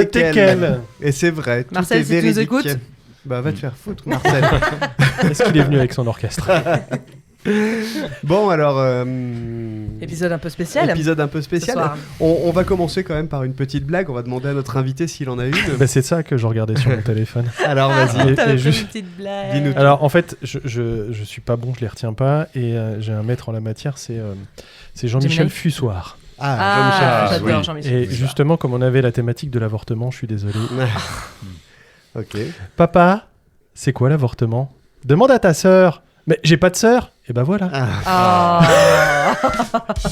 Teckel. Et c'est vrai, tout Marcel, est si tu nous véridique. écoutes. Bah va te faire foutre, Marcel. Est-ce qu'il est venu avec son orchestre? Bon alors, Épisode un peu spécial. épisode un peu ce spécial. soir. On va commencer quand même par une petite blague. On va demander à notre invité s'il en a une. Bah, c'est ça que je regardais sur mon téléphone. Alors vas-y. Et- T'avais et fait juste- une petite blague. Dis-nous tout. Alors en fait, je suis pas bon, je les retiens pas, et j'ai un maître en la matière, c'est Jean-Michel Gemini. Fussoir. Ah, Jean-Michel. j'adore oui. Jean-Michel. Et justement, comme on avait la thématique de l'avortement, je suis désolé. Ok. Papa, c'est quoi l'avortement? Demande à ta sœur. Mais j'ai pas de sœur. Et ben voilà. Ah.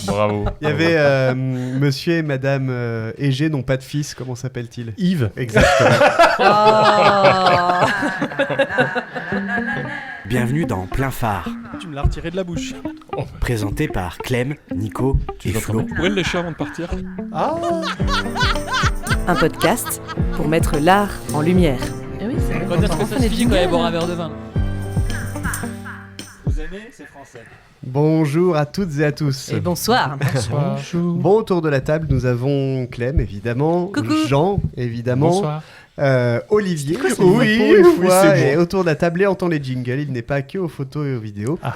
Bravo. Il y avait monsieur et madame Égée n'ont pas de fils. Comment s'appelle-t-il? Yves. Exactement. Ah. Bienvenue dans Plein Phare, Tu me l'as retiré de la bouche. présenté par Clem, Nico et Flo. Où est le chat avant de partir? Un podcast pour mettre l'art en lumière. Eh oui, c'est Quand est-ce que ça se finit quand il boire un verre de vin? Vous aimez? C'est français. Bonjour à toutes et à tous. Et bonsoir. Bonjour. Bon, autour de la table, nous avons Clem, évidemment. Coucou. Jean, évidemment. Bonsoir. Olivier. quoi, c'est Oui, pour une une fois. fois, Et autour de la table, et entend les jingles. Il n'est pas que aux photos et aux vidéos. Ah.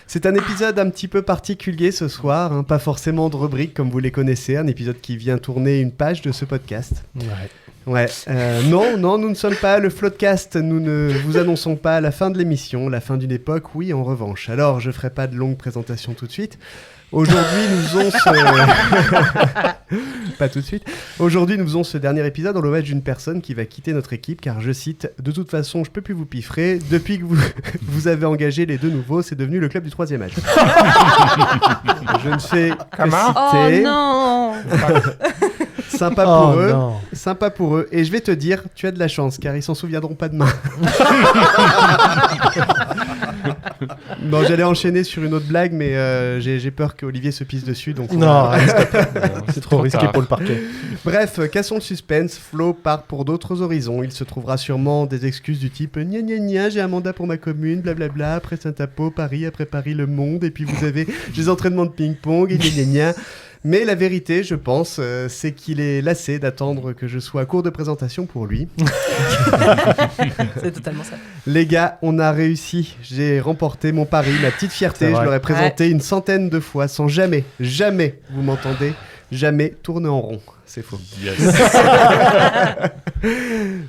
C'est un épisode un petit peu particulier ce soir. Hein, pas forcément de rubrique comme vous les connaissez. Un épisode qui vient tourner une page de ce podcast. Ouais. Ouais. Non, nous ne sommes pas le Floodcast. Nous ne vous annonçons pas la fin de l'émission, la fin d'une époque, oui, en revanche. Alors, je ferai pas de longue présentation tout de suite. Aujourd'hui, nous faisons pas tout de suite. Aujourd'hui, nous faisons ce dernier épisode en l'hommage d'une personne qui va quitter notre équipe, car je cite, de toute façon, je peux plus vous piffrer. Depuis que vous avez engagé les deux nouveaux, c'est devenu le club du 3e âge. Je ne fais que Oh citer. non. Sympa pour Oh, eux. non. Sympa pour eux. Et je vais te dire, tu as de la chance, car ils s'en souviendront pas demain. Non, j'allais enchaîner sur une autre blague, mais j'ai peur qu'Olivier se pisse dessus. Donc Non, c'est trop risqué tard. pour le parquet. Bref, cassons le suspense. Flo part pour d'autres horizons. Il se trouvera sûrement des excuses du type gna gna gna, j'ai un mandat pour ma commune, blablabla. Après Saint-Apo, Paris, après Paris, Le Monde. Et puis vous avez des entraînements de ping-pong et gna gna gna. Mais la vérité, je pense, c'est qu'il est lassé d'attendre que je sois à court de présentation pour lui. C'est totalement ça. Les gars, on a réussi. J'ai remporté mon pari, ma petite fierté. C'est Je vrai. l'aurais présenté une centaine de fois sans jamais, vous m'entendez, jamais tourner en rond. C'est faux. Yes.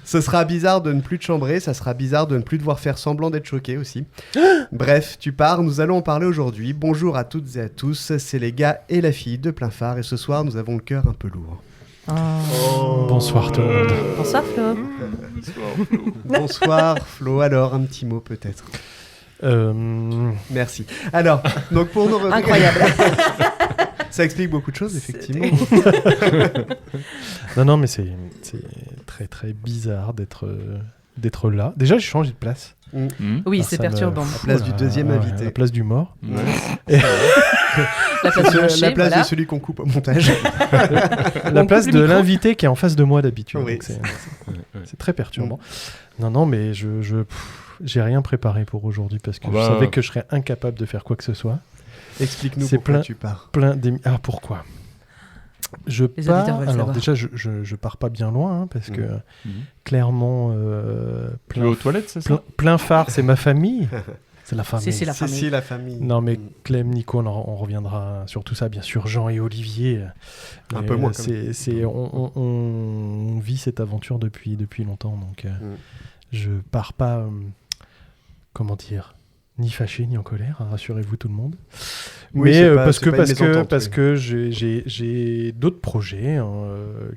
Ce sera bizarre de ne plus te chambrer, ça sera bizarre de ne plus devoir faire semblant d'être choqué aussi. Bref, tu pars, nous allons en parler aujourd'hui. Bonjour à toutes et à tous, c'est les gars et la fille de Plein Phare et ce soir nous avons le cœur un peu lourd. Bonsoir tout le monde. Bonsoir Flo. Bonsoir Flo, alors un petit mot peut-être. Merci. Alors, donc pour nos rubriques- Incroyable. Ça explique beaucoup de choses effectivement. Non, mais c'est très très bizarre d'être là. Déjà, j'ai changé de place. Hmm. Oui, Ah, c'est ça me- perturbant. La place du deuxième Ouais, invité. La place du mort. Ouais. La place du marché, La place voilà. de celui qu'on coupe au montage. La place coupe le de micro. l'invité qui est en face de moi d'habitude. Oui. Donc c'est très perturbant. Non, mais j'ai rien préparé pour aujourd'hui parce que Oh bah. je savais que je serais incapable de faire quoi que ce soit. Explique-nous C'est pourquoi plein- tu pars. Ah, pourquoi? Je Les auditeurs pars. veulent Alors savoir. déjà, je pars pas bien loin hein, parce que Mhm. clairement, Tu vas aux toilettes, c'est ça? plein phare, c'est ma famille. C'est la famille. C'est la C'est famille. si la famille. Non, mais Clem, Nico, on reviendra sur tout ça, bien sûr. Jean et Olivier. Un Mais, peu moins, on vit cette aventure depuis longtemps, donc Mm. je pars pas, comment dire, ni fâché ni en colère, hein, rassurez-vous tout le monde. Oui, Mais c'est pas- parce c'est pas une mésentente, parce oui. que j'ai d'autres projets hein,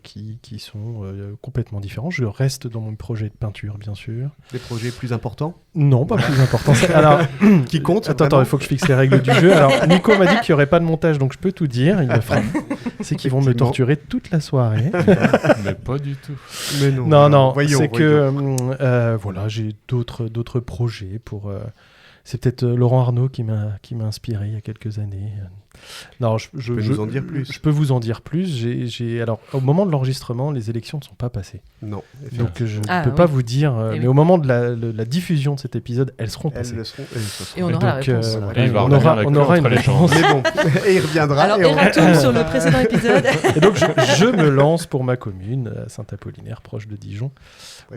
qui sont complètement différents. Je reste dans mon projet de peinture, bien sûr. Des projets plus importants Non, pas plus important. Alors, qui comptent. Attends, vraiment il faut que je fixe les règles du jeu. Alors, Nico m'a dit qu'il n'y aurait pas de montage, donc je peux tout dire. Il le fera. C'est qu'ils vont me Effectivement. torturer toute la soirée. Mais pas du tout. Mais non. Non, voyons, c'est voyons. que voilà, j'ai d'autres projets pour. C'est peut-être Laurent Arnaud qui m'a inspiré il y a quelques années. Non, Tu peux nous en dire plus. Je peux vous en dire plus. Alors, au moment de l'enregistrement, les élections ne sont pas passées. Non. Donc, je Ah, ne peux oui. pas vous dire. Eh mais oui. au moment de la diffusion de cet épisode, elles seront Elles passées. le seront. Et on aura la réponse. Et il va on revenir aura, avec on eux aura une entre les jambes. réponse. Mais bon, et il reviendra. Alors, et on- erratum sur le précédent épisode. Et donc, je me lance pour ma commune, Saint-Apollinaire, proche de Dijon,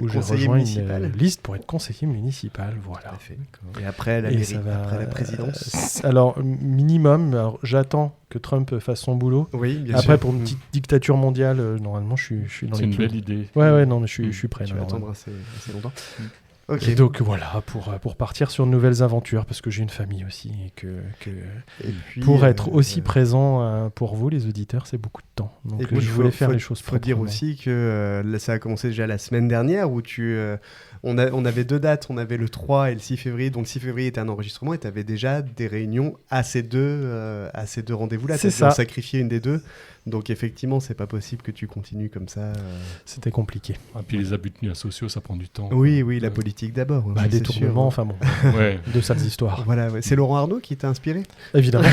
où je conseiller rejoins municipal. une liste pour être conseiller municipal. Voilà. Et après la Et mairie, ça va- après la présidence. Alors, minimum, alors, j'attends que Trump fasse son boulot. Oui, bien Après, sûr. pour une petite dictature mondiale, normalement, je suis dans C'est les une clous. belle idée. Ouais, non, mais je suis prêt. Tu là, vas vraiment. attendre assez longtemps. Mm. Ok. Et donc voilà, pour partir sur de nouvelles aventures, parce que j'ai une famille aussi, et que Et puis, pour être aussi présent pour vous, les auditeurs, c'est beaucoup de temps. Donc et puis, je voulais faire les choses faut dire proprement. aussi que là, ça a commencé déjà la semaine dernière où on avait 2 dates, on avait le 3 et le 6 février. Donc 6 février était un enregistrement et tu avais déjà des réunions à ces deux rendez-vous-là. C'est T'as dû en ça. sacrifier une des deux. Donc effectivement, c'est pas possible que tu continues comme ça. C'était compliqué. Ah, puis les abus de nuits sociaux, ça prend du temps. Oui, la politique d'abord. Bah, oui, c'est détournement, sûr. enfin bon, Ouais. de sales histoires. Voilà, ouais. C'est Laurent Arnaud qui t'a inspiré. Évidemment.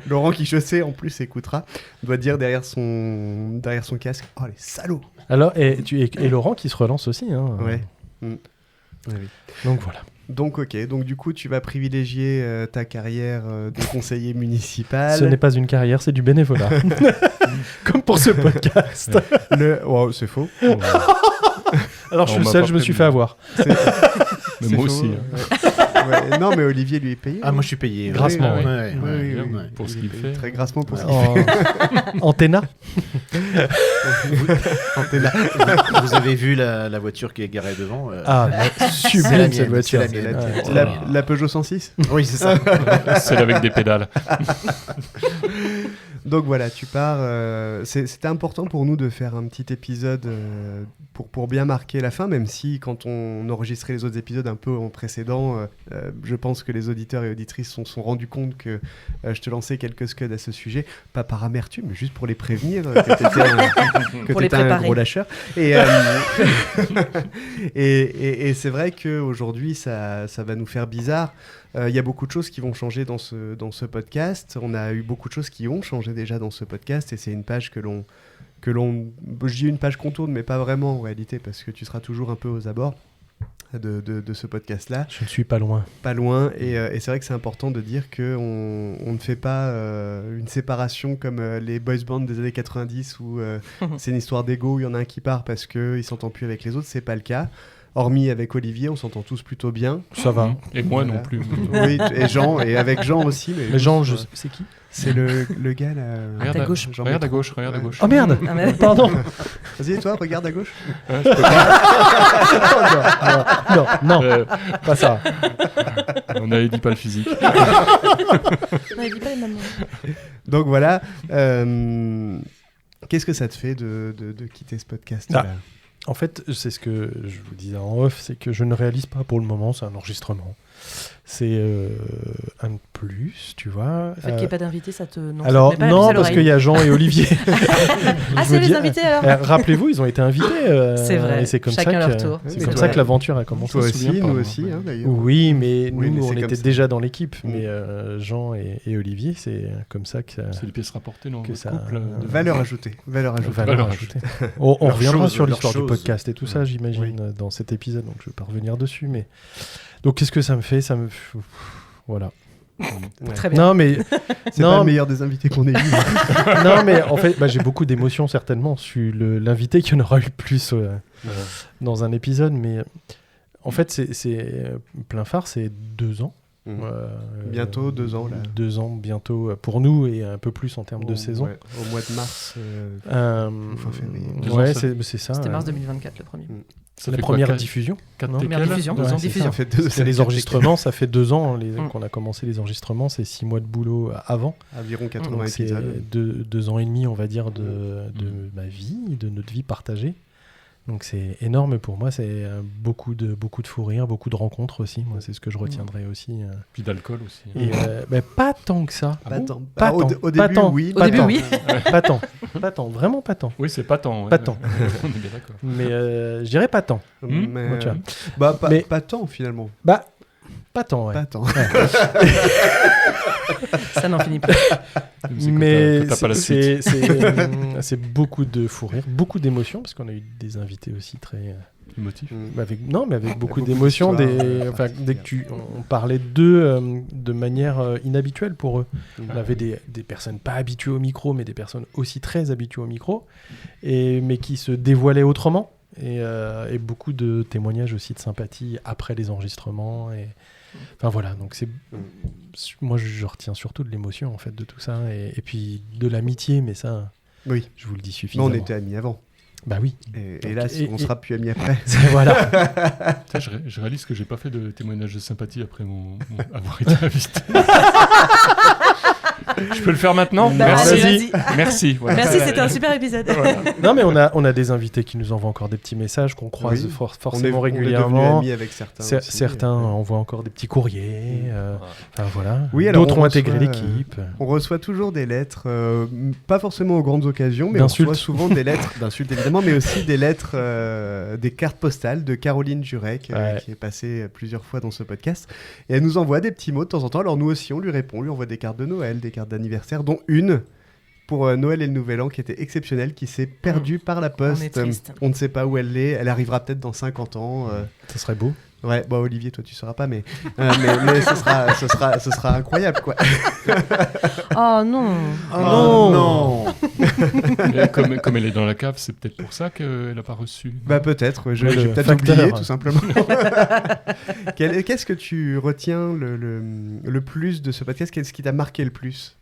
Laurent qui, je sais, en plus écoutera, doit dire derrière son casque, oh les salauds. Alors, et Laurent qui se relance aussi. Hein. Ouais. Oui, oui. Donc voilà. Donc ok, donc du coup tu vas privilégier ta carrière de conseiller municipal. Ce n'est pas une carrière, c'est du bénévolat. Comme pour ce podcast. Oh, c'est faux. Alors je suis On le m'a seul, pas je me suis prévenu. fait avoir. C'est- Mais c'est moi faux. aussi. Ouais, non mais Olivier lui est payé. Ah, moi je suis payé. Grassement, ouais. oui. Ouais, Oui, ouais, oui, ouais. oui. Pour ce Il qu'il est payé fait. très grassement pour ce qu'il fait. Antenna. Antenna. Vous avez vu la voiture qui est garée devant Ah, c'est sublime la cette mienne, voiture. c'est la mienne. Ouais. La Peugeot 106. Oui, c'est ça. Celle avec des pédales. Donc voilà, tu pars. C'était important pour nous de faire un petit épisode pour bien marquer la fin, même si quand on enregistrait les autres épisodes un peu en précédent, je pense que les auditeurs et auditrices se sont rendus compte que je te lançais quelques scuds à ce sujet, pas par amertume, mais juste pour les prévenir que Pour les t'étais un préparer. gros lâcheur. Et, et c'est vrai qu'aujourd'hui, ça va nous faire bizarre. Il y a beaucoup de choses qui vont changer dans ce podcast. On a eu beaucoup de choses qui ont changé déjà dans ce podcast et c'est une page que l'on je dis une page qu'on tourne mais pas vraiment en réalité parce que tu seras toujours un peu aux abords de ce podcast-là. Je ne suis pas loin. Pas loin et c'est vrai que c'est important de dire qu'on ne fait pas une séparation comme les boys bands des années 90 où c'est une histoire d'ego où il y en a un qui part parce qu'il ne s'entend plus avec les autres. C'est pas le cas. Hormis avec Olivier, on s'entend tous plutôt bien. Ça va. Et moi Voilà. non plus. Oui, et Jean, et avec Jean aussi. Mais Jean, c'est qui? C'est le gars là. Regarde à à gauche. gauche. Regarde à gauche. Regarde à gauche. Oh merde. Ah, mais- Pardon. Vas-y, toi, regarde à gauche. Ouais, je peux pas. non, pas ça. On avait dit pas le physique. On avait dit pas les mamans. Donc voilà. Qu'est-ce que ça te fait de quitter ce podcast-là En fait, c'est ce que je vous disais en off, c'est que je ne réalise pas pour le moment, c'est un enregistrement. C'est un de plus, tu vois. Le fait qu'il n'y ait pas d'invité, ça te. Non, Alors, ça te met pas la non, puce à parce l'oreille. qu'il y a Jean et Olivier. Ah, Je c'est me les dis, invités alors rappelez-vous, ils ont été invités. C'est vrai. Et c'est comme Chacun ça leur que, tour. c'est Mais comme toi- ça que l'aventure a commencé. Toi me aussi, souviens pas, nous moi. aussi, hein, d'ailleurs. Oui, mais Oui, nous, mais on c'est comme était ça. déjà dans l'équipe. Mm. Mais Jean et Olivier, c'est comme ça que C'est les pièces rapportées dans Que le ça- couple. Valeur ajoutée. Valeur ajoutée. valeur ajoutée. On Leur reviendra chose, sur leur l'histoire du chose. podcast et tout ça, j'imagine, dans cet épisode. Donc, je ne vais pas revenir dessus. Mais donc, qu'est-ce que ça me fait? Voilà. Ouais. Très bien. Non, mais C'est Non, pas le mais- meilleur des invités qu'on ait eu. non, mais en fait, j'ai beaucoup d'émotions certainement sur l'invité qui en aura eu plus dans un épisode. Mais en fait, c'est plein phare, c'est 2 ans. Bientôt 2 ans, là. 2 ans bientôt pour nous et un peu plus en termes de saison. Ouais, au mois de mars. Fin février. 2 ans, Ouais, ça- c'est ça. C'était ouais. mars 2024 le premier. Ça La fait quoi, première quatre- diffusion. quatre non Première TKL? diffusion, Ouais, deuxième c'est diffusion. Ça fait 2 C'est les enregistrements, ça fait 2 ans Mm. qu'on a commencé les enregistrements, c'est 6 mois de boulot avant. Environ 80 Donc c'est épisodes. 2 ans et demi, on va dire, de ma vie, de notre vie partagée. Donc c'est énorme pour moi, c'est beaucoup de fou rire, beaucoup de rencontres aussi. Moi, c'est ce que je retiendrai aussi. Puis d'alcool aussi. Et pas tant que ça. Pas tant. Pas Au tant. au Pas début, tant. oui. Au début, tant. oui. Pas tant. Pas tant. Vraiment pas tant. Oui, c'est pas tant. ouais. Pas tant. On est bien d'accord. Mais je dirais pas tant. Mais, Moi, tu vois. bah, Mais- pas tant, finalement. Bah, Pas tant, ouais. Pas tant. Ça n'en finit plus. Mais t'as pas la c'est beaucoup de fou rire, beaucoup d'émotions, parce qu'on a eu des invités aussi très... Émotif. avec beaucoup beaucoup d'émotions. d'histoires, Dès que on parlait d'eux de manière inhabituelle pour eux. On avait des personnes pas habituées au micro, mais des personnes aussi très habituées au micro, mais qui se dévoilaient autrement. Et beaucoup de témoignages aussi de sympathie après les enregistrements. Enfin voilà, donc moi je retiens surtout de l'émotion en fait de tout ça, et puis de l'amitié, mais ça, Oui. je vous le dis Mais suffisamment. on était amis avant. Bah oui. Et là, on sera plus amis après. Voilà. Je réalise que j'ai pas fait de témoignage de sympathie après avoir été invité. Je peux le faire maintenant? Bah, Merci. allez, vas-y. Merci. Voilà. Merci, c'était un super épisode. Non, mais on a des invités qui nous envoient encore des petits messages qu'on croise Oui. forcément On est régulièrement. devenus amis avec certains. aussi. Certains envoient encore des petits courriers. Enfin voilà. Oui, alors D'autres on ont intégré reçoit, l'équipe. On reçoit toujours des lettres, pas forcément aux grandes occasions, mais D'insultes. on reçoit souvent des lettres d'insultes évidemment, mais aussi des lettres, des cartes postales de Caroline Jurek, Ouais. qui est passée plusieurs fois dans ce podcast. Et elle nous envoie des petits mots de temps en temps. Alors nous aussi, on lui répond, on lui envoie des cartes de Noël, des cartes d'anniversaire, dont une pour Noël et le Nouvel An qui était exceptionnelle, qui s'est perdue par la poste. On est triste. On ne sait pas où elle est. Elle arrivera peut-être dans 50 ans. Ça serait beau. Ouais, bon Olivier, toi tu sauras pas, mais ce sera incroyable quoi. Oh non. Oh non. Mais comme elle est dans la cave, c'est peut-être pour ça qu'elle n'a pas reçu. Bah peut-être, j'ai Le peut-être facteur. oublié tout simplement. Qu'est-ce que tu retiens le plus de ce podcast? Qu'est-ce qui t'a marqué le plus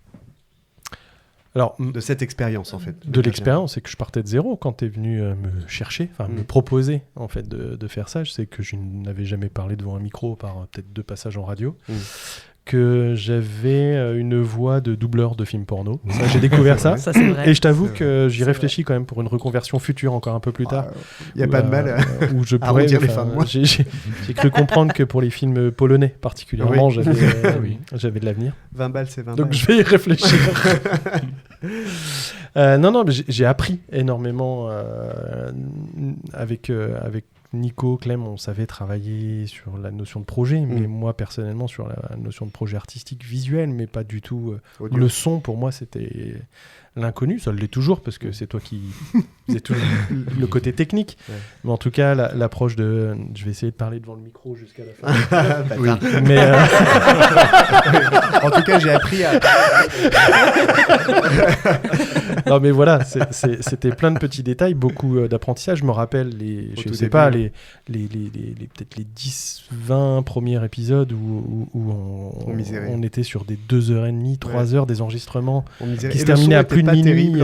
Alors, de cette expérience en fait? de l'expérience, c'est que je partais de zéro quand tu es venu me chercher, me proposer en fait de faire ça. Je sais que je n'avais jamais parlé devant un micro par peut-être 2 passages en radio. Que j'avais une voix de doubleur de film porno. Ça, j'ai découvert ça. Ça, c'est vrai. Et je t'avoue C'est que j'y C'est réfléchis quand même pour une reconversion future encore un peu plus tard. Il n'y a pas de mal. Où je à pourrais, arrondir les enfin, fins de mois. j'ai cru comprendre que pour les films polonais particulièrement, Oui. j'avais de l'avenir. 20 balles, c'est 20 Donc balles. je vais y réfléchir. Non, mais j'ai appris énormément avec Nico, Clem, on savait travailler sur la notion de projet, mais moi personnellement sur la notion de projet artistique visuel, mais pas du tout. Audio. Le son, pour moi, c'était l'inconnu. Ça l'est toujours parce que c'est toi qui faisais tout le côté technique. Ouais. Mais en tout cas, l'approche de. Je vais essayer de parler devant le micro jusqu'à la fin. Oui. Mais En tout cas, j'ai appris à. non, mais voilà, c'était plein de petits détails, beaucoup d'apprentissage. Je me rappelle peut-être les 10-20 premiers épisodes où on était sur des 2h30, 3h des enregistrements qui se terminaient à plus de minuit.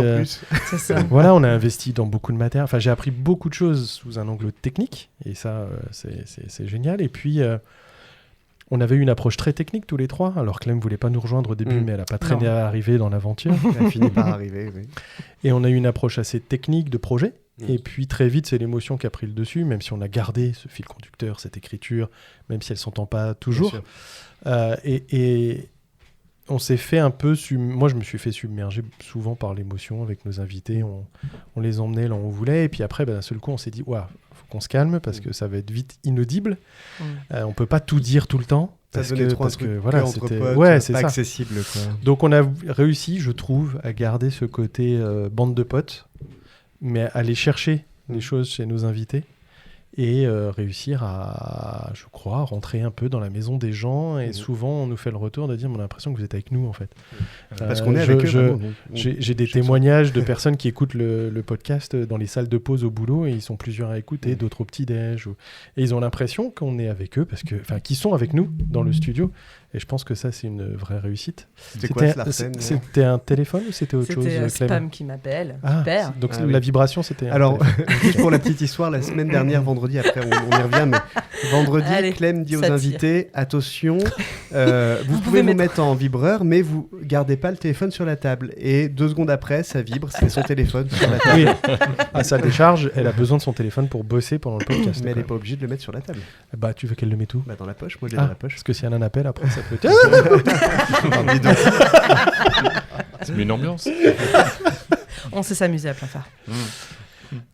C'est ça. Voilà, on a investi dans beaucoup de matériel. Enfin, j'ai appris beaucoup de choses sous un angle technique, et ça, c'est génial. Et puis, on avait une approche très technique tous les trois. Alors, Clem ne voulait pas nous rejoindre au début, mais elle n'a pas traîné à arriver dans l'aventure. Elle a fini par arriver, oui. Et on a eu une approche assez technique de projet. Et puis très vite, c'est l'émotion qui a pris le dessus, même si on a gardé ce fil conducteur, cette écriture, même si elle ne s'entend pas toujours. Et on s'est fait un peu... Moi, je me suis fait submerger souvent par l'émotion avec nos invités. On les emmenait là où on voulait. Et puis après, d'un seul coup, on s'est dit, il faut qu'on se calme parce que ça va être vite inaudible. On ne peut pas tout dire tout le temps. Ça donnait trop un truc voilà, entre c'était potes, c'est pas ça. accessible, quoi. Donc on a réussi, je trouve, à garder ce côté bande de potes, mais à aller chercher les choses chez nos invités et réussir à, je crois, rentrer un peu dans la maison des gens. Et souvent, on nous fait le retour de dire, on a l'impression que vous êtes avec nous, en fait. Parce qu'on est avec eux. Vraiment, j'ai des témoignages de personnes qui écoutent le podcast dans les salles de pause au boulot, et ils sont plusieurs à écouter, d'autres au petit-déj. Et ils ont l'impression qu'on est avec eux, qu'ils sont avec nous dans le studio. Et je pense que ça, c'est une vraie réussite. C'était un téléphone ou c'était autre chose, C'était Clem? Spam qui m'appelle. Super. Donc la vibration, c'était... Alors, juste pour la petite histoire, la semaine dernière, vendredi, après on y revient, mais vendredi, Allez, Clem dit aux ça invités, attention, vous pouvez vous mettre en vibreur, mais vous gardez pas le téléphone sur la table. Et 2 secondes après, ça vibre, c'est son téléphone sur la table. Oui. À sa décharge, elle a besoin de son téléphone pour bosser pendant le podcast. Mais elle n'est pas obligée de le mettre sur la table. Bah, tu veux qu'elle le mette où? Bah, dans la poche, moi je l'ai dans la poche. Parce que si elle a un appel, après, ça peut être... Ça met une ambiance. On sait s'amuser à plein phare.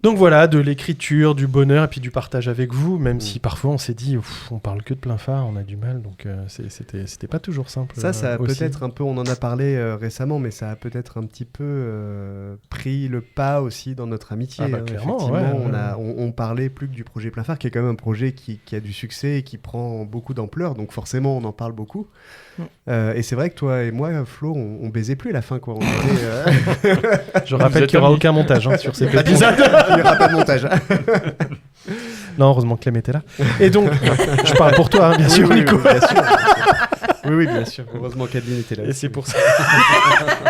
Donc voilà, de l'écriture, du bonheur et puis du partage avec vous, même si parfois on s'est dit, on parle que de plein phare, on a du mal, donc c'était pas toujours simple. Ça a aussi. peut-être un peu, on en a parlé récemment, mais ça a peut-être un petit peu pris le pas aussi dans notre amitié. Ah bah, clairement, Effectivement, on parlait plus que du projet plein phare, qui est quand même un projet qui a du succès et qui prend beaucoup d'ampleur, donc forcément on en parle beaucoup. Et c'est vrai que toi et moi, Flo, on baisait plus à la fin, quoi. On était, Je rappelle qu'il n'y aura aucun montage sur cet épisode. Il n'y aura pas de montage. Non, heureusement que Clem était là. Et donc, je parle pour toi, bien sûr, Nico. Oui, bien sûr. Oui, bien sûr. Heureusement qu'Adeline était là. Et c'est pour ça.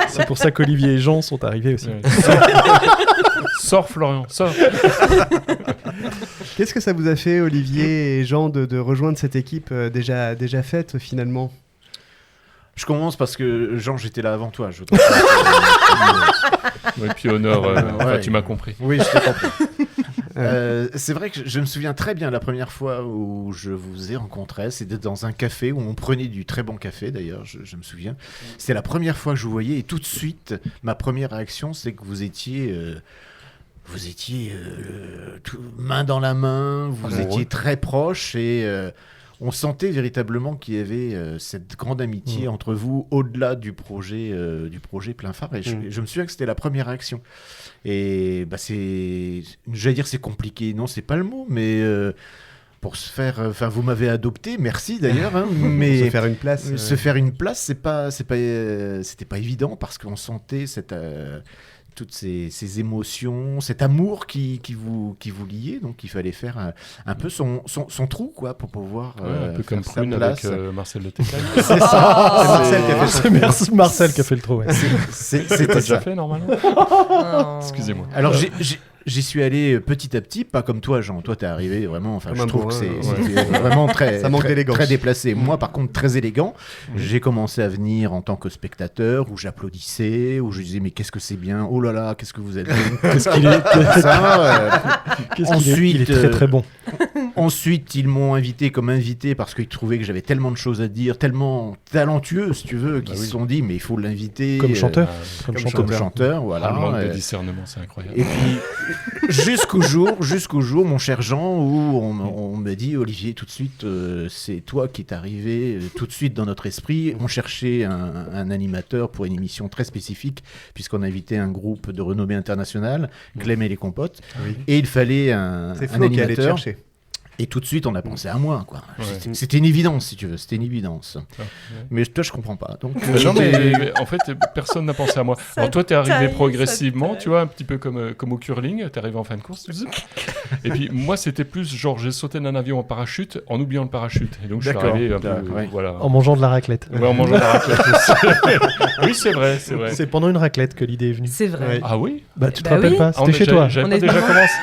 C'est pour ça qu'Olivier et Jean sont arrivés aussi. Ouais. Sors, Florian, sors. Qu'est-ce que ça vous a fait, Olivier et Jean, de rejoindre cette équipe déjà faite, finalement ? Je commence parce que Jean, j'étais là avant toi. Et puis Honor, ouais. tu m'as compris. Oui, je t'ai compris. C'est vrai que je me souviens très bien la première fois où je vous ai rencontré, c'était dans un café où on prenait du très bon café d'ailleurs, je me souviens. C'était la première fois que je vous voyais et tout de suite, ma première réaction, c'est que vous étiez main dans la main, vous étiez très proches et on sentait véritablement qu'il y avait cette grande amitié entre vous au-delà du projet plein phare. Et je me souviens que c'était la première réaction. Et bah j'allais dire c'est compliqué. Non, c'est pas le mot, mais pour se faire, vous m'avez adopté, merci d'ailleurs. Hein, mais se faire une place. Se faire une place, c'était pas évident parce qu'on sentait toutes ces émotions, cet amour qui vous liait, donc il fallait faire un peu son trou, quoi, pour pouvoir un peu comme faire sa Prune place. avec Marcel de Tecaille. C'est ça. C'est Marcel qui a fait le trou. Ouais. C'était déjà ça. fait normalement. Excusez-moi. Alors j'y suis allé petit à petit, pas comme toi, Jean. Toi, t'es arrivé vraiment. Enfin, Comme je un trouve bourrin, que c'était vraiment très, Ça manque très, d'élégance. très déplacé. Moi, par contre, très élégant. J'ai commencé à venir en tant que spectateur, où j'applaudissais, où je disais mais qu'est-ce que c'est bien. Oh là là, qu'est-ce que vous êtes bien. Qu'est-ce qu'il est Ensuite, il est très très bon. Ensuite, ils m'ont invité comme invité parce qu'ils trouvaient que j'avais tellement de choses à dire, tellement talentueux, si tu veux, qu'ils se sont dit mais il faut l'inviter Comme chanteur. comme chanteur, voilà. Le manque de discernement, c'est incroyable. Et puis jusqu'au jour, mon cher Jean, où on me dit Olivier, tout de suite, c'est toi qui es arrivé tout de suite dans notre esprit. On cherchait un animateur pour une émission très spécifique, puisqu'on invitait un groupe de renommée internationale, Clem et les Compotes, et il fallait un Flo qui allait te animateur. chercher. Et tout de suite, on a pensé à moi, quoi. Ouais. C'était une évidence, si tu veux. C'était une évidence. Ouais. Mais toi, je comprends pas. Donc, Non, mais en fait, personne n'a pensé à moi. Alors toi, t'es arrivé taille, progressivement, ça taille. tu vois, un petit peu comme au curling. T'es arrivé en fin de course. Et puis moi, c'était plus genre, j'ai sauté d'un avion en parachute en oubliant le parachute. Et donc, je suis D'accord. arrivé un peu, Ouais. voilà. En mangeant de la raclette. Ouais, en mangeant de la raclette aussi. Oui, c'est vrai. C'est pendant une raclette que l'idée est venue. C'est vrai. Ouais. Ah oui. Bah, tu te Bah rappelles oui. pas, Ah, c'était chez toi. J'avais On pas est déjà vraiment- commencé.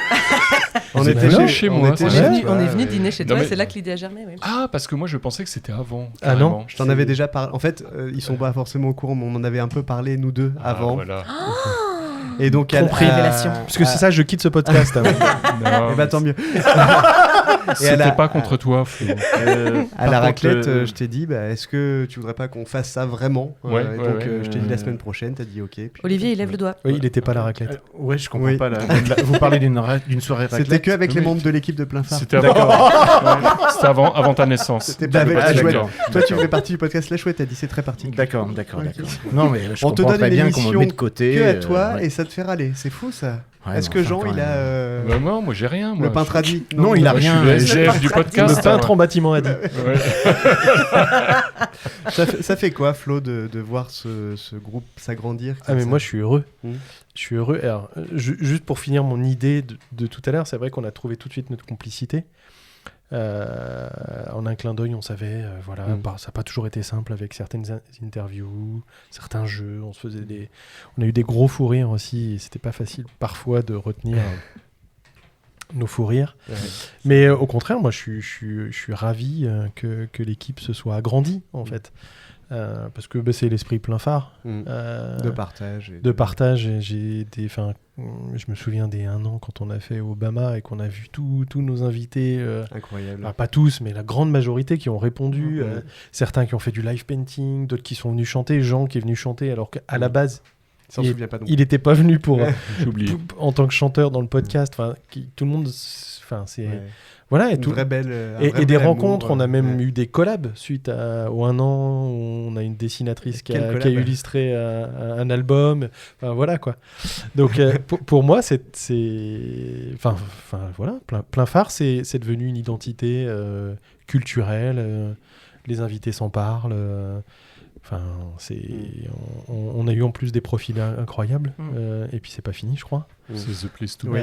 On Vous était êtes chez chez moi, c'est On vrai. est venu, toi, on est venu dîner chez Non, toi mais- et c'est là que l'idée a germé. Oui. Ah, parce que moi, je pensais que c'était avant. Ah non. carrément. Je t'en avais déjà parlé. En fait, ils sont pas forcément au courant, mais on en avait un peu parlé, nous deux, Ah, avant. voilà. Et donc, Compris. Révélation. Parce que c'est ça, je quitte ce podcast. Non, Et bah tant mieux. Et à C'était la- pas contre toi, Flo. À la Par raclette, contre, je t'ai dit, bah, est-ce que tu voudrais pas qu'on fasse ça vraiment Ouais, Et ouais, donc, ouais. je t'ai dit la semaine prochaine, t'as dit ok. Puis- Olivier, il lève le doigt. Oui, il était pas à la raclette. ouais, je comprends Oui. pas. Vous parlez d'une soirée raclette. C'était que avec les Oui. membres de l'équipe de plein phare. C'était C'était avant ta naissance. C'était pas avec Ah, la chouette. d'accord. Toi, tu fais partie du podcast La Chouette, t'as dit c'est très particulier. D'accord. Ok. Non, mais je On te comprends donne très une bien qu'on me émission met de côté. Que à toi ouais. et ça te fait râler. C'est fou ça. Ouais, Est-ce mais que enfin, Jean, quand il a même. Bah, moi, j'ai rien. Moi. le peintre a dit Non, il a Moi, je rien. suis le SGF du Le podcast. peintre en bâtiment a dit. Ouais. Ça fait quoi, Flo, de voir ce groupe s'agrandir Ah comme mais ça moi je suis heureux. Mm. Je suis heureux. Alors, juste pour finir mon idée de tout à l'heure, c'est vrai qu'on a trouvé tout de suite notre complicité. En un clin d'œil, on savait, voilà, ça n'a pas toujours été simple avec certaines interviews, certains jeux. On a eu des gros fous rires aussi, et c'était pas facile parfois de retenir nos fous rires. Ouais. Mais au contraire, moi je suis ravi que l'équipe se soit agrandie en fait. Parce que c'est l'esprit plein phare. De partage. De partage. Et je me souviens des 1 an quand on a fait Obama et qu'on a vu tous nos invités, Incroyable. alors pas tous, mais la grande majorité qui ont répondu. Certains qui ont fait du live painting, d'autres qui sont venus chanter, Jean qui est venu chanter alors qu'à la base, s'en souvient pas non plus. Il était pas venu pour J'ai oublié. en tant que chanteur dans le podcast. Enfin, tout le monde. Enfin, c'est voilà et Une tout. vraie belle, Et des rencontres. On a même eu des collabs suite au 1 an où on a une dessinatrice qui a illustré un album. Enfin voilà quoi. Donc pour moi enfin voilà, plein phare, c'est devenu une identité culturelle. Les invités s'en parlent. Enfin, on a eu en plus des profils incroyables. Et puis c'est pas fini, je crois. C'est The Place to Be.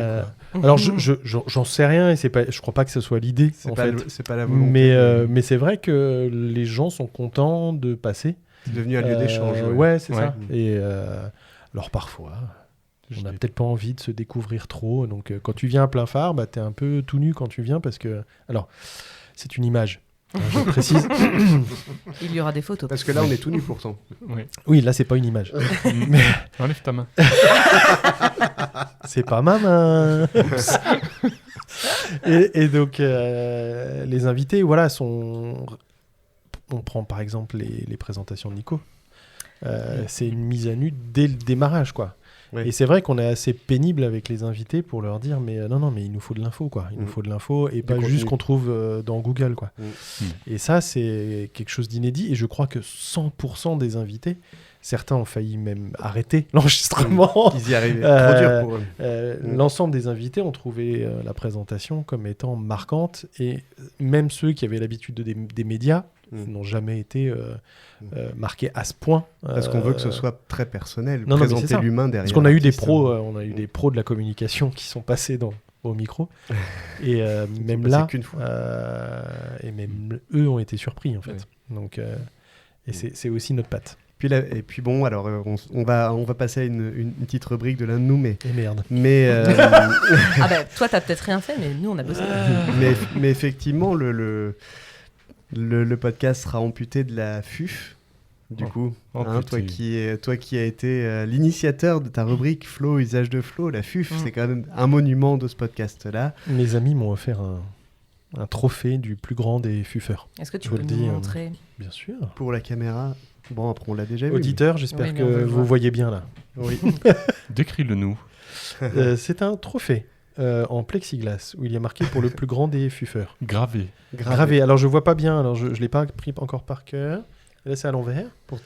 Alors j'en sais rien et je crois pas que ce soit l'idée. C'est pas la volonté. Mais c'est vrai que les gens sont contents de passer. C'est devenu un lieu d'échange. Ouais, c'est ça. Et alors parfois, on n'a peut-être pas envie de se découvrir trop. Donc quand tu viens à plein phare, t'es un peu tout nu quand tu viens parce que alors c'est une image. Je précise. Il y aura des photos. Parce que là, on est tout nus pourtant. Oui, là, c'est pas une image. Mais... Enlève ta main. C'est pas ma main. et donc, les invités, voilà, sont... On prend par exemple les présentations de Nico. C'est une mise à nu dès le démarrage, quoi. Oui. Et c'est vrai qu'on est assez pénible avec les invités pour leur dire mais non mais il nous faut de l'info quoi, il nous faut de l'info et pas juste qu'on trouve dans Google quoi. Et ça c'est quelque chose d'inédit et je crois que 100% des invités, certains ont failli même arrêter l'enregistrement. Ils y arrivaient, trop dur pour eux. L'ensemble des invités ont trouvé la présentation comme étant marquante et même ceux qui avaient l'habitude des médias n'ont jamais été marqués à ce point. Parce qu'on veut que ce soit très personnel, non, présenter l'humain derrière. Parce qu'on a eu des pros, on a eu des pros de la communication qui sont passés au micro. Et même là, et même eux ont été surpris en fait. Ouais. Donc, et c'est aussi notre patte. Et puis bon, alors on va passer à une petite rubrique de l'un de nous, mais... Et merde. Mais ah bah toi t'as peut-être rien fait, mais nous on a bossé. mais effectivement, le podcast sera amputé de la FUF, du coup. Toi qui as été l'initiateur de ta rubrique Flow, usage de Flow, la FUF, c'est quand même un monument de ce podcast-là. Mes amis m'ont offert un trophée du plus grand des fufeurs. Est-ce que tu peux nous montrer Bien sûr. Pour la caméra. Bon, après on l'a déjà vu. Auditeur, j'espère que vous voyez bien là. Oui. Décris-le nous. C'est un trophée. En plexiglas où il y a marqué pour le plus grand des fufeurs. Gravé. Alors je vois pas bien, alors je l'ai pas pris encore par cœur. Là c'est à l'envers. Pour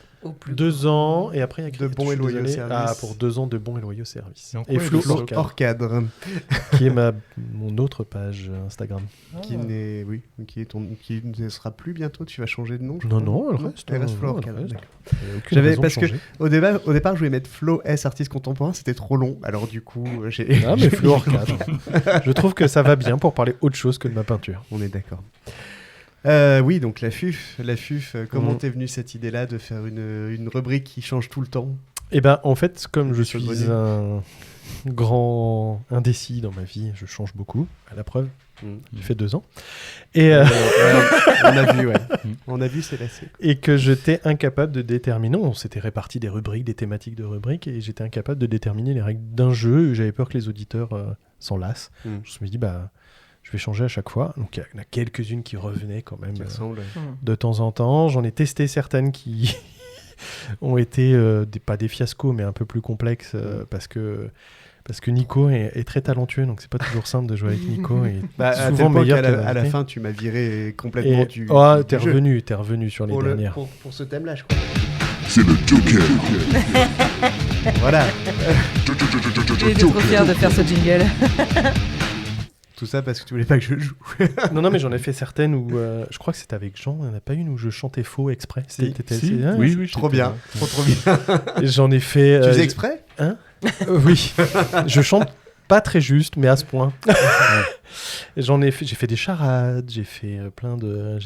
2 ans et après il y a de bons et loyaux services. Ah, pour 2 ans de bons et loyaux services. Et Flo hors cadre. Qui est mon autre page Instagram. Qui ne sera plus bientôt. Tu vas changer de nom. Non, elle reste Flo hors cadre. Parce que au départ je voulais mettre Flo S artiste contemporain, c'était trop long. Alors du coup j'ai. Ah mais Flo hors cadre. Je trouve que ça va bien pour parler autre chose que de ma peinture. On est d'accord. Oui, donc la FUF, comment t'es venue cette idée-là de faire une rubrique qui change tout le temps ? Eh ben, en fait, comme je suis un grand indécis dans ma vie, je change beaucoup, à la preuve. J'ai fait 2 ans. Et on a vu, c'est lassé. Et que j'étais incapable de déterminer, on s'était réparti des rubriques, des thématiques de rubriques, et j'étais incapable de déterminer les règles d'un jeu, j'avais peur que les auditeurs s'en lassent. Je me suis dit, je vais changer à chaque fois. Donc, il y en a quelques-unes qui revenaient quand même de temps en temps. J'en ai testé certaines qui ont été, pas des fiascos, mais un peu plus complexes parce que Nico est très talentueux, donc c'est pas toujours simple de jouer avec Nico. Et souvent meilleur à la fin, tu m'as viré complètement du t'es revenu sur les dernières. Pour ce thème-là, je crois. C'est le Joker. Voilà. J'étais trop fier de faire ce jingle. Tout ça parce que tu voulais pas que je joue. Non, mais j'en ai fait certaines où je crois que c'était avec Jean. Il n'y en a pas une où je chantais faux exprès. Oui, trop bien. Trop bien. Et j'en ai fait. Tu faisais exprès ? Oui. Je chante pas très juste, mais à ce point. J'ai fait des charades, j'ai fait plein de.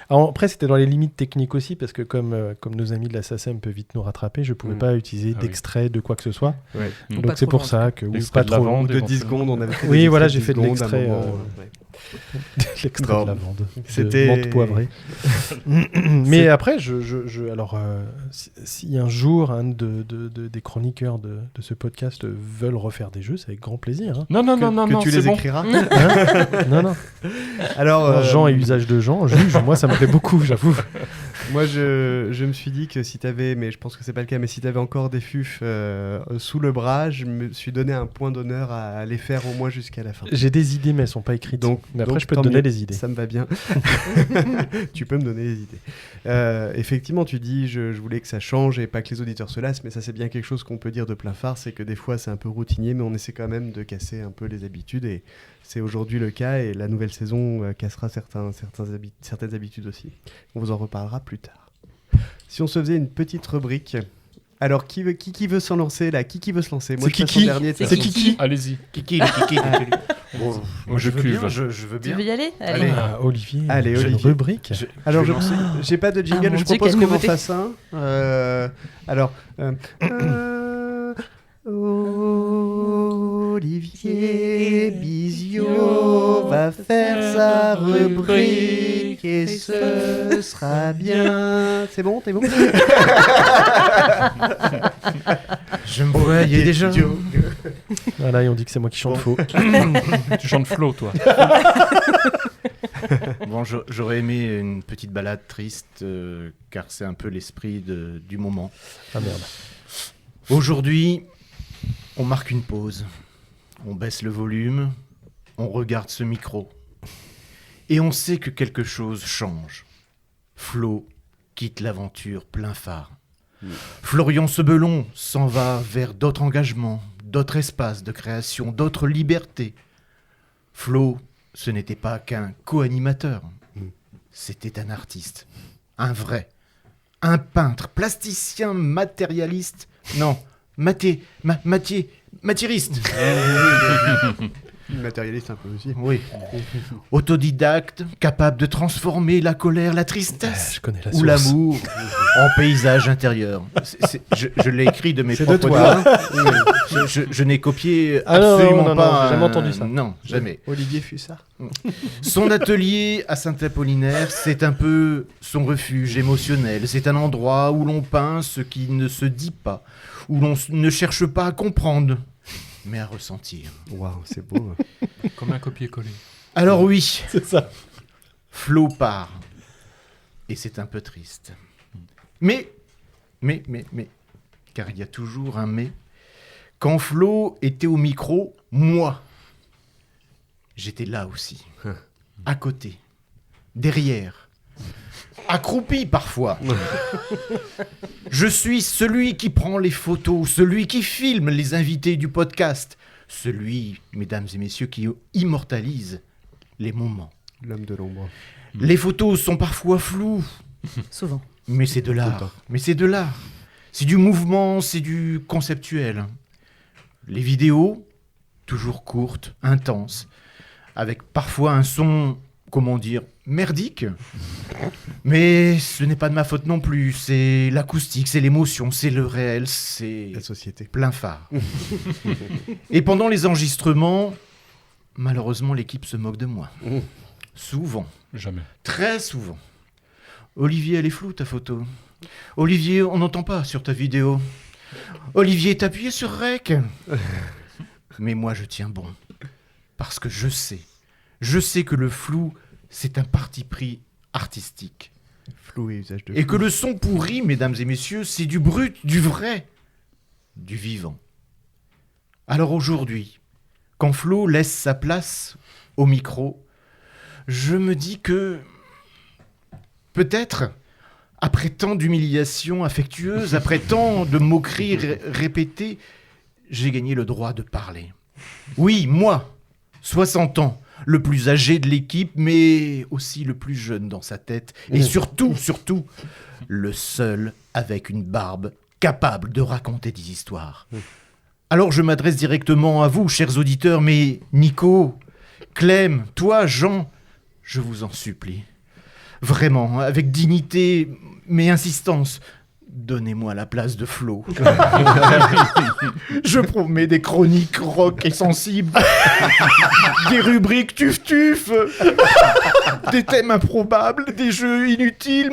Alors, après, c'était dans les limites techniques aussi, parce que comme nos amis de la SACEM peuvent vite nous rattraper, je pouvais pas utiliser d'extrait de quoi que ce soit. Ouais. Donc c'est pour ça que pas trop long, de 10 secondes, on avait fait. Oui, voilà, j'ai fait de l'extrait. L'extrait de la vende. C'était menthe poivrée. Mais après, alors, si un jour un des chroniqueurs de ce podcast veulent refaire des jeux, c'est avec grand plaisir. Hein. Non, que tu les écriras. Non. Alors, Jean et usage de Jean, juge, moi ça me plaît beaucoup, j'avoue. Moi, je me suis dit que si t'avais, mais je pense que c'est pas le cas, mais si t'avais encore des fufs sous le bras, je me suis donné un point d'honneur à les faire au moins jusqu'à la fin. J'ai des idées, mais elles sont pas écrites. Mais après, je peux te donner les idées. Ça me va bien. Tu peux me donner les idées. Effectivement, tu dis, je voulais que ça change et pas que les auditeurs se lassent, mais ça, c'est bien quelque chose qu'on peut dire de plein phare, c'est que des fois, c'est un peu routinier, mais on essaie quand même de casser un peu les habitudes, et c'est aujourd'hui le cas, et la nouvelle saison cassera certaines habitudes aussi. On vous en reparlera plus tard. Si on se faisait une petite rubrique, alors qui veut s'en lancer là? Qui veut se lancer? Moi, c'est Kiki. C'est Kiki. Allez-y. Kiki. Bon, moi, je cuve. Je veux Tu bien. veux y aller? Allez. Olivier. Allez, j'ai une Olivier. rubrique. Alors, je vais lancer. j'ai pas de jingle, mon je Dieu, propose quelle qu'on en nouveauté. fasse un. Olivier Bizio va faire sa rubrique et ce sera bien. C'est bon, t'es bon? Je me voyais déjà. Voilà, et on dit que c'est moi qui chante faux. Tu chantes Flo, toi. Bon, j'aurais aimé une petite balade triste, car c'est un peu l'esprit du moment. Ah merde. Aujourd'hui, on marque une pause. On baisse le volume, on regarde ce micro. Et on sait que quelque chose change. Flo quitte l'aventure plein phare. Florian Sebelon s'en va vers d'autres engagements, d'autres espaces de création, d'autres libertés. Flo, ce n'était pas qu'un co-animateur. C'était un artiste. Un vrai. Un peintre, plasticien, matérialiste. Non, matériste. Matérialiste un peu aussi. Oui. Autodidacte, capable de transformer la colère, la tristesse Je connais la ou source. l'amour en paysage intérieur. Je l'ai écrit de mes C'est de propres toi. doigts. Je n'ai copié Ah non, absolument non, pas. j'ai jamais entendu ça. Non, jamais. Olivier Fussard. Son atelier à Saint-Apollinaire, c'est un peu son refuge émotionnel. C'est un endroit où l'on peint ce qui ne se dit pas, où l'on ne cherche pas à comprendre, mais à ressentir. Waouh, c'est beau. Comme un copier-coller. Alors oui, C'est ça. Flo part. Et c'est un peu triste. Mais, car il y a toujours un mais. Quand Flo était au micro, moi, j'étais là aussi. À côté. Derrière. Accroupi parfois. Je suis celui qui prend les photos, celui qui filme les invités du podcast, celui, mesdames et messieurs, qui immortalise les moments. L'homme de l'ombre. Les photos sont parfois floues, Souvent. mais c'est de Tout le l'art. temps. Mais c'est de l'art. C'est du mouvement, c'est du conceptuel. Les vidéos, toujours courtes, intenses, avec parfois un son, comment dire, merdique. Mais ce n'est pas de ma faute non plus. C'est l'acoustique, c'est l'émotion, c'est le réel, c'est La société. plein phare. Et pendant les enregistrements, malheureusement, l'équipe se moque de moi. Souvent. Jamais. Très souvent. Olivier, elle est floue ta photo. Olivier, on n'entend pas sur ta vidéo. Olivier, t'as appuyé sur Rec. Mais moi, je tiens bon. Parce que je sais que le flou, c'est un parti pris artistique. Flou et usage de Et que le son pourri, mesdames et messieurs, c'est du brut, du vrai, du vivant. Alors aujourd'hui, quand Flo laisse sa place au micro, je me dis que peut-être, après tant d'humiliations affectueuses, après tant de moqueries répétées, j'ai gagné le droit de parler. Oui, moi, 60 ans, le plus âgé de l'équipe, mais aussi le plus jeune dans sa tête. Et surtout, le seul avec une barbe capable de raconter des histoires. Alors je m'adresse directement à vous, chers auditeurs, mais Nico, Clem, toi, Jean, je vous en supplie. Vraiment, avec dignité, mais insistance, donnez-moi la place de Flo. Je promets des chroniques rock et sensibles, des rubriques tuf-tuf, des thèmes improbables, des jeux inutiles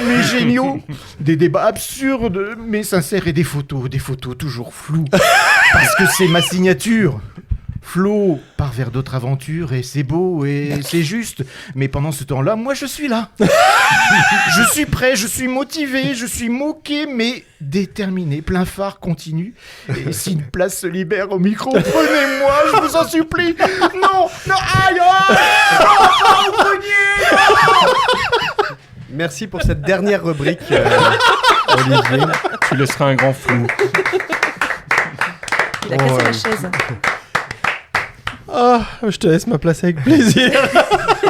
mais géniaux, des débats absurdes mais sincères et des photos toujours floues. Parce que c'est ma signature. Flo part vers d'autres aventures et c'est beau et c'est juste. Mais pendant ce temps-là, moi je suis là. Je suis prêt, je suis motivé, je suis moqué mais déterminé. Plein phare continue. Et si une place se libère au micro, prenez-moi, je vous en supplie. Non, non, aïe, Merci pour cette dernière rubrique, Olivier. Tu laisseras un grand flou. Il a cassé la chaise. Ah, je te laisse ma place avec plaisir.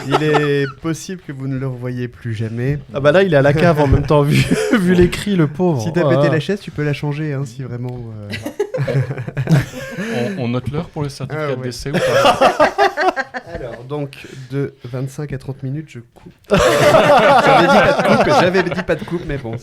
Il est possible que vous ne le revoyez plus jamais. Ah bah là, il est à la cave en même temps, vu les cris, le pauvre. Si t'as pété la chaise, tu peux la changer, hein, si vraiment... On note l'heure pour le certificat Ah, de ouais. décès ou pas? Alors, donc, de 25 à 30 minutes, je coupe. J'avais dit pas de coupe, mais bon.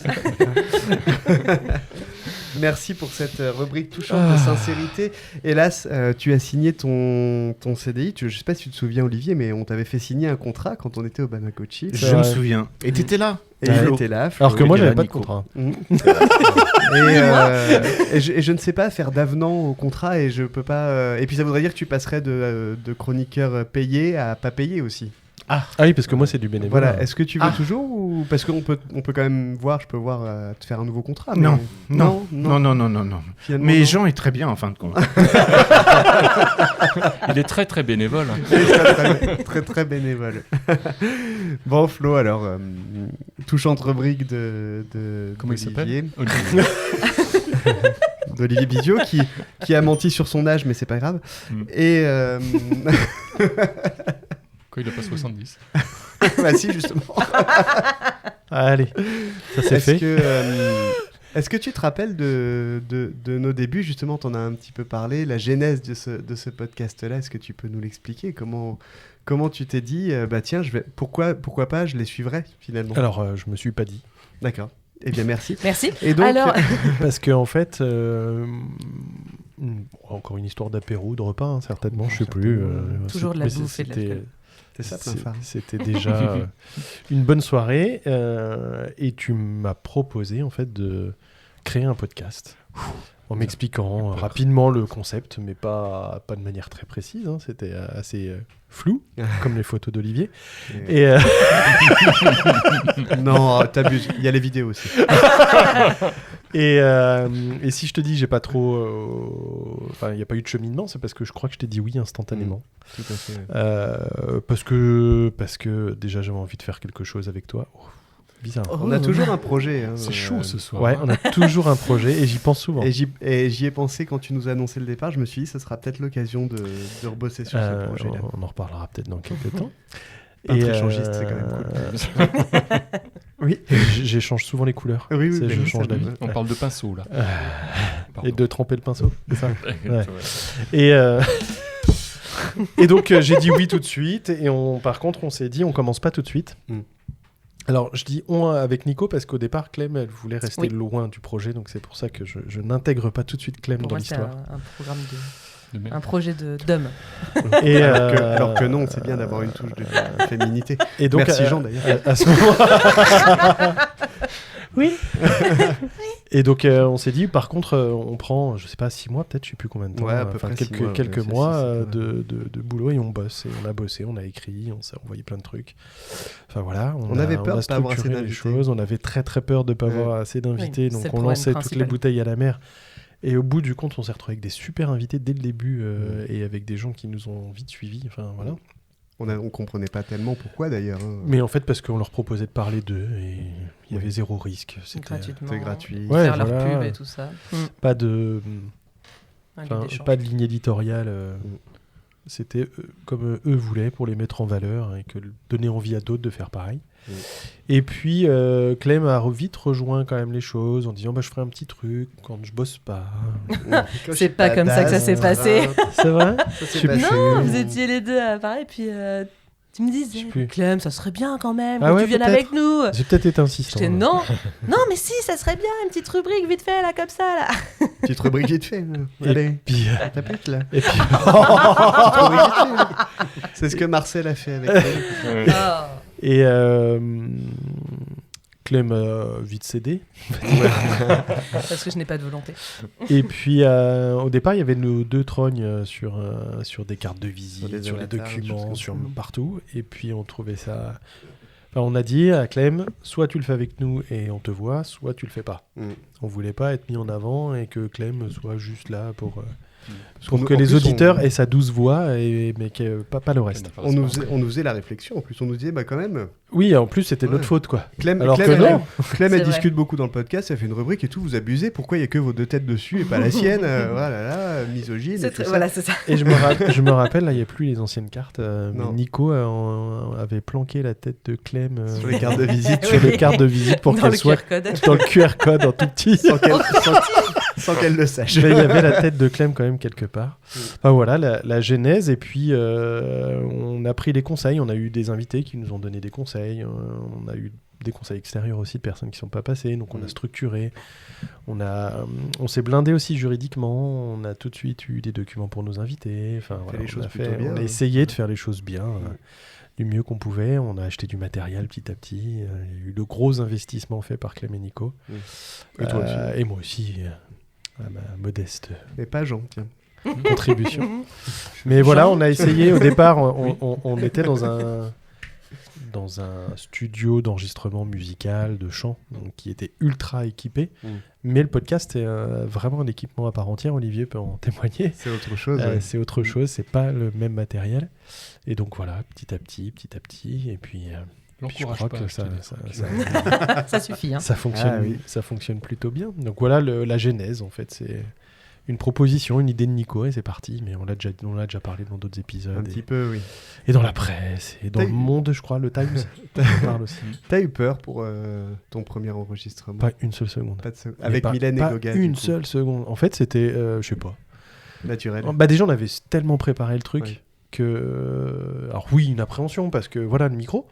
Merci pour cette rubrique touchante de sincérité. Hélas, tu as signé ton CDI. Je sais pas si tu te souviens, Olivier, mais on t'avait fait signer un contrat quand on était au Bamakochi. Je me souviens. Et t'étais là. Et il était là. Flo. Alors que moi, il j'avais est pas là, de contrat. Et je ne sais pas faire d'avenant au contrat et je peux pas. Et puis ça voudrait dire que tu passerais de chroniqueur payé à pas payé aussi. Ah oui, parce que moi, c'est du bénévolat. Voilà. Est-ce que tu veux toujours ou parce qu'on peut quand même voir, je peux voir te faire un nouveau contrat. Mais... Non. Non. Mais Finalement, non. Jean est très bien en fin de compte. Il est très très bénévole. Très bénévole. Bon Flo, alors touchante rubrique de Comment il s'appelle? d'Olivier. D'Olivier Bizio qui a menti sur son âge, mais c'est pas grave. Et Quoi, il a pas 70. bah si justement. Allez, ça c'est fait. Est-ce que tu te rappelles de nos débuts, justement, t'en as un petit peu parlé, la genèse de ce podcast-là, est-ce que tu peux nous l'expliquer? Comment tu t'es dit, bah tiens, pourquoi pas, je les suivrai finalement? Alors, je me suis pas dit. D'accord. Eh bien, merci. Merci. Et donc, Alors, Parce que en fait, encore une histoire d'apéro, de repas, hein, certainement, je sais plus. Toujours de la bouffe et de l'alcool. c'est ça, plein phare. C'était déjà une bonne soirée et tu m'as proposé en fait de créer un podcast en m'expliquant rapidement le concept, mais pas de manière très précise. Hein, c'était assez flou, comme les photos d'Olivier. Et Non, t'abuses. Il y a les vidéos aussi. et si je te dis j'ai pas trop, enfin il n'y a pas eu de cheminement, c'est parce que je crois que je t'ai dit oui instantanément. Tout à fait. Parce que déjà j'avais envie de faire quelque chose avec toi. Bizarre. On a toujours un projet. Hein, C'est chaud ce soir. Ouais, on a toujours un projet et j'y pense souvent. Et j'y ai pensé quand tu nous as annoncé le départ. Je me suis dit, ça sera peut-être l'occasion de rebosser sur ce projet-là. On en reparlera peut-être dans quelques temps. Un échangiste, c'est quand même cool. Oui. J'échange souvent les couleurs. Oui, C'est- bah je oui, change ça d'avis. me- On parle de pinceau là. Pardon. Et de tremper le pinceau, c'est ça. Ouais. Et, et donc j'ai dit oui tout de suite. Et par contre, on s'est dit on commence pas tout de suite. Alors je dis on avec Nico parce qu'au départ Clem elle voulait rester Oui. loin du projet, donc c'est pour ça que je n'intègre pas tout de suite Clem pour dans moi, c'est l'histoire. un programme De merde. un projet d'homme. Et, Alors que non, c'est bien d'avoir une touche de féminité. Et donc, Merci Jean d'ailleurs. à ce moment oui. Et donc on s'est dit par contre on prend je sais pas 6 mois peut-être, je sais plus combien de temps, Ouais, à peu près 6 mois, quelques ouais, c'est mois 6, de boulot et on bosse et on a bossé, on a écrit, on s'est envoyé plein de trucs. Enfin voilà, On avait peur de pas avoir assez structuré les d'invités. choses, on avait très très peur de pas avoir assez d'invités, Oui, donc c'est le on problème lançait toutes les principal. bouteilles à la mer. Et au bout du compte, on s'est retrouvé avec des super invités dès le début et avec des gens qui nous ont vite suivis. Enfin voilà. On comprenait pas tellement pourquoi d'ailleurs. Hein. Mais en fait, parce qu'on leur proposait de parler d'eux et il y avait zéro risque. C'était Gratuitement. C'était gratuit. Ouais, faire voilà. leur pub et tout ça. pas de, Un enfin, lieu d'échange. pas de ligne éditoriale. C'était comme eux voulaient pour les mettre en valeur et que donner envie à d'autres de faire pareil. Et puis Clem a vite rejoint quand même les choses en disant bah, je ferai un petit truc quand je bosse pas. C'est pas comme ça que ça s'est passé. C'est vrai? Ça s'est Je sais passé. Non, vous étiez les deux à parler, puis tu me Je disais, sais plus. Clem, ça serait bien quand même, Ah que ouais, tu viennes peut-être. avec nous. J'ai peut-être été insistant. J'étais non, mais si, ça serait bien, une petite rubrique vite fait, là, comme ça, là. Petite rubrique vite fait. Et Allez, puis, tapette là. et puis Petite rubrique vite fait, là. C'est ce que Marcel a fait avec elle. Oh. Et Clem a vite cédé. Parce que je n'ai pas de volonté. Et puis, au départ, il y avait nos 2 trognes sur des cartes de visite, sur les documents, partout. Et puis, on trouvait ça... Enfin, on a dit à Clem, soit tu le fais avec nous et on te voit, soit tu le fais pas. On voulait pas être mis en avant et que Clem soit juste là pour que les auditeurs aient sa douce voix, mais pas le reste. On nous faisait la réflexion. En plus, on nous disait, quand même... Oui, en plus, c'était notre faute, quoi. Clem, elle discute beaucoup dans le podcast, elle fait une rubrique et tout, vous abusez, pourquoi il n'y a que vos 2 têtes dessus et pas la sienne voilà, misogyne. Voilà, c'est ça. Et je me rappelle, là, il n'y a plus les anciennes cartes, mais Nico avait planqué la tête de Clem sur les cartes de visite, pour qu'elle soit dans le QR code en tout petit. Sans qu'elle le sache. Mais il y avait la tête de Clem quand même quelque part. Enfin voilà, la genèse. Et puis, on a pris les conseils. On a eu des invités qui nous ont donné des conseils. On a eu des conseils extérieurs aussi de personnes qui ne sont pas passées. Donc, on a structuré. On s'est blindé aussi juridiquement. On a tout de suite eu des documents pour nos invités. Enfin, voilà, on a essayé de faire les choses bien. Du mieux qu'on pouvait. On a acheté du matériel petit à petit. Il y a eu de gros investissements faits par Clem et Nico. Et toi aussi. Et moi aussi. À ma modeste mais pas Jean, tiens. Contribution. Mais voilà, on a essayé au départ, on était dans un studio d'enregistrement musical, de chant, donc, qui était ultra équipé. Mais le podcast est vraiment un équipement à part entière, Olivier peut en témoigner. C'est autre chose. C'est autre chose, c'est pas le même matériel. Et donc voilà, petit à petit, et puis... je crois que ça suffit. Hein. Ça fonctionne plutôt bien. Donc voilà la genèse, en fait. C'est une proposition, une idée de Nico, et c'est parti. Mais on l'a déjà parlé dans d'autres épisodes. Un petit peu, oui. Et dans la presse, et dans le monde, je crois, le Times. On parle aussi. T'as eu peur pour ton premier enregistrement? Pas une seule seconde. Avec Mylène et Goga. Pas une seule seconde. En fait, c'était, je sais pas. Naturel. Déjà, on avait tellement préparé le truc. Ouais. Alors oui, une appréhension parce que voilà le micro,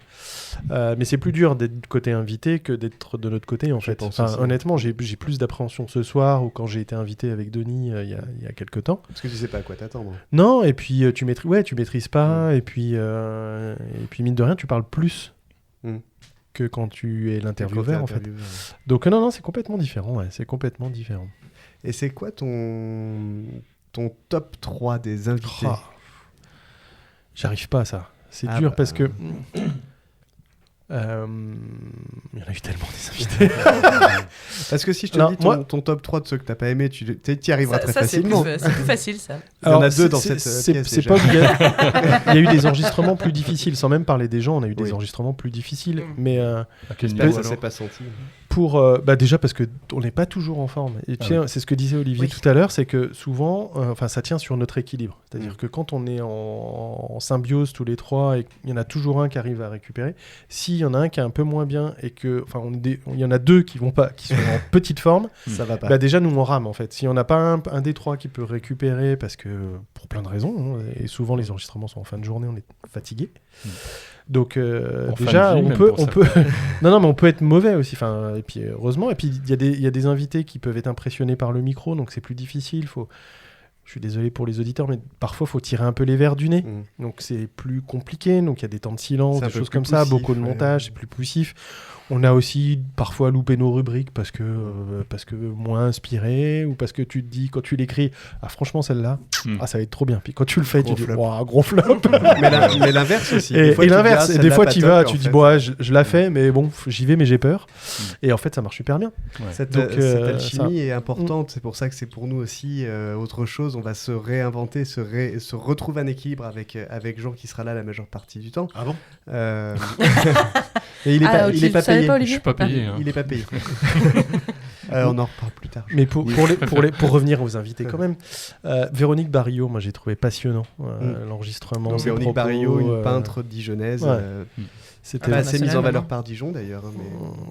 mais c'est plus dur d'être côté invité que d'être de notre côté en fait. Honnêtement, j'ai plus d'appréhension ce soir ou quand j'ai été invité avec Denis il y a quelques temps. Parce que tu sais pas à quoi t'attendre. Non, et puis tu maîtrises pas, et puis mine de rien, tu parles plus que quand tu es l'intervieweur en fait. Donc non, c'est complètement différent. Ouais, c'est complètement différent. Et c'est quoi ton top 3 des invités? J'arrive pas à ça. C'est dur parce que... il y en a eu tellement des invités. Parce que si je te dis ton top 3 de ceux que t'as pas aimé, tu y arriveras très facilement. C'est plus facile ça. Il y en a 2 dans cette pièce. C'est pas obligatoire. Il y a eu des enregistrements plus difficiles. Sans même parler des gens, on a eu des enregistrements plus difficiles. Mais ça s'est pas senti. Déjà parce qu'on n'est pas toujours en forme. Et c'est ce que disait Olivier tout à l'heure, c'est que souvent, ça tient sur notre équilibre. C'est-à-dire que quand on est en symbiose tous les 3 et qu'il y en a toujours un qui arrive à récupérer, s'il y en a un qui est un peu moins bien et que, il y en a 2 qui vont pas, qui sont en petite forme, ça va pas. Déjà nous on rame en fait. Si on n'a pas un des 3 qui peut récupérer, parce que pour plein de raisons, et souvent les enregistrements sont en fin de journée, on est fatigué. Donc déjà on peut non mais on peut être mauvais aussi, et puis heureusement, et puis il y a des invités qui peuvent être impressionnés par le micro, donc c'est plus difficile. Je suis désolé pour les auditeurs, mais parfois il faut tirer un peu les verres du nez, donc c'est plus compliqué, donc il y a des temps de silence, des choses comme ça, beaucoup de montage, c'est plus poussif. On a aussi parfois loupé nos rubriques parce que moins inspiré, ou parce que tu te dis quand tu l'écris, franchement celle-là, ça va être trop bien. Puis quand tu le fais, tu dis gros flop. mais l'inverse aussi. Et l'inverse, des fois tu vas, tu dis je la fais, mais bon, j'y vais, mais j'ai peur. Et en fait, ça marche super bien. Ouais. Cette alchimie est importante. C'est pour ça que c'est pour nous aussi autre chose. On va se réinventer, se retrouver un équilibre avec Jean qui sera là la majeure partie du temps. Ah bon Et il est pas payé. Je suis pas payé. Il est pas payé. On en reparle plus tard. Mais pour revenir aux invités quand même, Véronique Barillot, moi j'ai trouvé passionnant l'enregistrement. Donc, Véronique Barillot, une peintre dijonnaise. C'était assez mise en valeur par Dijon d'ailleurs.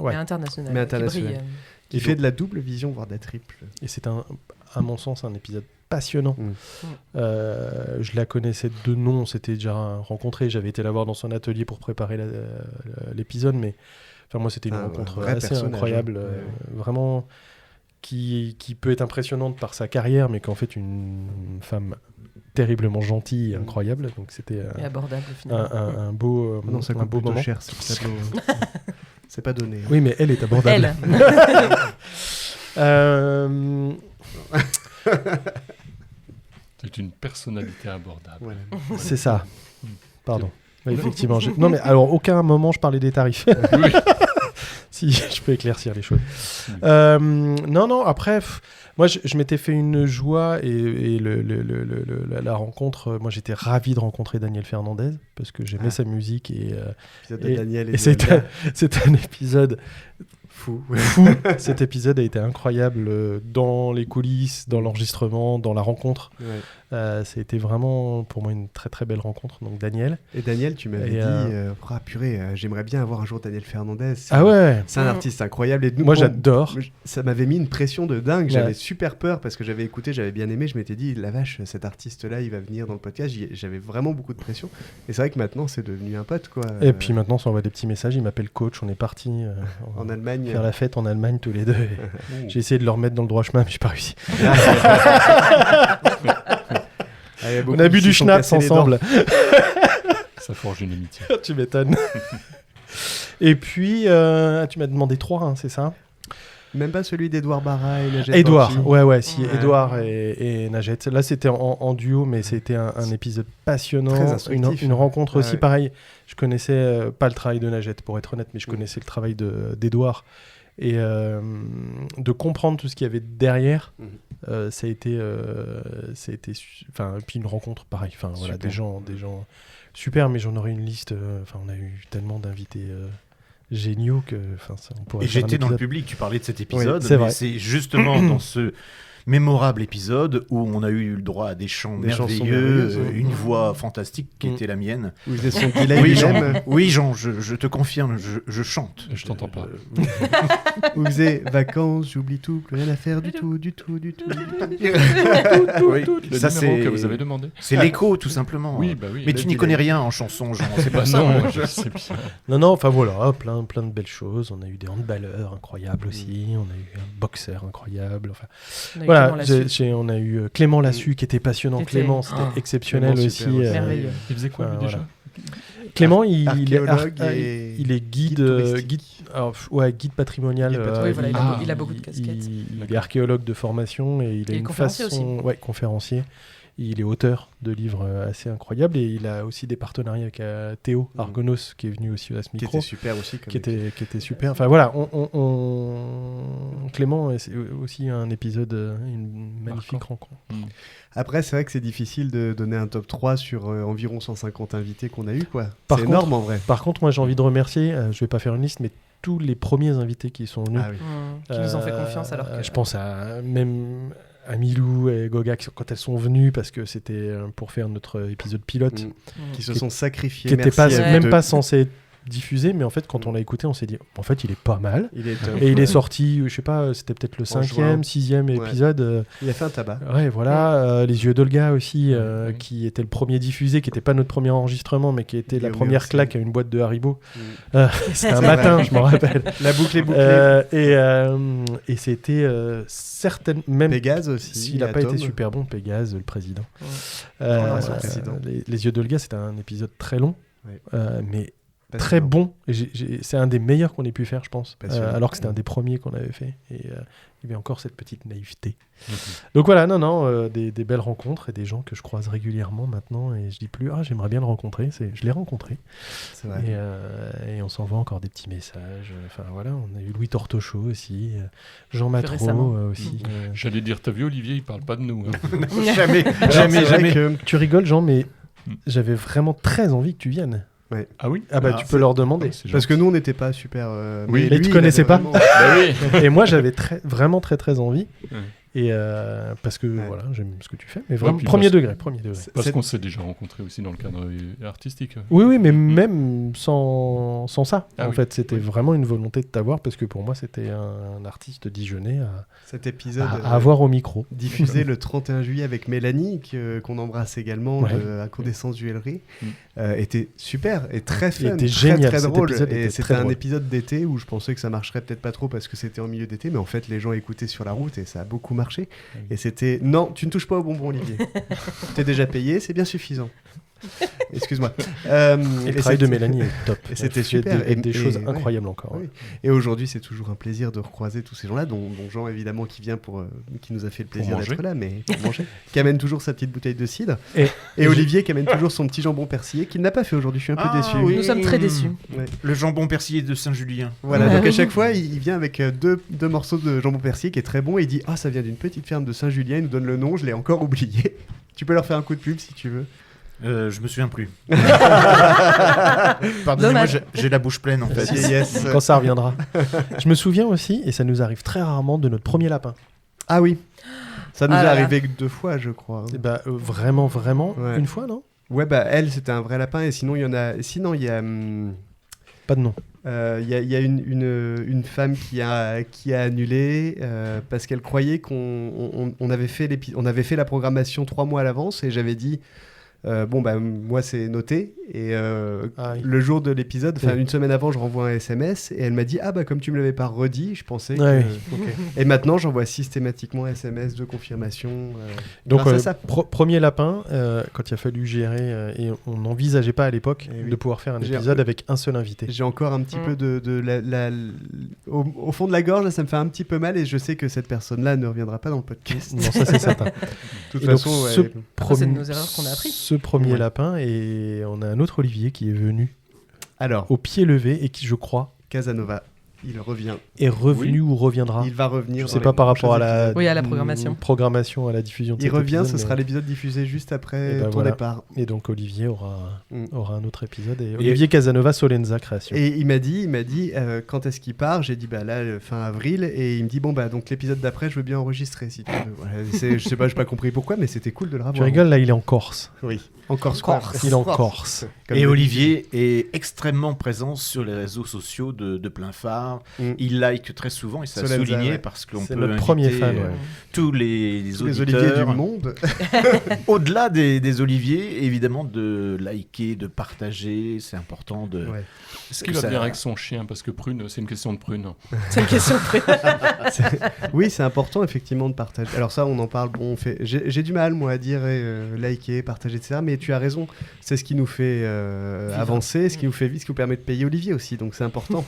Mais international. Mais international. Qui fait de la double vision, voire de la triple. Et c'est à mon sens un épisode passionnant. Je la connaissais de nom, on s'était déjà rencontrés, j'avais été la voir dans son atelier pour préparer l'épisode, mais moi c'était une rencontre assez incroyable, vraiment qui peut être impressionnante par sa carrière, mais qu'en fait une femme terriblement gentille et incroyable, donc c'était et abordable finalement. un beau moment. Cher, ce tableau. C'est pas donné. Oui, mais elle est abordable. C'est une personnalité abordable. Voilà. C'est ça. Pardon. Effectivement. Non, mais alors, aucun moment je parlais des tarifs. Oui. Si je peux éclaircir les choses. Non, après, moi, je m'étais fait une joie et la rencontre. Moi, j'étais ravi de rencontrer Daniel Fernandez parce que j'aimais sa musique L'épisode de Daniel et c'était un épisode fou. Cet épisode a été incroyable dans les coulisses, dans l'enregistrement, dans la rencontre. Ouais. Ça a été vraiment pour moi une très très belle rencontre. Donc Daniel. Et Daniel, tu m'avais dit, purée, j'aimerais bien avoir un jour Daniel Fernandez. Ah ouais. C'est un artiste incroyable. Et moi j'adore. Ça m'avait mis une pression de dingue. J'avais super peur parce que j'avais écouté, j'avais bien aimé. Je m'étais dit, la vache, cet artiste-là, il va venir dans le podcast. J'avais vraiment beaucoup de pression. Et c'est vrai que maintenant, c'est devenu un pote, quoi. Et puis maintenant, on s'envoie des petits messages. Il m'appelle coach. On est parti en Allemagne faire la fête en Allemagne tous les deux. J'ai essayé de le remettre dans le droit chemin, mais j'ai pas réussi. On a bu du schnapps ensemble. Ça forge une amitié. Tu m'étonnes. Et puis, tu m'as demandé 3, hein, c'est ça? Même pas celui d'Edouard Barra et Najed. Edouard, ouais, si, Edouard et Najed. Là, c'était en duo, mais c'était un épisode passionnant. Une rencontre aussi, pareil. Je connaissais pas le travail de Najed, pour être honnête, mais je connaissais le travail d'Edouard. Et de comprendre tout ce qu'il y avait derrière, ça a été puis une rencontre pareil, voilà, des gens super, mais j'en aurais une liste, on a eu tellement d'invités géniaux que on pourrait et faire j'étais dans le public, tu parlais de cet épisode, c'est vrai. C'est justement dans ce mémorable épisode où on a eu le droit à des chants merveilleux, une voix fantastique qui était la mienne. Où ils sont delay. Oui, Jean, je te confirme, je chante. Je t'entends pas. Où vous êtes vacances, j'oublie tout, plus rien à faire du tout. Oui, ça c'est que vous avez demandé. C'est l'écho, tout simplement. Oui, bah oui. Mais tu n'y connais rien en chanson, Jean. C'est pas ça. Non, je sais bien. Non, enfin voilà, plein de belles choses. On a eu des handballeurs incroyables aussi. On a eu un boxeur incroyable. Enfin, voilà. On a eu Clément Lassus qui était passionnant. Clément, c'était exceptionnel aussi. Merveilleux. Il faisait quoi lui déjà? Clément, il est guide patrimonial. Oui, voilà, il a beaucoup de casquettes. Il est archéologue de formation et il a une façon, conférencier. Il est auteur de livres assez incroyables et il a aussi des partenariats avec Théo Argonos qui est venu aussi à ce micro. Qui était super aussi. Qui était super. Enfin voilà, Clément, c'est aussi un épisode, une magnifique rencontre. Après, c'est vrai que c'est difficile de donner un top 3 sur environ 150 invités qu'on a eu, quoi. C'est énorme en vrai. Par contre, moi j'ai envie de remercier, je vais pas faire une liste, mais tous les premiers invités qui sont venus. Qui nous ont fait confiance alors que... Je pense à même... Amilou et Gogax quand elles sont venues parce que c'était pour faire notre épisode pilote qui se sont sacrifiés, qui n'était même pas censé être diffusé, mais en fait quand on l'a écouté on s'est dit en fait il est pas mal et il est sorti, je sais pas, c'était peut-être le 5e, 6e épisode. Il a fait un tabac. Ouais, voilà, Les Yeux d'Olga aussi qui était le premier diffusé, qui n'était pas notre premier enregistrement mais qui était la première claque à une boîte de Haribo. C'était un matin, je me rappelle. La boucle est bouclée. Et c'était certaines même Pégase aussi. S'il n'a pas été super bon, Pégase, le président. Les Yeux d'Olga, c'était un épisode très long, mais très bon. C'est un des meilleurs qu'on ait pu faire, je pense. Alors que c'était un des premiers qu'on avait fait. Et il y avait encore cette petite naïveté. Donc voilà, des belles rencontres et des gens que je croise régulièrement maintenant. Et je dis plus, j'aimerais bien le rencontrer. Je l'ai rencontré. C'est vrai. Et on s'envoie encore des petits messages. Enfin voilà, on a eu Louis Tortochot aussi, Jean Matreau aussi. J'allais dire, t'as vu Olivier, il parle pas de nous. Jamais. Tu rigoles, Jean, mais j'avais vraiment très envie que tu viennes. Ouais. Ah oui. Tu peux leur demander. Parce que nous, on n'était pas super. Mais tu connaissais pas. Et moi, j'avais vraiment très très envie. Et parce que voilà, j'aime ce que tu fais. Mais vraiment, premier degré. Parce qu'on s'est déjà rencontrés aussi dans le cadre artistique. Oui, mais même sans ça. En fait, c'était vraiment une volonté de t'avoir parce que pour moi, c'était un artiste dijonnais cet épisode à avoir au micro. Diffusé le 31 juillet avec Mélanie, qu'on embrasse également, de Incandescence Duellerie. Était super et très fun, était génial, très drôle. Et c'était un épisode d'été où je pensais que ça marcherait peut-être pas trop parce que c'était en milieu d'été, mais en fait, les gens écoutaient sur la route et ça a beaucoup marché. Et c'était non, tu ne touches pas au bonbon, Olivier. T'es déjà payé, c'est bien suffisant. Excuse-moi. Et le travail de Mélanie est top. Et c'était Elle fait super. des choses incroyables encore. Oui. Et aujourd'hui, c'est toujours un plaisir de recroiser tous ces gens-là, dont Jean, évidemment, qui vient qui nous a fait le plaisir d'être là, mais pour manger. Qui amène toujours sa petite bouteille de cidre. Et Olivier qui amène toujours son petit jambon persillé, qu'il n'a pas fait aujourd'hui. Je suis un peu déçu. Oui. Nous sommes très déçus. Ouais. Le jambon persillé de Saint-Julien. Voilà, donc à chaque fois, il vient avec deux morceaux de jambon persillé qui est très bon. Et il dit ça vient d'une petite ferme de Saint-Julien. Il nous donne le nom, je l'ai encore oublié. Tu peux leur faire un coup de pub si tu veux. Je me souviens plus. Pardonnez-moi, j'ai la bouche pleine en fait. Yes. Quand ça reviendra. Je me souviens aussi, et ça nous arrive très rarement, de notre premier lapin. Ah oui. Ça nous est arrivé 2 fois, je crois. Bah, vraiment, une fois, non ? Ouais, bah elle, c'était un vrai lapin, et sinon, il y en a... Sinon, il y a... Pas de nom. Il y a une femme qui a annulé parce qu'elle croyait qu'on avait fait la programmation 3 mois à l'avance, et j'avais dit... moi c'est noté, et le jour de l'épisode, une semaine avant, je renvoie un SMS et elle m'a dit comme tu me l'avais pas redit, je pensais que... Okay. Et maintenant j'envoie systématiquement un SMS de confirmation. Donc premier lapin, quand il a fallu gérer, et on n'envisageait pas à l'époque de pouvoir faire un épisode avec un seul invité. J'ai encore un petit peu au fond de la gorge, ça me fait un petit peu mal, et je sais que cette personne-là ne reviendra pas dans le podcast. Non, ça c'est certain. De toute façon, c'est de nos erreurs qu'on a appris. Ce premier lapin, et on a un autre Olivier qui est venu au pied levé, et qui, je crois, Casanova, il revient. Est revenu ou reviendra. Il va revenir. Je sais pas par rapport à la programmation. À la diffusion de il revient, ce sera l'épisode diffusé juste après ton départ. Et donc Olivier aura un autre épisode. Et Olivier Casanova, Solenza Création. Et il m'a dit quand est-ce qu'il part. J'ai dit là, fin avril. Et il me dit donc l'épisode d'après, je veux bien enregistrer si tu veux. Voilà, je sais pas, j'ai pas compris pourquoi, mais c'était cool de le revoir. Tu rigoles, là, il est en Corse. Oui. En Corse. Il est en Corse. Et Olivier est extrêmement présent sur les réseaux sociaux de plein phare. Il like très souvent, et ça a souligné parce qu'on peut notre premier fan, tous les auditeurs, les Oliviers du monde. Au-delà des Oliviers, évidemment, de liker, de partager, c'est important de... Ouais. Est-ce qu'il va bien avec son chien ? Parce que Prune, c'est une question de Prune. C'est une question de Prune. Oui, c'est important effectivement de partager. Alors ça, on en parle. J'ai du mal, moi, à dire liker, partager, etc. Mais tu as raison. C'est ce qui nous fait avancer, ce qui nous fait vite, ce qui nous permet de payer Olivier aussi. Donc c'est important.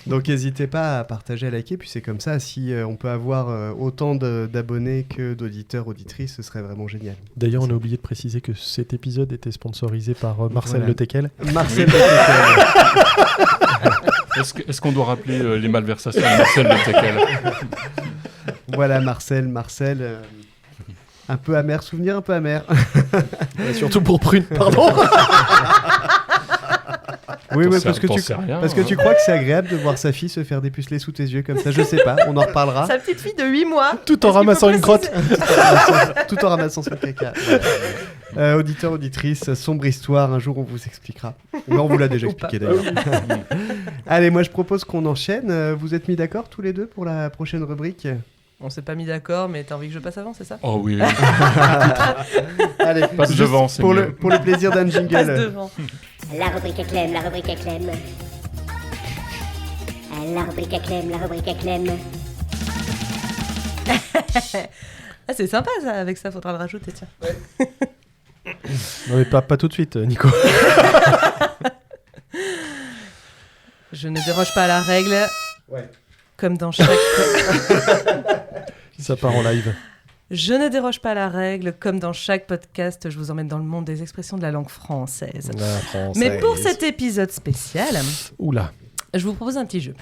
Donc n'hésitez pas à partager, à liker. Puis c'est comme ça, si on peut avoir autant d'abonnés que d'auditeurs, auditrices, ce serait vraiment génial. D'ailleurs, on a oublié de préciser que cet épisode était sponsorisé par Marcel Le Teckel. Marcel Le Teckel. Est-ce qu'on doit rappeler les malversations de Marcel Le Teckel ? Voilà, Marcel, un peu amer, souvenir un peu amer. Surtout pour Prune, pardon. Oui, parce que tu crois que c'est agréable de voir sa fille se faire dépuceler sous tes yeux comme ça. Je sais pas, on en reparlera. Sa petite fille de 8 mois. Tout en ramassant une crotte. Tout en ramassant son caca. Auditeurs, auditrices, sombre histoire, un jour on vous expliquera. Mais on vous l'a déjà expliqué d'ailleurs. Allez, moi je propose qu'on enchaîne. Vous êtes mis d'accord tous les deux pour la prochaine rubrique ? On s'est pas mis d'accord, mais t'as envie que je passe avant, c'est ça ? Oh oui. Allez, passe devant, c'est pour mieux. pour le plaisir d'un jingle. Passe devant. La rubrique à Clem, la rubrique à Clem. La rubrique à Clem, la rubrique à Clem. Ah, c'est sympa ça, avec ça, faudra le rajouter, tiens. Ouais. Non mais pas tout de suite, Nico. Je ne déroge pas à la règle. Ouais. Comme dans chaque... Ça part en live. Je ne déroge pas à la règle. Comme dans chaque podcast, je vous emmène dans le monde des expressions de la langue française. Mais pour cet épisode spécial, je vous propose un petit jeu.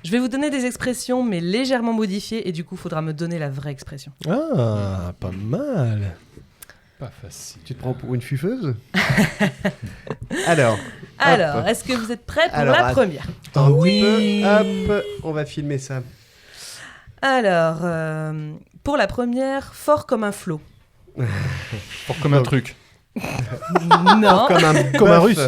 Je vais vous donner des expressions, mais légèrement modifiées, et du coup, il faudra me donner la vraie expression. Ah, pas mal. Pas facile. Tu te prends pour une fuffeuse ? Alors, est-ce que vous êtes prêts pour la première ? Oh oui. Hop, on va filmer ça. Alors, pour la première, fort comme un flot. Fort comme un truc. Non. Comme un russe.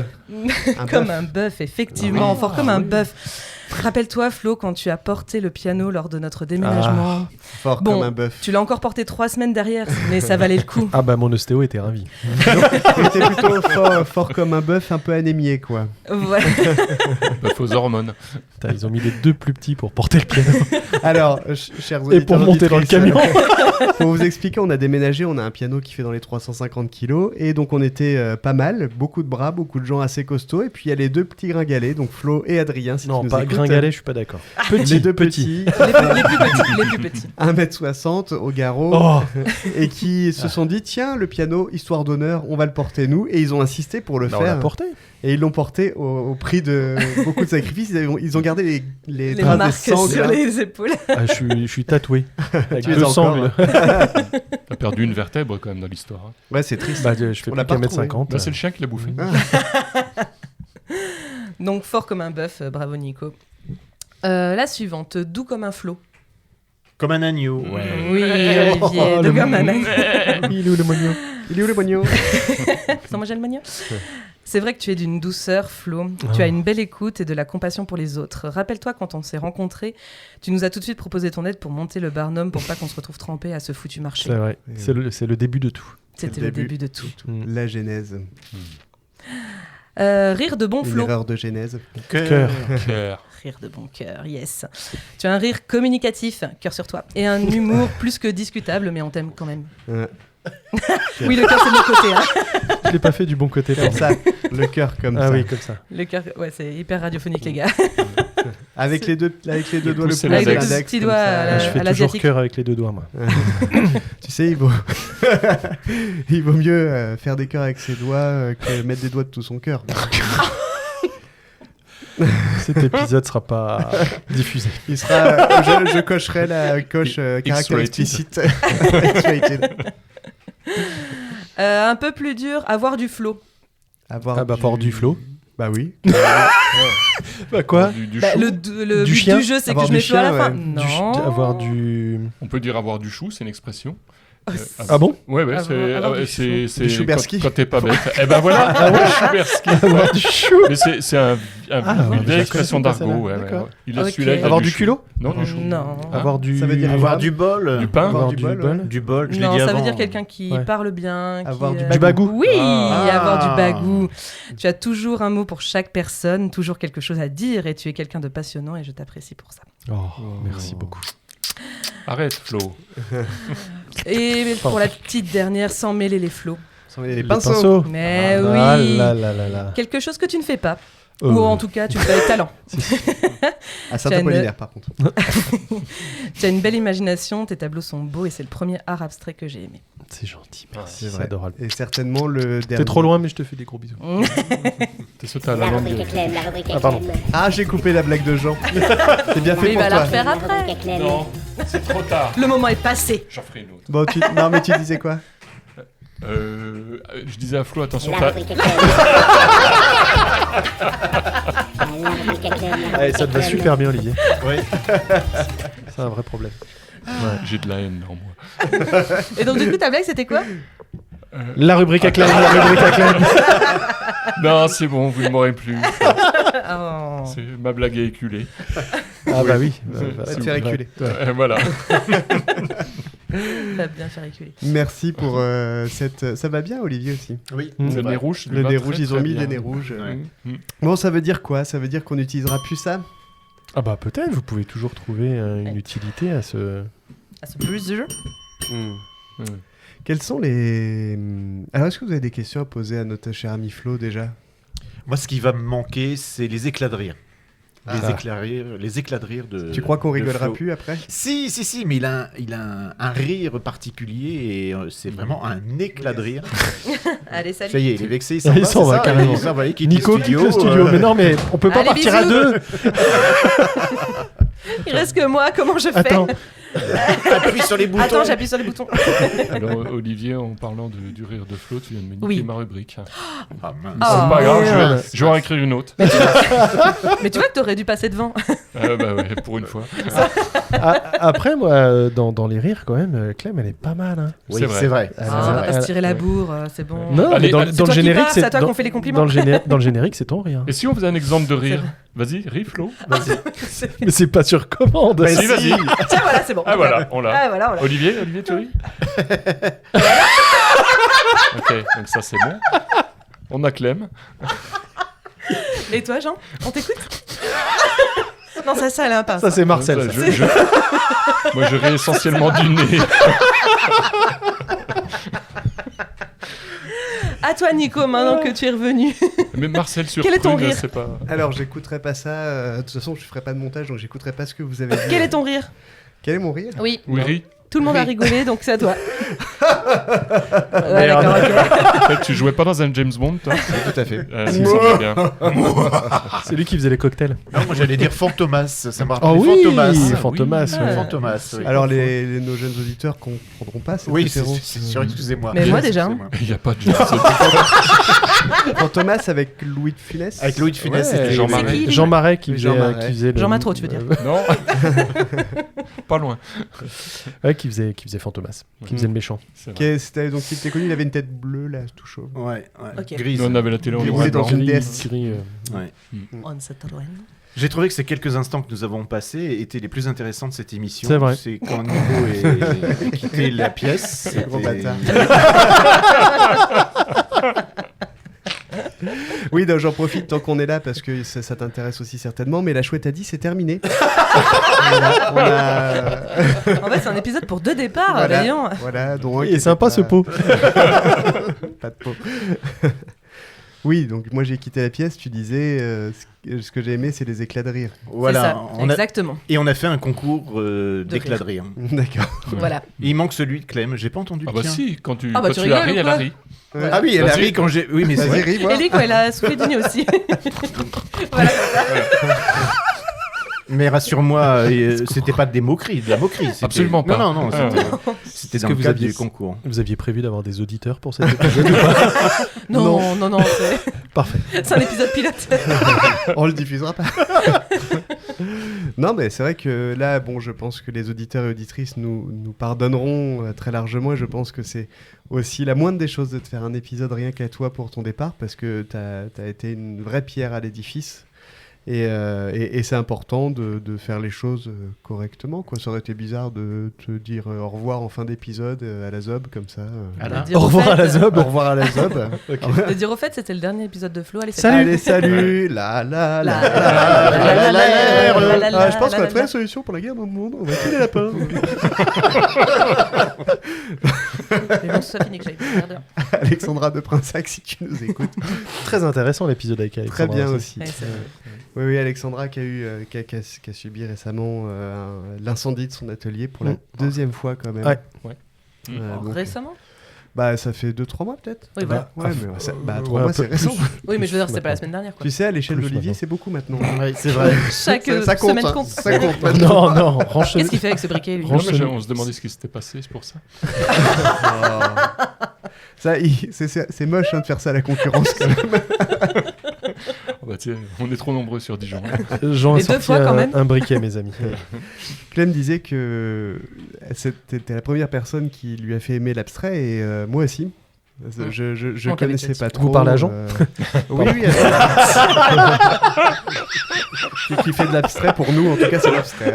Comme un bœuf, effectivement. Fort comme un bœuf. Rappelle-toi, Flo, quand tu as porté le piano lors de notre déménagement. Fort comme un bœuf. Tu l'as encore porté 3 semaines derrière, mais ça valait le coup. Ah bah mon ostéo était ravi. C'était plutôt fort comme un bœuf, un peu anémié, quoi. Ouais. Bœuf aux hormones. Putain, ils ont mis les 2 plus petits pour porter le piano. Alors, chers auditeurs, et pour monter dans le camion. Pour vous expliquer, on a déménagé, on a un piano qui fait dans les 350 kilos, et donc on était pas mal, beaucoup de bras, beaucoup de gens assez costauds, et puis il y a les 2 petits gringalets, donc Flo et Adrien. Si non, tu nous pas écoutes, gringalets, je suis pas d'accord. Les 2 petits. Les plus petits. 1m60 au garrot, et qui se sont dit, tiens, le piano, histoire d'honneur, on va le porter nous, et ils ont insisté pour le faire. On l'a porté. Et ils l'ont porté au prix de beaucoup de sacrifices. Ils ont gardé les traces marques des sangles sur les épaules. Ah, je suis tatoué. Avec Tu es 2 encore, sangles. T'as perdu une vertèbre quand même dans l'histoire. Hein. Ouais, c'est triste. Bah, je fais On plus l'a pas qu'à 1m50. Là, c'est le chien qui l'a bouffé. Donc fort comme un bœuf, bravo Nico. La suivante, doux comme un flot. Comme un agneau. Ouais. Oui, Olivier, doux comme un agneau. Il est où le mogno? Il est où le mogno? Sans manger le mogno. C'est vrai que tu es d'une douceur, Flo. Tu as une belle écoute et de la compassion pour les autres. Rappelle-toi, quand on s'est rencontrés, tu nous as tout de suite proposé ton aide pour monter le Barnum pour pas qu'on se retrouve trempé à ce foutu marché. C'est vrai, c'est le début de tout. C'était le début de tout. La genèse. Rire de bon Une Flo. erreur de genèse. Cœur. Rire de bon cœur, yes. Tu as un rire communicatif, cœur sur toi, et un humour plus que discutable, mais on t'aime quand même. Oui, le cœur c'est de mon côté. Hein. Je l'ai pas fait du bon côté. Comme ça, le cœur comme ça. Ah oui, comme ça. Le cœur, ouais, c'est hyper radiophonique les gars. Avec les deux doigts, le pouce et avec le l'index. petit doigt à Je fais toujours l'asiatique. cœur avec les 2 doigts, moi. Tu sais, il vaut mieux faire des cœurs avec ses doigts que mettre des doigts de tout son cœur. Cet épisode sera pas diffusé. Il sera, je cocherai la coche caractère explicite. X-rated. Un peu plus dur, avoir du flow. Avoir du flow. Bah oui. Bah quoi? Du Bah, chou. le Du but chien. du jeu, c'est que Avoir je mets du flow à la chien, fin. ouais. Non. Avoir du... On peut dire avoir du chou, c'est une expression. Ah bon? Ouais, Avoir du c'est Du chouberski. quand t'es pas bête. Eh ben voilà, chouberski. Avoir du chou. Mais c'est une je vieille la expression connaissais pas, d'argot. celle-là. Ouais. D'accord. Il a Ok. celui-là. il a Avoir du chou. culot? Non, du chou. Non. Avoir du... Ça veut dire Avoir du bol. Du pain. Avoir du du bol, bol. Du bol, je l'ai Non, dit ça avant. veut dire quelqu'un qui Ouais. parle bien. Avoir qui, du bagou. Oui, avoir du Ah. bagou. Tu as toujours un mot pour chaque personne, toujours quelque chose à dire, et tu es quelqu'un de passionnant, et je t'apprécie pour ça. Oh, merci beaucoup. Arrête, Flo. Et pour la petite dernière, sans mêler les flots. Les pinceaux. Mais Ah oui. là là là là. Quelque chose que tu ne fais pas. Ou en tout cas, tu le fais avec talent. À Saint-Apollinaire, par contre. Tu as une belle imagination, tes tableaux sont beaux, et c'est le premier art abstrait que j'ai aimé. C'est gentil, merci. C'est C'est vrai. adorable. Et certainement le dernier. T'es trop loin, mais je te fais des gros bisous. T'es sauté à La la langue. rubrique à Clem, la rubrique à Ah, pardon. Clem. Ah, j'ai coupé la blague de Jean. C'est bien Mais fait il pour va la toi. refaire La après. rubrique à Clem. Non, c'est trop tard. Le moment est passé. J'en ferai une autre. Bon, non, mais tu disais quoi? Je disais à Flo, attention, La t'as... rubrique à Clem. La rubrique à Clem, la Allez, rubrique ça à te va Clem. super bien, Olivier. Oui. C'est un vrai problème. J'ai de la haine en moi. Et donc, du coup, ta blague, c'était quoi? La rubrique à Clem, la rubrique à Clem. Non, c'est bon, vous ne m'aurez plus. Oh. C'est ma blague est éculée. Ah bah oui. Va te faire éculer. Voilà. Va bien faire éculer. Merci pour cette... Ça va bien, Olivier, aussi. Oui. Le nez rouge. Le nez rouge, ils ont mis des nez rouges. Bon, ça veut dire quoi? Ça veut dire qu'on n'utilisera plus ça? Ah bah peut-être, vous pouvez toujours trouver une utilité à ce... À ce plus de jeu. Quels sont les... Alors, est-ce que vous avez des questions à poser à notre cher ami Flo, déjà? Moi, ce qui va me manquer, c'est les éclats de rire. Les éclats de rire de... Tu crois qu'on de rigolera Flo. plus après? Si, mais il a un rire particulier et c'est vraiment un éclat de rire. Allez, salut. Ça y est, il est vexé, Il s'en va, c'est ça carrément. Il s'en va, il quitte Nico le quitte studio. le studio. Mais non, mais on peut pas Allez, partir à bisous. deux. Il reste que moi, comment je fais? Attends. Appuie sur les boutons. Attends, j'appuie sur les boutons. Alors, Olivier, en parlant du rire de Flo, tu viens de me niquer Oui. ma rubrique. Ah, mince. Oh, C'est pas grave, merde. je vais en écrire une autre. Mais tu vois que t'aurais dû passer devant. Bah ouais, pour une fois. Après, moi, dans les rires, quand même, Clem, elle est pas mal. Hein. Oui, c'est vrai. On va pas se tirer la bourre, c'est bon. Non, Allez, mais dans le générique, c'est à toi qu'on fait les compliments. Dans le générique, c'est ton rire. Et si on faisait un exemple de rire? Vas-y, ris, Flo. Mais c'est pas sur commande. Bah, si, vas-y. Tiens, voilà, c'est bon. Ah voilà, on l'a. Ah, voilà, on l'a. Olivier, tu ris? Ok, donc ça c'est bon. On a Clem. Et toi, Jean, on t'écoute? Non, ça, elle a un pince. Ça, c'est Marcel. Ça, moi, je ris essentiellement du nez. À toi, Nico, maintenant que tu es revenu. Mais Marcel sur Quel est ton Prune, rire? c'est pas... Alors, j'écouterai pas ça. De toute façon, je ferai pas de montage, donc j'écouterai pas ce que vous avez dit. Quel est ton rire? Quel est mon rire? Oui. Oui, ris. Tout le monde a rigolé, donc c'est à toi. Merde. D'accord, ok. En fait, tu jouais pas dans un James Bond, toi? Tout à fait. Si, ça va bien. C'est lui qui faisait les cocktails. Non, moi j'allais dire Fantomas, ça m'a rappelé Oh oui, Fantomas. Fantomas. Oui, Ouais. Fantomas, oui. Alors, nos jeunes auditeurs comprendront pas cette Oui, c'est référence. sûr, excusez-moi. Mais moi, déjà. Excusez-moi. Il n'y a pas de James Fantomas avec Louis de Funès. Avec Louis de Funès, Ouais, c'était Jean C'est Marais. qui, Jean Marais qui Oui, faisait, Jean Marais. qui faisait le- Jean Matreau, tu veux dire. Non. Pas loin. Ouais, qui faisait Fantomas, qui faisait le méchant. C'est vrai. C'était donc il était connu, il avait une tête bleue là, tout chauve. Ouais, Ok. grise. Nous, on avait la télé en Il noir et roulait dans blanc. une Gris, DS. gris, Ouais. On se trouve. J'ai trouvé que ces quelques instants que nous avons passés étaient les plus intéressants de cette émission. C'est vrai. C'est quand Nico est quitté la pièce. Gros c'était- bâtard. Oui, donc j'en profite tant qu'on est là parce que ça t'intéresse aussi certainement. Mais la chouette a dit, c'est terminé. Voilà, on a- En fait, c'est un épisode pour 2 départs, Voilà. voyons. Voilà, donc Il est sympa ce pot. Pas de pot. Oui, donc moi j'ai quitté la pièce. Tu disais ce que j'ai aimé, c'est les éclats de rire. Voilà. C'est ça, On a... exactement. Et on a fait un concours d'éclats de rire. D'accord. Voilà. Il manque celui de Clem. J'ai pas entendu Ah le bah tien. si, quand tu Ah bah, tu as ri, rigoles ou elle a quoi? ri. Ah oui, elle a Vas-y. ri quand j'ai. Oui, mais c'est Vas-y, vrai. ris, moi. Et lui, quand elle a soufflé du nez aussi. Voilà. Mais rassure-moi, c'était pas des moqueries, de la moquerie. c'était- Absolument pas. Non, non, non. Ah, C'était Est-ce dans que le vous cadre aviez- du concours. Vous aviez prévu d'avoir des auditeurs pour cet épisode ou pas? Non, c'est... Parfait. c'est un épisode pilote. On le diffusera pas. Non, mais c'est vrai que là, bon, je pense que les auditeurs et auditrices nous pardonneront très largement. Et je pense que c'est aussi la moindre des choses de te faire un épisode rien qu'à toi pour ton départ, parce que t'as été une vraie pierre à l'édifice. Et c'est important de faire les choses correctement, quoi. Ça aurait été bizarre de te dire au revoir en fin d'épisode à la Zob, comme ça. Voilà. De dire Au revoir à la fait- Zob. Au revoir à la Zob. De dire au fait, c'était le dernier épisode de Flo. Allez, c'est Salut. Allez, salut. La la la La, la la, la la la la, la, la. Ah, je pense la, qu'on a la, trouvé la. la solution pour la guerre dans le monde. On va tuer les lapins. Mais bon, ça finit que j'aille faire dehors. Alexandra de Prinsac, si tu nous écoutes. Très intéressant l'épisode avec Alexandra. Très bien aussi. Ouais, c'est- Oui, oui, Alexandra qui a subi récemment l'incendie de son atelier pour la deuxième fois quand même. Ouais. Donc, Récemment? bah, ça fait 2-3 mois peut-être. Oui, voilà. Ouais, mais 3 ouais, mois un c'est peu récent. plus. Oui, mais je veux dire, c'était pas la semaine dernière, quoi. Tu sais, à l'échelle Plus d'Olivier, maintenant. c'est beaucoup maintenant. Oui, c'est vrai. Chaque ça compte, semaine hein. compte. Ça compte maintenant. Non, non, range Qu'est-ce qu'il fait avec ce briquet, lui Non, mais Franchement. on se demandait ce qui s'était passé, c'est pour ça. Ça, c'est moche hein, de faire ça à la concurrence quand même. Oh bah tiens, on est trop nombreux sur Dijon. Jean a Et 2 sorti fois, quand même. un briquet, mes amis. Clem disait que c'était la première personne qui lui a fait aimer l'abstrait et moi aussi. Je On connaissais connaît pas ça. trop. Vous parlez à Jean Oui, oui. Qui fait de l'abstrait pour nous, en tout cas, c'est l'abstrait.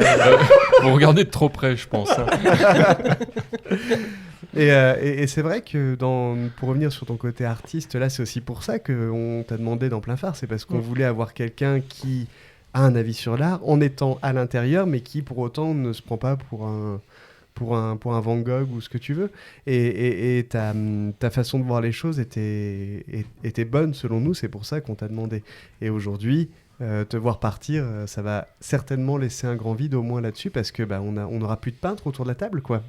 Vous regardez de trop près, je pense. Hein. Et c'est vrai que pour revenir sur ton côté artiste, là, c'est aussi pour ça qu'on t'a demandé dans Plein Phare. C'est parce qu'on voulait avoir quelqu'un qui a un avis sur l'art en étant à l'intérieur, mais qui pour autant ne se prend pas pour un Van Gogh ou ce que tu veux. Et ta façon de voir les choses était bonne selon nous. C'est pour ça qu'on t'a demandé. Et aujourd'hui, te voir partir, ça va certainement laisser un grand vide au moins là-dessus, parce que on n'aura plus de peintre autour de la table, quoi.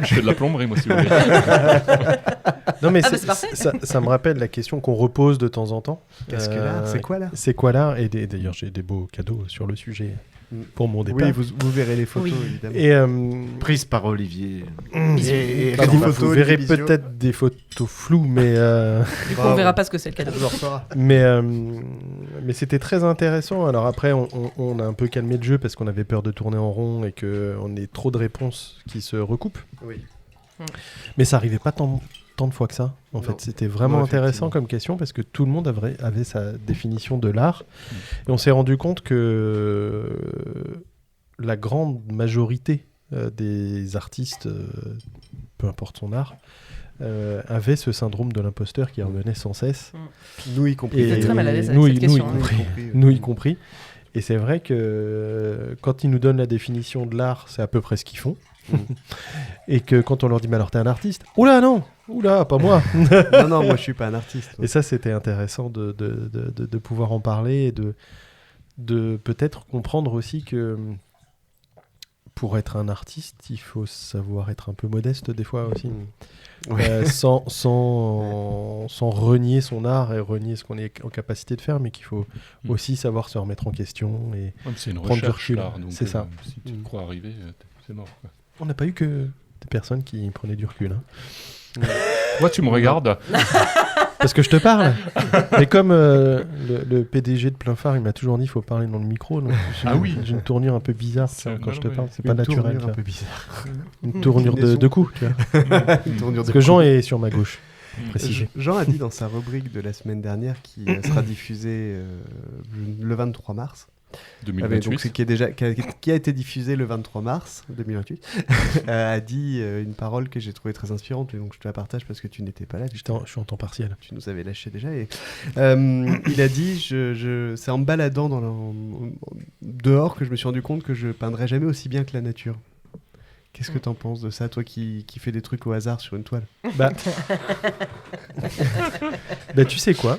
Je fais de la plomberie, moi, si vous voulez. Non, mais Ah, bah, c'est parfait. ça me rappelle la question qu'on repose de temps en temps. Qu'est-ce que l'art ? C'est quoi l'art ? C'est quoi l'art ? Et d'ailleurs, j'ai des beaux cadeaux sur le sujet pour mon départ. Oui, vous verrez les photos, évidemment. Et, prise par Olivier. Vous verrez peut-être des photos floues, mais... Du coup, on verra pas ce que c'est le cadeau. Mais c'était très intéressant. Alors après, on a un peu calmé le jeu parce qu'on avait peur de tourner en rond et qu'on ait trop de réponses qui se recoupent. Oui. Mais ça arrivait pas tant de fois que ça. En fait, c'était vraiment intéressant comme question parce que tout le monde avait sa définition de l'art. Et on s'est rendu compte que la grande majorité des artistes, peu importe son art, avait ce syndrome de l'imposteur qui revenait sans cesse. Nous y compris. Très mal à l'aise avec cette question. Nous y compris. Et c'est vrai que quand ils nous donnent la définition de l'art, c'est à peu près ce qu'ils font. Et que quand on leur dit mais alors t'es un artiste, oula non, oula pas moi. non moi je suis pas un artiste. Et ça c'était intéressant de pouvoir en parler et de peut-être comprendre aussi que pour être un artiste il faut savoir être un peu modeste des fois aussi. Sans renier son art et renier ce qu'on est en capacité de faire, mais qu'il faut aussi savoir se remettre en question et c'est une prendre du recherche recul. l'art, donc c'est ça. Si tu crois arriver, c'est mort. Quoi. On n'a pas eu que des personnes qui prenaient du recul. Hein. Moi, tu me regardes. Parce que je te parle. Mais comme le PDG de Plein Phare, il m'a toujours dit qu'il faut parler dans le micro. Donc j'ai une tournure un peu bizarre quand je te parle. C'est pas naturel. Un peu bizarre. Une tournure de cou. Tu vois. Parce que Jean est sur ma gauche. Précisé. Jean a dit dans sa rubrique de la semaine dernière qui sera diffusée le 23 mars. 2028. Donc, qui a été diffusé le 23 mars 2028, a dit une parole que j'ai trouvée très inspirante, et donc je te la partage parce que tu n'étais pas là. Je suis en temps partiel. Tu nous avais lâché déjà. Et, il a dit c'est en me baladant dehors que je me suis rendu compte que je peindrais jamais aussi bien que la nature. Qu'est-ce que t'en penses de ça, toi qui fais des trucs au hasard sur une toile? Bah, tu sais quoi?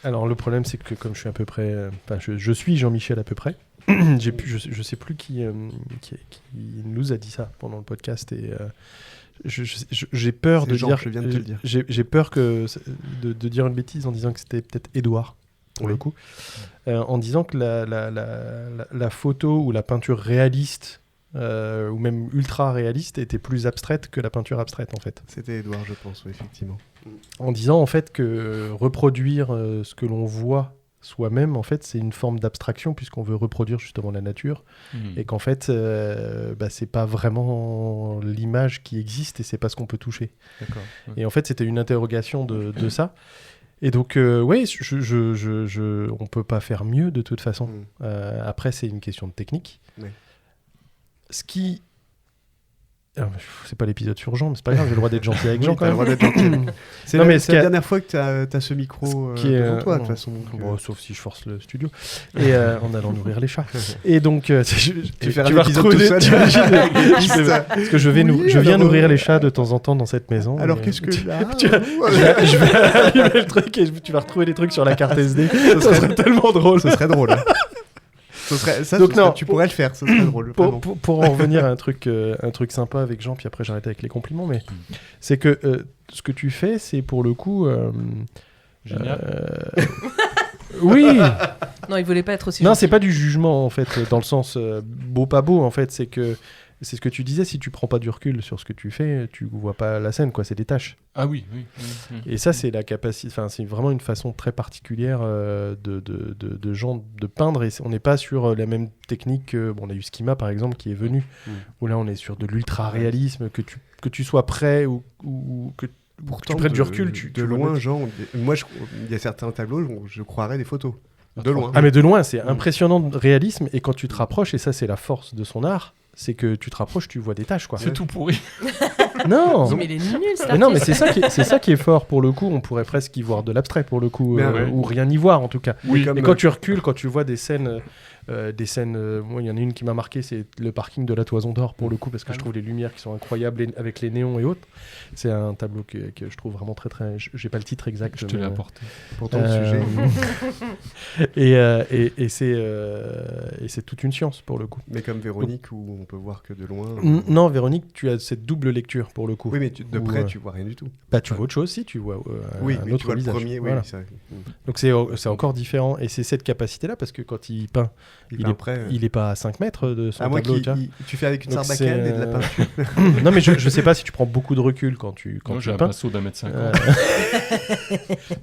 Alors le problème c'est que comme je suis à peu près, je suis Jean-Michel à peu près. Je sais plus qui nous a dit ça pendant le podcast et j'ai peur de dire. Je viens de te le dire. J'ai peur de dire une bêtise en disant que c'était peut-être Édouard pour le coup, en disant que la photo ou la peinture réaliste ou même ultra réaliste était plus abstraite que la peinture abstraite en fait. C'était Édouard, je pense, oui, effectivement. En disant en fait que reproduire ce que l'on voit soi-même, en fait, c'est une forme d'abstraction puisqu'on veut reproduire justement la nature et qu'en fait, c'est pas vraiment l'image qui existe et c'est pas ce qu'on peut toucher. D'accord. Et en fait, c'était une interrogation de ça. Et donc, on peut pas faire mieux de toute façon. Après, c'est une question de technique. Oui. Ce qui... Alors, c'est pas l'épisode sur Jean, mais c'est pas grave, j'ai le droit d'être gentil avec Jean quand même. C'est la dernière fois que t'as ce micro devant toi, de toute façon. Sauf si je force le studio. Et en allant nourrir les chats. Et donc, tu vas retrouver tout seul. Parce que je viens nourrir les chats de temps en temps dans cette maison. Alors qu'est-ce que là je vais allumer le truc et tu vas retrouver les trucs sur la carte SD. Ça serait tellement drôle. Ce serait drôle. Tu pourrais le faire, ce serait drôle. Pour en revenir à un truc sympa avec Jean, puis après j'arrête avec les compliments, mais c'est que ce que tu fais, c'est pour le coup... Génial. Oui. Non, il voulait pas être aussi Non, gentil. c'est pas du jugement, en fait, dans le sens beau, pas beau, en fait, c'est que... C'est ce que tu disais, si tu prends pas du recul sur ce que tu fais, tu vois pas la scène, quoi, c'est des tâches. Ah oui. Et ça, c'est la capacité, enfin, c'est vraiment une façon très particulière de gens de peindre, et on n'est pas sur la même technique que, on a eu Schema, par exemple, qui est venu, où là, on est sur de l'ultra-réalisme, que tu sois prêt ou que pourtant, tu prennes du recul. De loin, Jean, moi, il y a certains tableaux, je croirais des photos. De loin. Ah, mais de loin, c'est impressionnant de réalisme, et quand tu te rapproches, et ça, c'est la force de son art, c'est que tu te rapproches, tu vois des tâches, quoi. C'est tout pourri. Non. Mais il est nul, ça. Mais non, mais c'est ça qui est fort pour le coup. On pourrait presque y voir de l'abstrait pour le coup, ou rien y voir en tout cas. Oui. Et quand tu recules, quand tu vois des scènes, moi il y en a une qui m'a marqué, c'est le parking de la Toison d'Or pour le coup, parce que je trouve les lumières qui sont incroyables avec les néons et autres. C'est un tableau que je trouve vraiment très très. J'ai pas le titre exact. Je te l'ai apporté. Pourtant le sujet. Et c'est toute une science pour le coup. Mais comme Véronique, où on peut voir que de loin. Non, Véronique, tu as cette double lecture. nature, pour le coup. Oui, mais de près, tu vois rien du tout. Bah, tu vois autre chose, si, tu vois un autre visage. Le premier, voilà. Donc c'est encore différent, et c'est cette capacité-là, parce que quand il peint, il est pas à 5 mètres de son tableau. Tu fais avec une sarbacane et de la peinture. Non, mais je sais pas si tu prends beaucoup de recul quand tu peins. J'ai un pinceau d'1m50.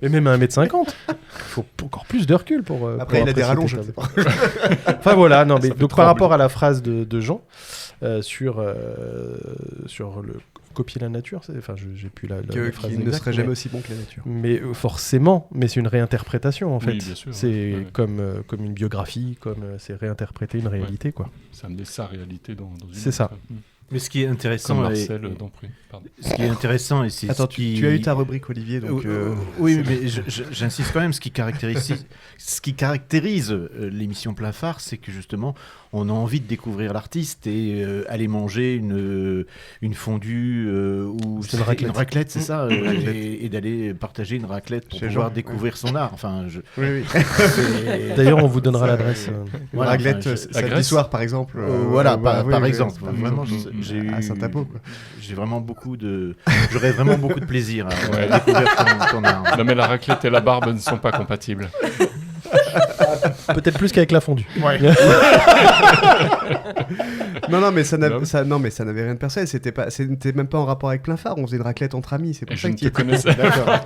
Mais même à 1m50, il faut encore plus de recul pour... Après, il a des rallonges, je ne sais pas. Enfin voilà, non, mais donc par rapport à la phrase de Jean, sur le copier la nature, enfin j'ai plus la phrase qui ne serait jamais aussi bon que la nature. Mais forcément, mais c'est une réinterprétation en fait. Oui, bien sûr, c'est comme une biographie, c'est réinterpréter une réalité quoi. Ça amener sa réalité dans une. C'est ça. Mais ce qui est intéressant, comme Marcel Dampry. Ce qui est intéressant, et c'est attends, tu as eu ta rubrique Olivier, donc oui, mais j'insiste quand même. Ce qui caractérise l'émission Plein Phare, c'est que justement, on a envie de découvrir l'artiste et aller manger une fondue ou une raclette, c'est ça, et d'aller partager une raclette pour pouvoir découvrir son art. Enfin, oui. D'ailleurs, on vous donnera l'adresse. Une raclette samedi soir, par exemple. Voilà, par exemple. Vraiment, j'ai eu à Saint-Apo. J'aurais vraiment beaucoup de plaisir à découvrir ton art. Non, mais la raclette et la barbe ne sont pas compatibles. Peut-être plus qu'avec la fondue. Ouais. non, mais ça n'avait rien de personnel. C'était même pas en rapport avec Plein Phare. On faisait une raclette entre amis. C'est pour ça que tu connaissais. D'accord.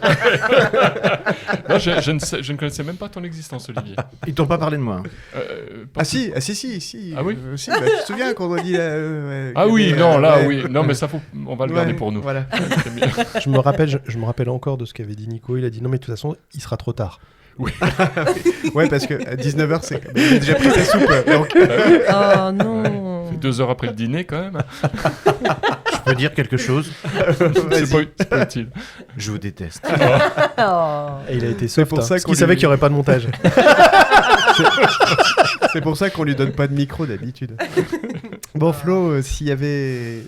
Non, je ne connaissais même pas ton existence, Olivier. Ils t'ont pas parlé de moi. Si. Ah oui. Si, tu te souviens quand on a dit. Oui. Non, mais ça on va le garder pour nous. Voilà. Je me rappelle encore de ce qu'avait dit Nico. Il a dit non, mais de toute façon, il sera trop tard. Oui. Ouais, parce que à 19h, il a déjà pris sa soupe. Donc... Oh non. 2 heures après le dîner, quand même. Je peux dire quelque chose. C'est pas utile. Je vous déteste. Et il a été soft, pour ça qu'il savait qu'il n'y aurait pas de montage. C'est pour ça qu'on lui donne pas de micro d'habitude. Bon, Flo, s'il y avait...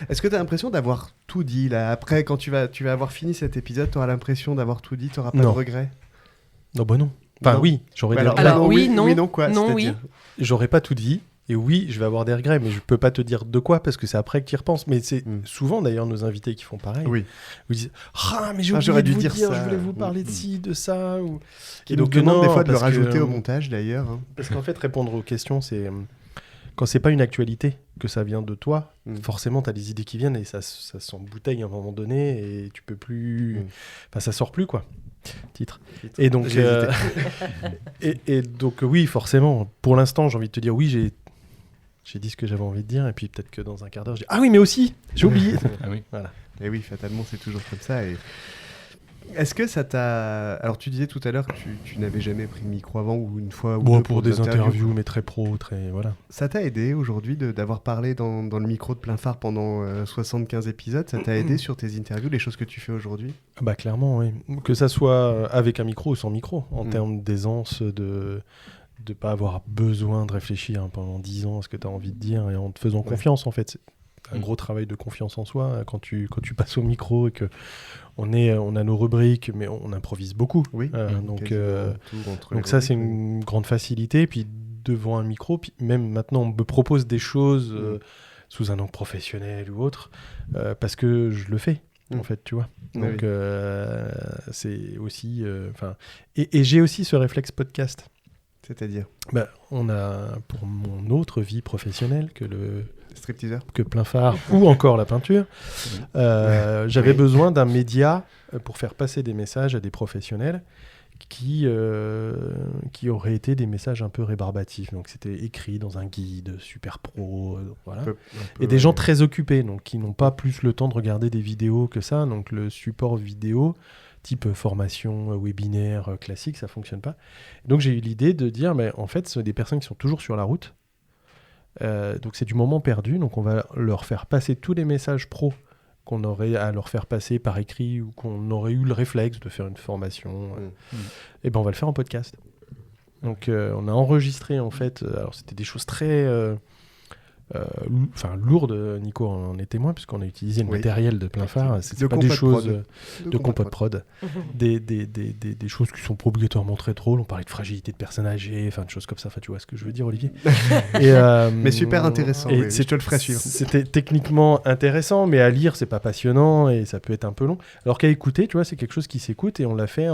est-ce que tu as l'impression d'avoir tout dit là ? Après, quand tu vas avoir fini cet épisode, tu auras l'impression d'avoir tout dit, tu n'auras pas de regrets ? Non, bah non. Enfin, oui, j'aurais des regrets. Alors, oui, non. Oui, non, quoi ? Non, oui. J'aurais pas tout dit. Et oui, je vais avoir des regrets, mais je peux pas te dire de quoi, parce que c'est après que tu y repenses. Mais c'est souvent, d'ailleurs, nos invités qui font pareil. Oui. Vous disent « Ah, mais j'aurais dû vous dire ça. Je voulais vous parler de ci, de ça. » Qui nous demandent des fois de le rajouter au montage, d'ailleurs. Parce qu'en fait, répondre aux questions, c'est... Quand c'est pas une actualité, que ça vient de toi, forcément, tu as des idées qui viennent et ça s'embouteille à un moment donné et tu peux plus... Enfin, ça sort plus, quoi. Titre. Et donc, et donc oui, forcément, pour l'instant, j'ai envie de te dire, oui, j'ai dit ce que j'avais envie de dire, et puis peut-être que dans un quart d'heure, je dis, ah oui, mais aussi, j'ai oublié. Ah oui. Voilà. Et oui, fatalement, c'est toujours comme ça. Et... Est-ce que ça t'a... Alors, tu disais tout à l'heure que tu n'avais jamais pris le micro avant ou une fois ou deux pour des interviews, mais très pro, très... Voilà. Ça t'a aidé aujourd'hui d'avoir parlé dans le micro de Plein Phare pendant 75 épisodes. Ça t'a aidé sur tes interviews, les choses que tu fais aujourd'hui ? Bah clairement, oui. Que ça soit avec un micro ou sans micro, en termes d'aisance, de pas avoir besoin de réfléchir pendant 10 ans à ce que tu as envie de dire et en te faisant confiance, en fait. C'est un gros travail de confiance en soi quand tu passes au micro et que on a nos rubriques, mais on improvise beaucoup. Oui. Donc ça, c'est une grande facilité. Et puis devant un micro, puis même maintenant, on me propose des choses sous un angle professionnel ou autre, parce que je le fais, en fait, tu vois. Donc c'est aussi... Et j'ai aussi ce réflexe podcast. C'est-à-dire on a, pour mon autre vie professionnelle, que le... stripteaser, que Plein Phare ou encore la peinture, j'avais besoin d'un média pour faire passer des messages à des professionnels qui auraient été des messages un peu rébarbatifs. Donc c'était écrit dans un guide super pro, voilà. Et des gens très occupés, donc qui n'ont pas plus le temps de regarder des vidéos que ça. Donc le support vidéo, type formation, webinaire classique, ça fonctionne pas. Donc j'ai eu l'idée de dire, mais en fait, c'est des personnes qui sont toujours sur la route. Donc c'est du moment perdu, donc on va leur faire passer tous les messages pro qu'on aurait à leur faire passer par écrit ou qu'on aurait eu le réflexe de faire une formation. Et ben on va le faire en podcast. Donc on a enregistré en fait, alors c'était des choses très lourde. Nico en est témoin, puisqu'on a utilisé le matériel de plein phare. C'est pas des choses de compote prod. Des choses qui sont pas obligatoirement très drôles. On parlait de fragilité de personnages et de choses comme ça. Tu vois ce que je veux dire, Olivier. Mais super intéressant. Et je te le ferai suivre. C'était techniquement intéressant, mais à lire, c'est pas passionnant et ça peut être un peu long. Alors qu'à écouter, tu vois, c'est quelque chose qui s'écoute et on l'a fait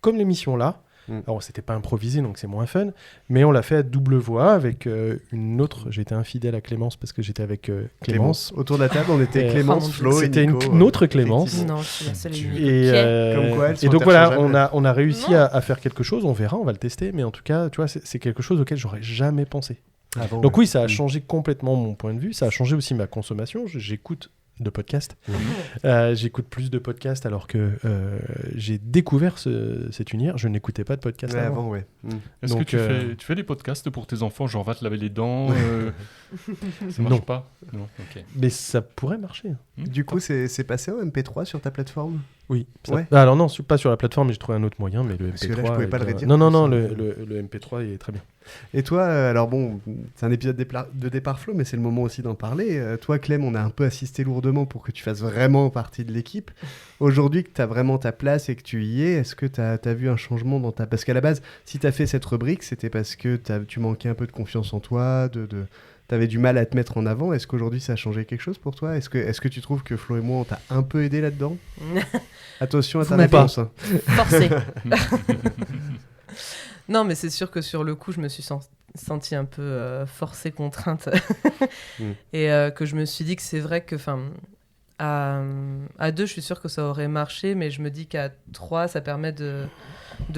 comme l'émission là. Alors, c'était pas improvisé, donc c'est moins fun, mais on l'a fait à double voix avec une autre. J'étais infidèle à Clémence parce que j'étais avec Clémence. Autour de la table, on était Clémence, Flo et Nico. C'était une autre Clémence. Non, je suis la seule et Comme quoi, et donc voilà, on a réussi à faire quelque chose. On verra, on va le tester, mais en tout cas, tu vois, c'est quelque chose auquel j'aurais jamais pensé. Donc oui, ça a changé complètement mon point de vue. Ça a changé aussi ma consommation. J'écoute de podcasts. J'écoute plus de podcasts alors que j'ai découvert cet univers. Je n'écoutais pas de podcasts avant. Est-ce que tu fais des podcasts pour tes enfants, genre va te laver les dents Ça marche pas? Non. Okay. Mais ça pourrait marcher. Du coup, c'est passé au MP3 sur ta plateforme? Oui. Alors non, pas sur la plateforme, mais j'ai trouvé un autre moyen. Mais le MP3. Parce que là, je pouvais pas le redire. Non, le MP3 est très bien. Et toi, alors bon, c'est un épisode de départ Flo, mais c'est le moment aussi d'en parler. Toi, Clem, on a un peu assisté lourdement pour que tu fasses vraiment partie de l'équipe. Aujourd'hui, que tu as vraiment ta place et que tu y es, est-ce que tu as vu un changement dans ta... Parce qu'à la base, si tu as fait cette rubrique, c'était parce que tu manquais un peu de confiance en toi, t'avais du mal à te mettre en avant. Est-ce qu'aujourd'hui, ça a changé quelque chose pour toi? Est-ce que tu trouves que Flo et moi, on t'a un peu aidé là-dedans? Attention à ta réponse. Forcé. Non, mais c'est sûr que sur le coup, je me suis sentie un peu forcée, contrainte. Et que je me suis dit que c'est vrai que... À 2, je suis sûre que ça aurait marché, mais je me dis qu'à 3, ça permet de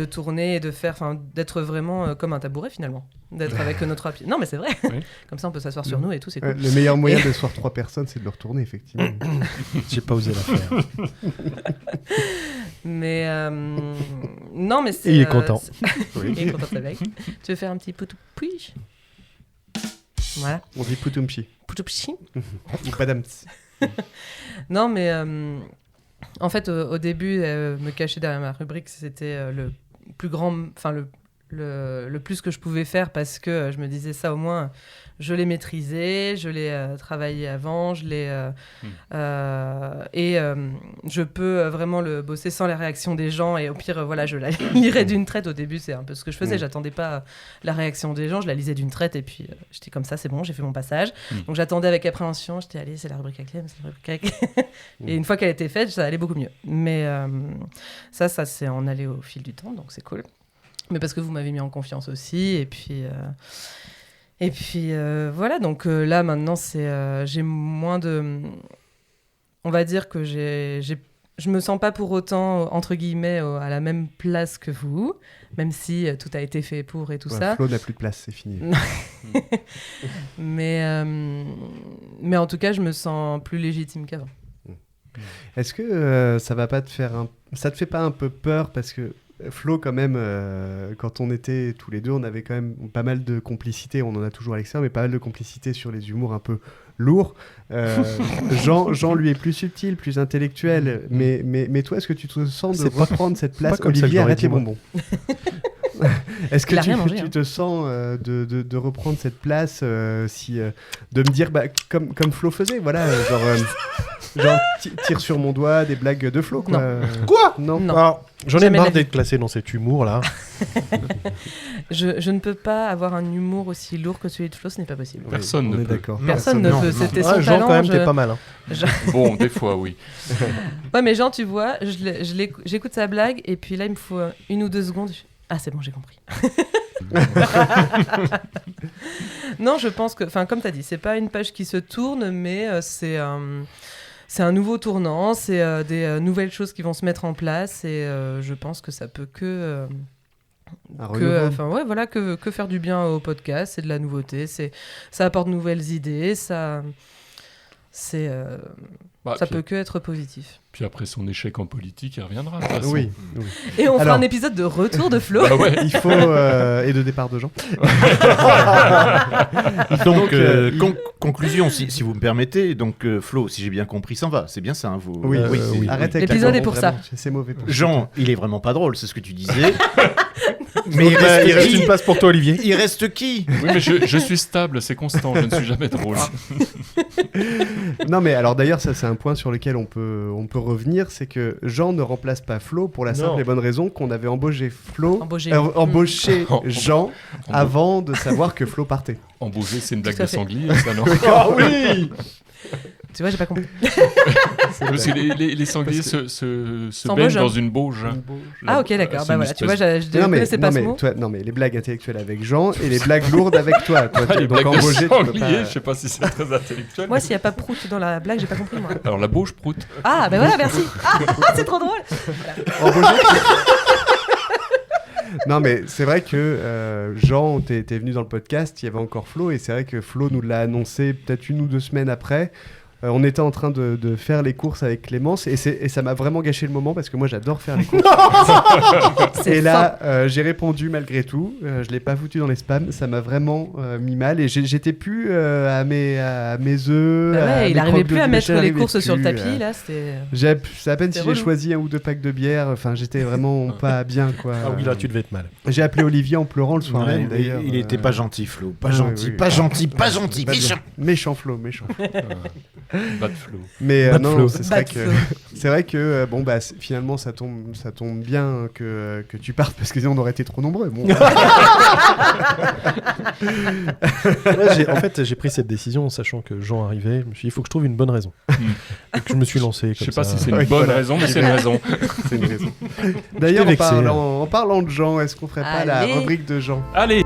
tourner et de faire, d'être vraiment comme un tabouret finalement, d'être avec notre pied. Non, mais c'est vrai. Oui. Comme ça, on peut s'asseoir sur nous et tout, c'est cool. Le meilleur moyen de s'asseoir 3 personnes, c'est de le retourner, effectivement. J'ai pas osé la faire. Mais non, mais c'est. Il est content. Il est content de sa blague. Tu veux faire un petit poutoupouille? Voilà. On dit poutoumchi. Poutoupchi. Ou padams. Non, mais en fait, au début, me cacher derrière ma rubrique, c'était le plus grand, le plus que je pouvais faire parce que je me disais ça au moins, je l'ai maîtrisé, je l'ai travaillé avant, je peux vraiment le bosser sans la réaction des gens et au pire, je la lirais d'une traite. Au début, c'est un peu ce que je faisais, j'attendais pas la réaction des gens, je la lisais d'une traite et puis j'étais comme ça, c'est bon, j'ai fait mon passage. Donc j'attendais avec appréhension, j'étais allez, c'est la rubrique à Clem, c'est la rubrique à Clem. Et une fois qu'elle était faite, ça allait beaucoup mieux. Mais ça c'est en allé au fil du temps, donc c'est cool. Mais parce que vous m'avez mis en confiance aussi et puis voilà, donc là maintenant j'ai moins de, on va dire que je me sens pas pour autant entre guillemets à la même place que vous, même si tout a été fait pour et tout ça. Flo n'a plus de place, c'est fini. mais en tout cas je me sens plus légitime qu'avant. Est-ce que ça te fait pas un peu peur parce que Flo, quand même, quand on était tous les deux, on avait quand même pas mal de complicité. On en a toujours à l'extérieur, mais pas mal de complicité sur les humours un peu lourds. Jean, lui, est plus subtil, plus intellectuel. Mais toi, est-ce que tu te sens de reprendre cette place? Olivier, arrête les bonbons. Est-ce que tu te sens de reprendre cette place de me dire, comme Flo faisait, voilà, genre tire sur mon doigt, des blagues de Flo, quoi. Quoi? Non. Alors, j'en ai marre d'être classé dans cet humour-là. Je ne peux pas avoir un humour aussi lourd que celui de Flo, ce n'est pas possible. Personne ne peut. D'accord. Personne ne peut. C'était son Jean, talent. quand même, t'es pas mal. Bon, des fois, oui. Ouais, mais Jean, tu vois, j'écoute sa blague et puis là, il me faut 1 ou 2 secondes. Ah, c'est bon, j'ai compris. Non, je pense que, comme tu as dit, c'est pas une page qui se tourne, mais c'est un nouveau tournant, c'est des nouvelles choses qui vont se mettre en place et je pense que ça peut que faire du bien au podcast, c'est de la nouveauté, ça apporte de nouvelles idées, ça peut que être positif. Puis après son échec en politique, il reviendra. Oui. Et on fera un épisode de retour de Flo. Il faut et de départ de Jean. Donc Conclusion, si vous me permettez, donc Flo, si j'ai bien compris, s'en va. C'est bien ça, hein, vous... Oui. Arrête avec l'épisode est pour ça. C'est mauvais pour Jean, il est vraiment pas drôle, c'est ce que tu disais. Mais il reste une place pour toi, Olivier. Il reste qui? Oui, mais je suis stable, c'est constant, je ne suis jamais drôle. Non, mais alors d'ailleurs, ça c'est un point sur lequel on peut revenir, c'est que Jean ne remplace pas Flo pour la simple et bonne raison qu'on avait embauché Jean avant de savoir que Flo partait. Embaucher, c'est une blague de sanglier, ça, non? Ah oui. Tu vois, j'ai pas compris. Parce que les sangliers se baignent dans une bauge. Ah ok, d'accord. Bah voilà, tu vois, je ne connaissais pas ce mot. Non mais les blagues intellectuelles avec Jean et les blagues lourdes avec toi. Les blagues de sanglier, je sais pas si c'est très intellectuel. Moi, s'il n'y a pas prout dans la blague, j'ai pas compris moi. Alors la bauge prout. Ah bah voilà, merci. Ah, c'est trop drôle. Non mais c'est vrai que Jean, t'es venu dans le podcast, il y avait encore Flo, et c'est vrai que Flo nous l'a annoncé peut-être 1 ou 2 semaines après. On était en train de faire les courses avec Clémence et ça m'a vraiment gâché le moment parce que moi j'adore faire les courses. Et là j'ai répondu malgré tout, je l'ai pas foutu dans les spams, ça m'a vraiment mis mal et j'étais plus à mes œufs. Bah ouais, il n'arrivait plus à mettre les courses sur le tapis là, c'était. C'est à peine si j'ai choisi 1 ou 2 packs de bière, enfin j'étais vraiment pas bien quoi. Ah oui là tu devais être mal. J'ai appelé Olivier en pleurant le soir même d'ailleurs. Il était pas gentil Flo, pas gentil, méchant Flo. Bad Flo. Mais non, c'est vrai que bon bah finalement ça tombe bien que tu partes parce que sinon on aurait été trop nombreux. Bon. Là, en fait, j'ai pris cette décision en sachant que Jean arrivait. Je me suis dit, il faut que je trouve une bonne raison. Et que je me suis lancé. Je sais pas si c'est une bonne raison, mais c'est une raison. C'est une raison. D'ailleurs, en parlant de Jean, est-ce qu'on ferait pas la rubrique de Jean? Allez.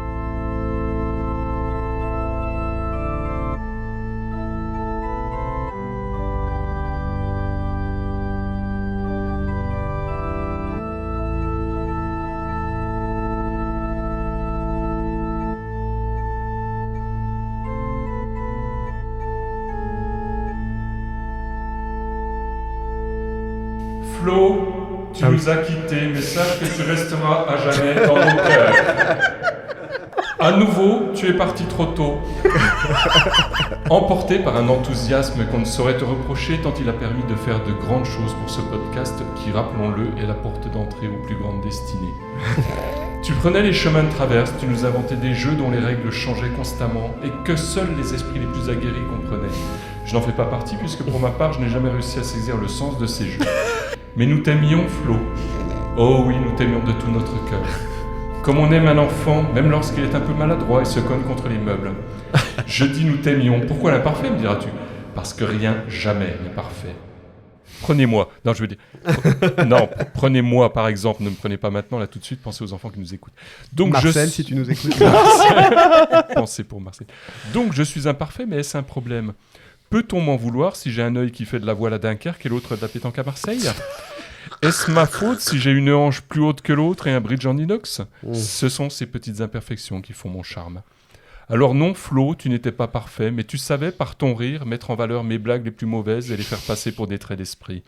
Flo, tu nous as quittés, mais sache que tu resteras à jamais dans nos cœurs. À nouveau, tu es parti trop tôt. Emporté par un enthousiasme qu'on ne saurait te reprocher tant il a permis de faire de grandes choses pour ce podcast qui, rappelons-le, est la porte d'entrée aux plus grandes destinées. Tu prenais les chemins de traverse, tu nous inventais des jeux dont les règles changeaient constamment et que seuls les esprits les plus aguerris comprenaient. Je n'en fais pas partie puisque pour ma part, je n'ai jamais réussi à saisir le sens de ces jeux. Mais nous t'aimions, Flo. Oh oui, nous t'aimions de tout notre cœur. Comme on aime un enfant, même lorsqu'il est un peu maladroit et se cogne contre les meubles. Je dis nous t'aimions. Pourquoi l'imparfait, me diras-tu? Parce que rien, jamais n'est parfait. Prenez-moi. Non, je veux dire... Non, prenez-moi, par exemple. Ne me prenez pas maintenant, là, tout de suite. Pensez aux enfants qui nous écoutent. Donc, Marcel, si tu nous écoutes. Pensez pour Marcel. Donc, je suis imparfait, mais est-ce un problème? Peut-on m'en vouloir si j'ai un œil qui fait de la voile à Dunkerque et l'autre de la pétanque à Marseille? Est-ce ma faute si j'ai une hanche plus haute que l'autre et un bridge en inox? Ce sont ces petites imperfections qui font mon charme. Alors non, Flo, tu n'étais pas parfait, mais tu savais, par ton rire, mettre en valeur mes blagues les plus mauvaises et les faire passer pour des traits d'esprit.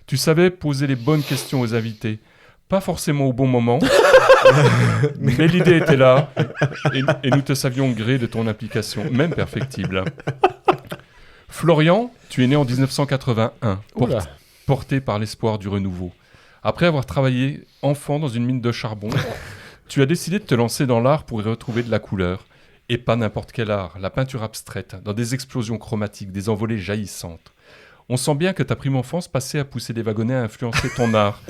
Tu savais poser les bonnes questions aux invités. Pas forcément au bon moment, mais l'idée était là, et nous te savions gré de ton implication, même perfectible. Florian, tu es né en 1981, porté par l'espoir du renouveau. Après avoir travaillé enfant dans une mine de charbon, tu as décidé de te lancer dans l'art pour y retrouver de la couleur. Et pas n'importe quel art, la peinture abstraite, dans des explosions chromatiques, des envolées jaillissantes. On sent bien que ta prime enfance passée à pousser des wagonnets a influencé ton art,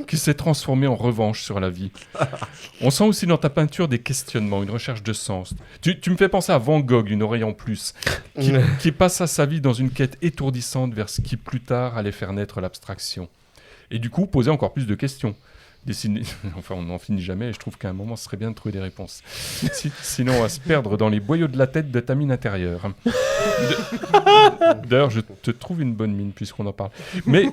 qui s'est transformé en revanche sur la vie. On sent aussi dans ta peinture des questionnements, une recherche de sens. Tu me fais penser à Van Gogh, une oreille en plus, qui passa sa vie dans une quête étourdissante vers ce qui plus tard allait faire naître l'abstraction. Et du coup, poser encore plus de questions. Enfin, on n'en finit jamais et je trouve qu'à un moment, ce serait bien de trouver des réponses. Sinon, on va se perdre dans les boyaux de la tête de ta mine intérieure. D'ailleurs, je te trouve une bonne mine puisqu'on en parle. Mais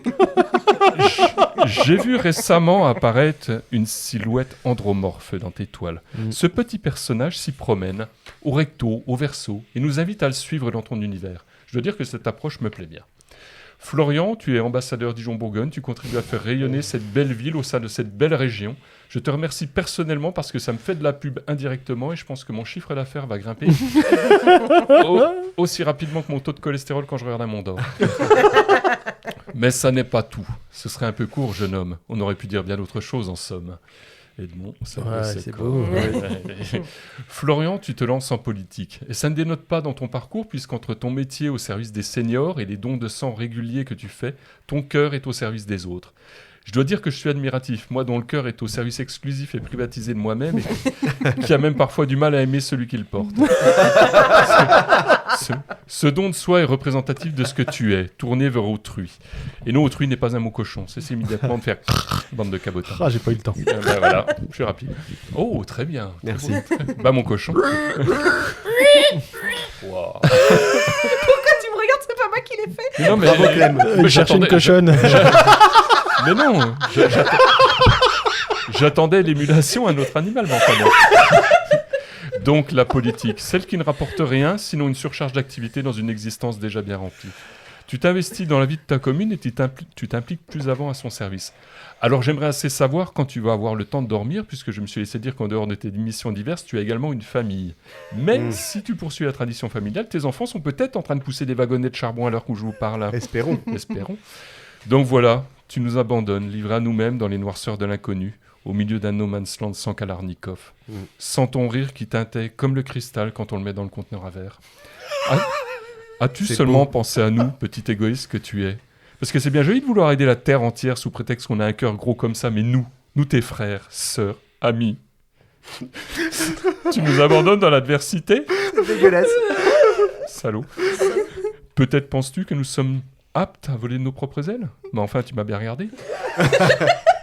j'ai vu récemment apparaître une silhouette andromorphe dans tes toiles. Ce petit personnage s'y promène, au recto, au verso, et nous invite à le suivre dans ton univers. Je dois dire que cette approche me plaît bien. Florian, tu es ambassadeur Dijon-Bourgogne, tu contribues à faire rayonner cette belle ville au sein de cette belle région. Je te remercie personnellement parce que ça me fait de la pub indirectement et je pense que mon chiffre d'affaires va grimper aussi rapidement que mon taux de cholestérol quand je regarde un Mont d'Or. Mais ça n'est pas tout. Ce serait un peu court, jeune homme. On aurait pu dire bien d'autres choses en somme. Edmond, c'est beau. Florian, tu te lances en politique. Et ça ne dénote pas dans ton parcours, puisqu'entre ton métier au service des seniors et les dons de sang réguliers que tu fais, ton cœur est au service des autres. Je dois dire que je suis admiratif, moi dont le cœur est au service exclusif et privatisé de moi-même, et qui a même parfois du mal à aimer celui qui le porte. Ce don de soi est représentatif de ce que tu es, tourné vers autrui. Et non, autrui n'est pas un mot cochon, c'est immédiatement de faire bande de cabotins. Ah, j'ai pas eu le temps. Voilà, je suis rapide. Oh, très bien. Merci. Bah, mon cochon. Wow. Pourquoi tu me regardes? C'est pas moi qui l'ai fait. Non, mais bravo, Clem. Il cherchait une cochonne. Mais non, j'attendais l'émulation à un autre animal, mais enfin non. Donc la politique, celle qui ne rapporte rien, sinon une surcharge d'activité dans une existence déjà bien remplie. Tu t'investis dans la vie de ta commune et tu t'impliques plus avant à son service. Alors j'aimerais assez savoir quand tu vas avoir le temps de dormir, puisque je me suis laissé dire qu'en dehors de tes missions diverses, tu as également une famille. Mais si tu poursuis la tradition familiale, tes enfants sont peut-être en train de pousser des wagonnets de charbon à l'heure où je vous parle. Espérons. Espérons. Donc voilà, tu nous abandonnes, livrés à nous-mêmes dans les noirceurs de l'inconnu, au milieu d'un no man's land sans Kalarnikov, sans ton rire qui tintait comme le cristal quand on le met dans le conteneur à verre. As-tu seulement pensé à nous, petit égoïste que tu es? Parce que c'est bien joli de vouloir aider la terre entière sous prétexte qu'on a un cœur gros comme ça, mais nous tes frères, sœurs, amis, tu nous abandonnes dans l'adversité? C'est dégueulasse. Salaud. Peut-être penses-tu que nous sommes aptes à voler de nos propres ailes? Mais enfin, tu m'as bien regardé.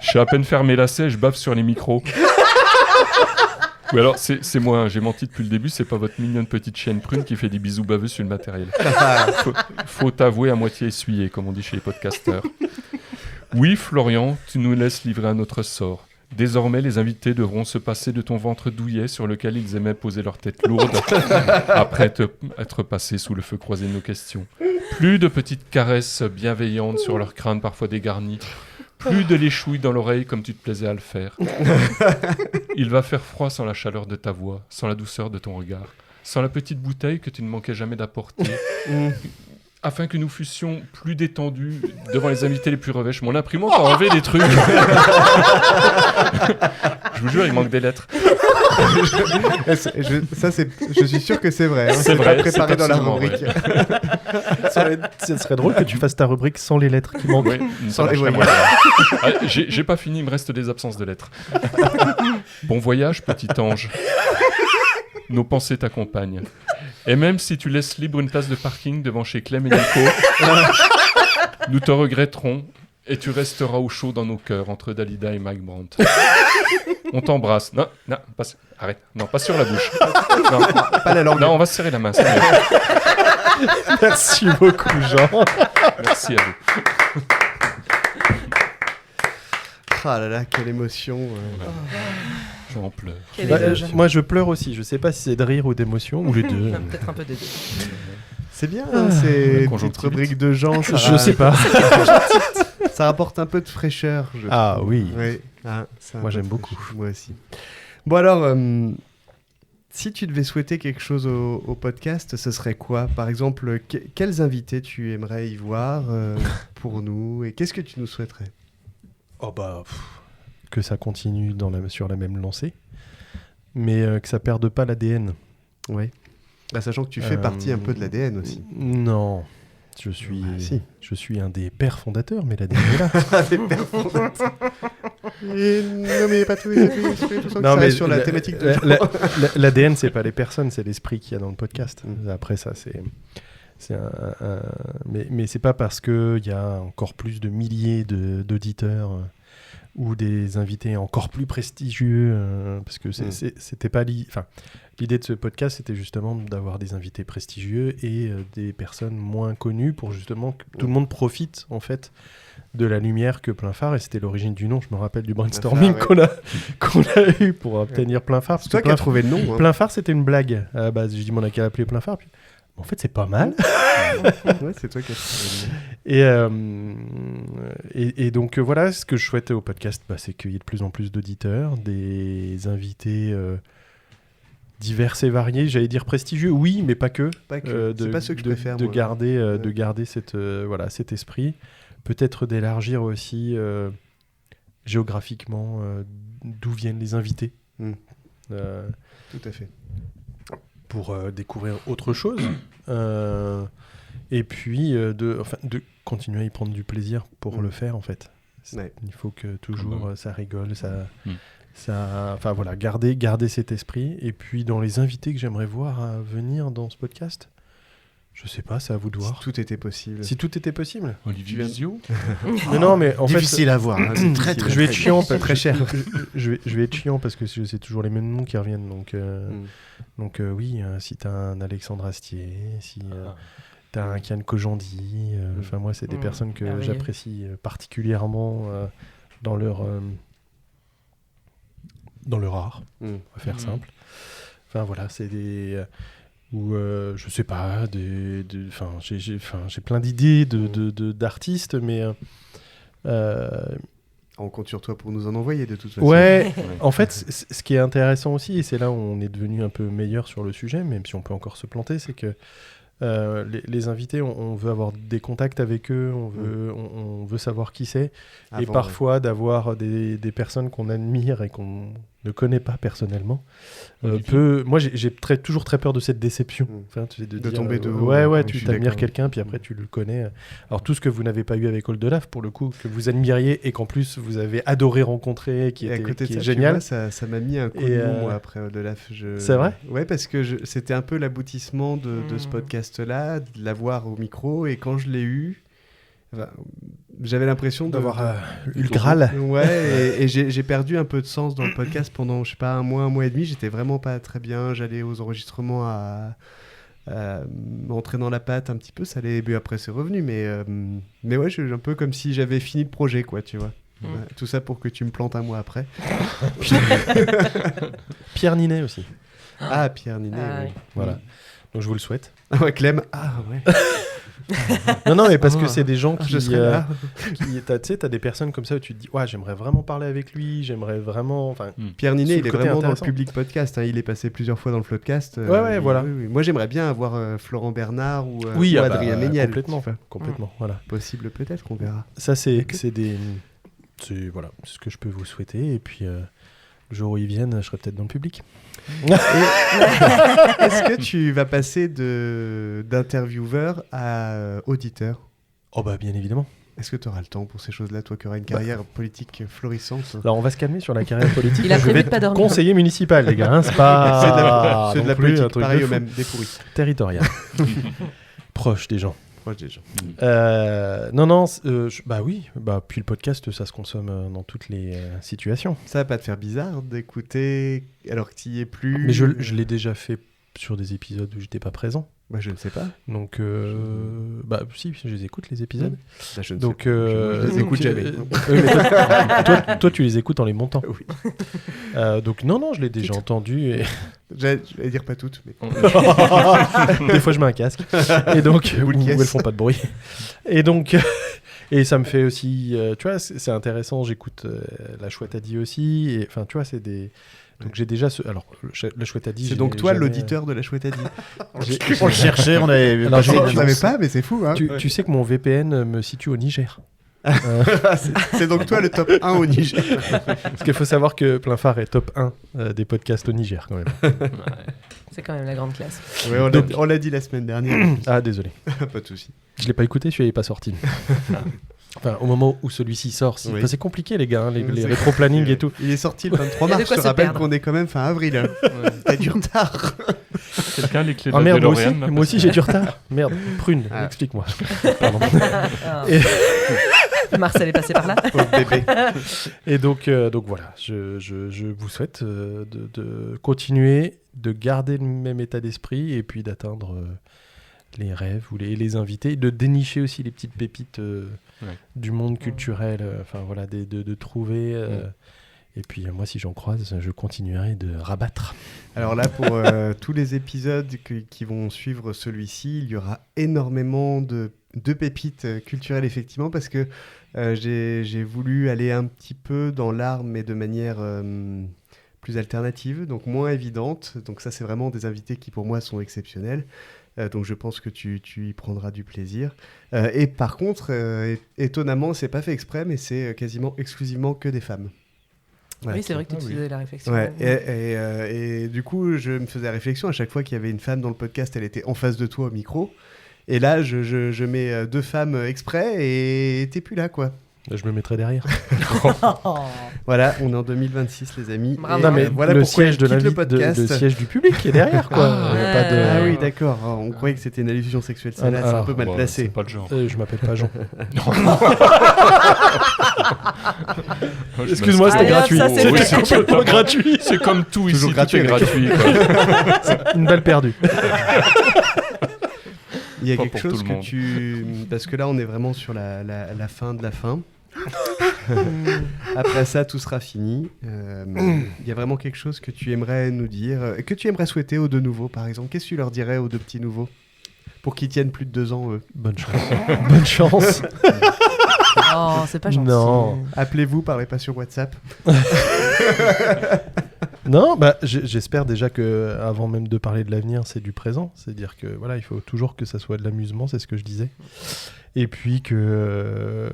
J'ai à peine fermé la lacet, je bave sur les micros. Oui, alors, c'est moi, j'ai menti depuis le début, c'est pas votre mignonne petite chienne prune qui fait des bisous baveux sur le matériel. Faut t'avouer à moitié essuyé, comme on dit chez les podcasteurs. Oui, Florian, tu nous laisses livrer à notre sort. Désormais, les invités devront se passer de ton ventre douillet sur lequel ils aimaient poser leur tête lourde après être passés sous le feu croisé de nos questions. Plus de petites caresses bienveillantes sur leur crâne parfois dégarni. Plus de l'échouille dans l'oreille comme tu te plaisais à le faire. Il va faire froid sans la chaleur de ta voix, sans la douceur de ton regard, sans la petite bouteille que tu ne manquais jamais d'apporter. Afin que nous fussions plus détendus devant les invités les plus revêches. Mon imprimante a enlevé des trucs. Je vous jure, il manque des lettres. Je suis sûr que c'est vrai. Hein. C'est vrai, pas préparé dans la rubrique. Ce serait drôle que tu fasses ta rubrique sans les lettres qui manquent. Oui, sans les voyages. J'ai pas fini, il me reste des absences de lettres. Bon voyage, petit ange. Nos pensées t'accompagnent. Et même si tu laisses libre une place de parking devant chez Clem et Nico, nous te regretterons et tu resteras au chaud dans nos cœurs entre Dalida et Mike Brandt. On t'embrasse. Non, arrête. Non, pas sur la bouche. Non, pas la langue. Non, on va se serrer la main. C'est mieux. Merci beaucoup, Jean. Merci à vous. Ah là là, quelle émotion. J'en pleure. Moi, je pleure aussi. Je sais pas si c'est de rire ou d'émotion, ou les deux. Peut-être un peu des deux. C'est bien, c'est une petite rubrique de Jean. Je sais pas. Ça rapporte un peu de fraîcheur. Oui. Moi, j'aime beaucoup. Moi aussi. Bon alors, si tu devais souhaiter quelque chose au podcast, ce serait quoi? Par exemple, quels invités tu aimerais y voir pour nous? Et qu'est-ce que tu nous souhaiterais? Que ça continue sur la même lancée, mais que ça perde pas l'ADN. Oui. Sachant que tu fais partie un peu de l'ADN aussi. Non, je suis un des pères fondateurs, mais l'ADN est là. Des pères fondateurs. Non mais pas tous les non, mais sur la thématique de l'ADN, c'est pas les personnes, c'est l'esprit qu'il y a dans le podcast. Après ça, mais c'est pas parce qu'il y a encore plus de milliers d'auditeurs ou des invités encore plus prestigieux, parce que c'était pas l'idée de ce podcast, c'était justement d'avoir des invités prestigieux et des personnes moins connues pour justement que tout le monde profite en fait de la lumière que Plein Phare, et c'était l'origine du nom. Je me rappelle du brainstorming qu'on a eu pour obtenir Plein Phare. C'est toi qui as trouvé le nom. Plein Phare, c'était une blague. J'ai dit, on a qu'à l'appeler Plein Phare. Puis En fait, c'est pas mal. Ouais, c'est toi qui as fait. Et donc, voilà, ce que je souhaite au podcast, c'est qu'il y ait de plus en plus d'auditeurs, des invités divers et variés, j'allais dire prestigieux, oui, mais pas que. Pas que. C'est pas ce que je préfère, moi. De garder cet esprit. Peut-être d'élargir aussi géographiquement d'où viennent les invités. Tout à fait. Pour découvrir autre chose. Et puis de continuer à y prendre du plaisir pour le faire, en fait. Ouais. Il faut que toujours ça rigole, enfin voilà, garder cet esprit. Et puis dans les invités que j'aimerais voir venir dans ce podcast, je sais pas, c'est à vous de voir. Si tout était possible. Si tout était possible. Olivier Vizio. Non, mais en difficile fait, à voir. Hein, très, je vais être chiant, très cher. je vais être chiant parce que c'est toujours les mêmes noms qui reviennent. Donc oui, si t'as un Alexandre Astier, si t'as un Kian Kojandi, enfin moi c'est des personnes que j'apprécie particulièrement dans leur art. On va faire simple. Enfin voilà, c'est des ou je sais pas, j'ai plein d'idées d'artistes, mais on compte sur toi pour nous en envoyer de toute façon. Ouais, en fait, ce qui est intéressant aussi, et c'est là où on est devenu un peu meilleur sur le sujet, même si on peut encore se planter, c'est que les invités, on veut avoir des contacts avec eux, on veut savoir qui c'est, et parfois d'avoir des personnes qu'on admire et qu'on ne connaît pas personnellement. Moi, j'ai toujours très peur de cette déception. Enfin, de dire, tomber de haut. Ouais, tu t'admires quelqu'un, puis après tu le connais. Alors tout ce que vous n'avez pas eu avec Oldelaf, pour le coup, que vous admiriez et qu'en plus vous avez adoré rencontrer, qui est génial. Ça m'a mis un coup de mou, moi, après Oldelaf. C'est vrai ? Ouais, parce que c'était un peu l'aboutissement de ce podcast-là, de l'avoir au micro, et quand je l'ai eu, j'avais l'impression d'avoir eu le Graal. Ouais, et j'ai perdu un peu de sens dans le podcast pendant, je sais pas, un mois et demi. J'étais vraiment pas très bien. J'allais aux enregistrements à m'entrer dans la pâte un petit peu. Ça allait, après c'est revenu, mais ouais, un peu comme si j'avais fini le projet, quoi, tu vois. Ouais, tout ça pour que tu me plantes un mois après. Pierre Ninet aussi. Ah, Pierre Ninet, oui. Voilà. Donc je vous le souhaite. Ah ouais, Clem. Ah ouais. Non, mais parce que c'est des gens qui tu sais, t'as des personnes comme ça où tu te dis, ouais, j'aimerais vraiment parler avec lui, j'aimerais vraiment. Pierre Ninet, il est vraiment dans le public podcast. Hein, il est passé plusieurs fois dans le Floodcast. Ouais, voilà. Oui. Moi, j'aimerais bien avoir Florent Bernard ou Adrien Méniel. Complètement. Voilà. Possible, peut-être, on verra. Ça, c'est voilà, c'est ce que je peux vous souhaiter. Et puis, le jour où ils viennent, je serai peut-être dans le public. Est-ce que tu vas passer d'intervieweur à auditeur ? Oh bah bien évidemment. Est-ce que tu auras le temps pour ces choses-là, toi qui auras une carrière politique florissante ? Alors on va se calmer sur la carrière politique. Il a prévu de pas dormir. Conseiller municipal, les gars. Hein, c'est pas c'est de la politique, pareil au même, des pourris. Territorial. Proche des gens. Oui, puis le podcast, ça se consomme dans toutes les situations. Ça va pas te faire bizarre d'écouter alors que tu y es plus. Mais je l'ai déjà fait sur des épisodes où j'étais pas présent. Je ne sais pas. Donc, si, je les écoute, les épisodes. Je les écoute jamais. Toi, tu les écoutes en les montant. Oui. Donc, non, je l'ai déjà entendu. Et... J'allais dire pas toutes, mais... Des fois, je mets un casque. Et donc, où elles font pas de bruit. Et donc... Et ça me fait aussi... tu vois, c'est intéressant. J'écoute La Chouette a dit aussi. Et, enfin, tu vois, c'est des... Donc j'ai déjà Alors, La Chouette a dit... C'est donc toi l'auditeur de La Chouette a dit. On le cherchait, on avait... Alors, je ne savais pas, mais c'est fou. Hein. Tu sais que mon VPN me situe au Niger. C'est donc toi le top 1 au Niger. Parce qu'il faut savoir que Plein Phare est top 1 des podcasts au Niger, quand même. C'est quand même la grande classe. Ouais, on l'a dit la semaine dernière. Ah, désolé. Pas de souci. Je l'ai pas écouté, celui-là n'est pas sorti. Enfin, au moment où celui-ci sort. Oui. Enfin, c'est compliqué, les gars, les rétro-planning et tout. Il est sorti le 23 mars, je te rappelle qu'on est quand même fin avril. Hein. T'as du retard. Quelqu'un les clés de la DeLorean. Moi aussi j'ai du retard. Merde, Prune, explique-moi. Pardon. Marcel est passé par là. Bébé. Et donc voilà, je vous souhaite de continuer, de garder le même état d'esprit et puis d'atteindre les rêves ou les invités, de dénicher aussi les petites pépites du monde culturel, de trouver Et puis moi, si j'en croise, je continuerai de rabattre. Alors là, pour tous les épisodes qui vont suivre celui-ci, il y aura énormément de pépites culturelles, effectivement, parce que j'ai voulu aller un petit peu dans l'art, mais de manière plus alternative, donc moins évidente. Donc ça, c'est vraiment des invités qui, pour moi, sont exceptionnels. Donc je pense que tu y prendras du plaisir. Et par contre, étonnamment, c'est pas fait exprès, mais c'est quasiment exclusivement que des femmes. Voilà, oui, c'est vrai que tu faisais la réflexion. Ouais, et du coup, je me faisais la réflexion à chaque fois qu'il y avait une femme dans le podcast, elle était en face de toi au micro. Et là, je mets 2 femmes exprès et t'es plus là, quoi. Je me mettrai derrière. Voilà, on est en 2026, les amis. Non, mais voilà le siège de le podcast. Le siège du public qui est derrière, quoi. Ah oui, d'accord. On croyait que c'était une allusion sexuelle. C'est un peu mal placé. C'est pas le genre. Je m'appelle pas Jean. Excuse-moi, c'était gratuit. C'est complètement gratuit. C'est comme tout ici, toujours gratuit. C'est une balle perdue. Il y a quelque chose que tu... Parce que là, on est vraiment sur la fin de la fin. Après ça, tout sera fini. Il y a vraiment quelque chose que tu aimerais nous dire, que tu aimerais souhaiter aux 2 nouveaux, par exemple. Qu'est-ce que tu leur dirais aux 2 petits nouveaux pour qu'ils tiennent plus de 2 ans, eux? Bonne chance. Bonne chance. Oh, c'est pas gentil. Non. Appelez-vous, parlez pas sur WhatsApp. Non, j'espère déjà que avant même de parler de l'avenir, c'est du présent. C'est-à-dire que voilà, il faut toujours que ça soit de l'amusement, c'est ce que je disais. Et puis que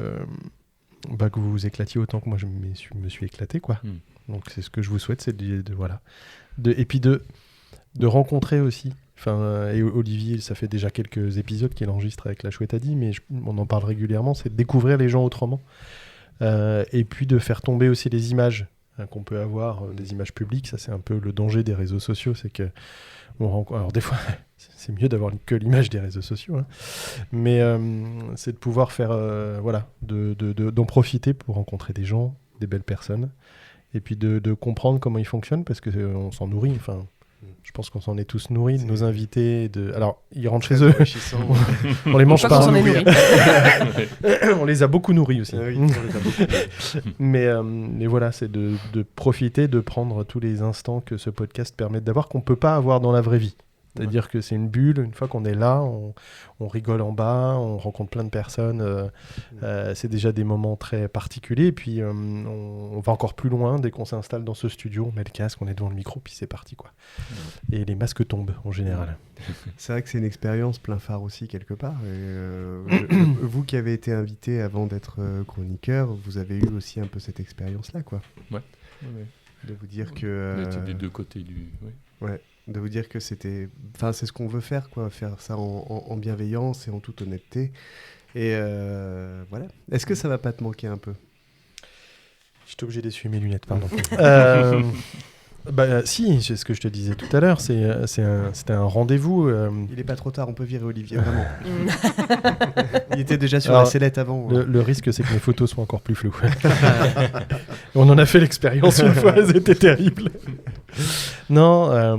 vous vous éclatiez autant que moi je me suis éclaté, quoi. Donc c'est ce que je vous souhaite, c'est et puis de rencontrer aussi. Enfin, et Olivier, ça fait déjà quelques épisodes qu'il enregistre avec La Chouette à dit, mais on en parle régulièrement, c'est de découvrir les gens autrement. Et puis de faire tomber aussi les images qu'on peut avoir, des images publiques. Ça, c'est un peu le danger des réseaux sociaux, c'est que alors des fois, c'est mieux d'avoir que l'image des réseaux sociaux, hein. Mais c'est de pouvoir faire, d'en profiter pour rencontrer des gens, des belles personnes, et puis de comprendre comment ils fonctionnent, parce qu'on s'en nourrit, enfin... Je pense qu'on s'en est tous nourris, de nos invités. Alors, ils rentrent chez eux. On les mange pas. On les a beaucoup nourris aussi. Oui, on les a beaucoup. Mais voilà, c'est de profiter, de prendre tous les instants que ce podcast permet d'avoir, qu'on ne peut pas avoir dans la vraie vie. C'est-à-dire que c'est une bulle. Une fois qu'on est là, on rigole en bas, on rencontre plein de personnes. C'est déjà des moments très particuliers. Et puis, on va encore plus loin. Dès qu'on s'installe dans ce studio, on met le casque, on est devant le micro, puis c'est parti, quoi. Et les masques tombent, en général. C'est vrai que c'est une expérience plein phare aussi, quelque part. Et, vous qui avez été invité avant d'être chroniqueur, vous avez eu aussi un peu cette expérience-là, quoi. Ouais. De vous dire que... On était des 2 côtés du... Ouais. De vous dire que c'est ce qu'on veut faire, quoi, faire ça en bienveillance et en toute honnêteté. Et voilà. Est-ce que ça va pas te manquer un peu? J'étais obligé d'essuyer mes lunettes, pardon. Si, c'est ce que je te disais tout à l'heure, c'était un rendez-vous. Il est pas trop tard, on peut virer Olivier, vraiment. Il était déjà sur la sellette avant. Le risque, c'est que mes photos soient encore plus floues. On en a fait l'expérience une fois, elles étaient terribles. Non,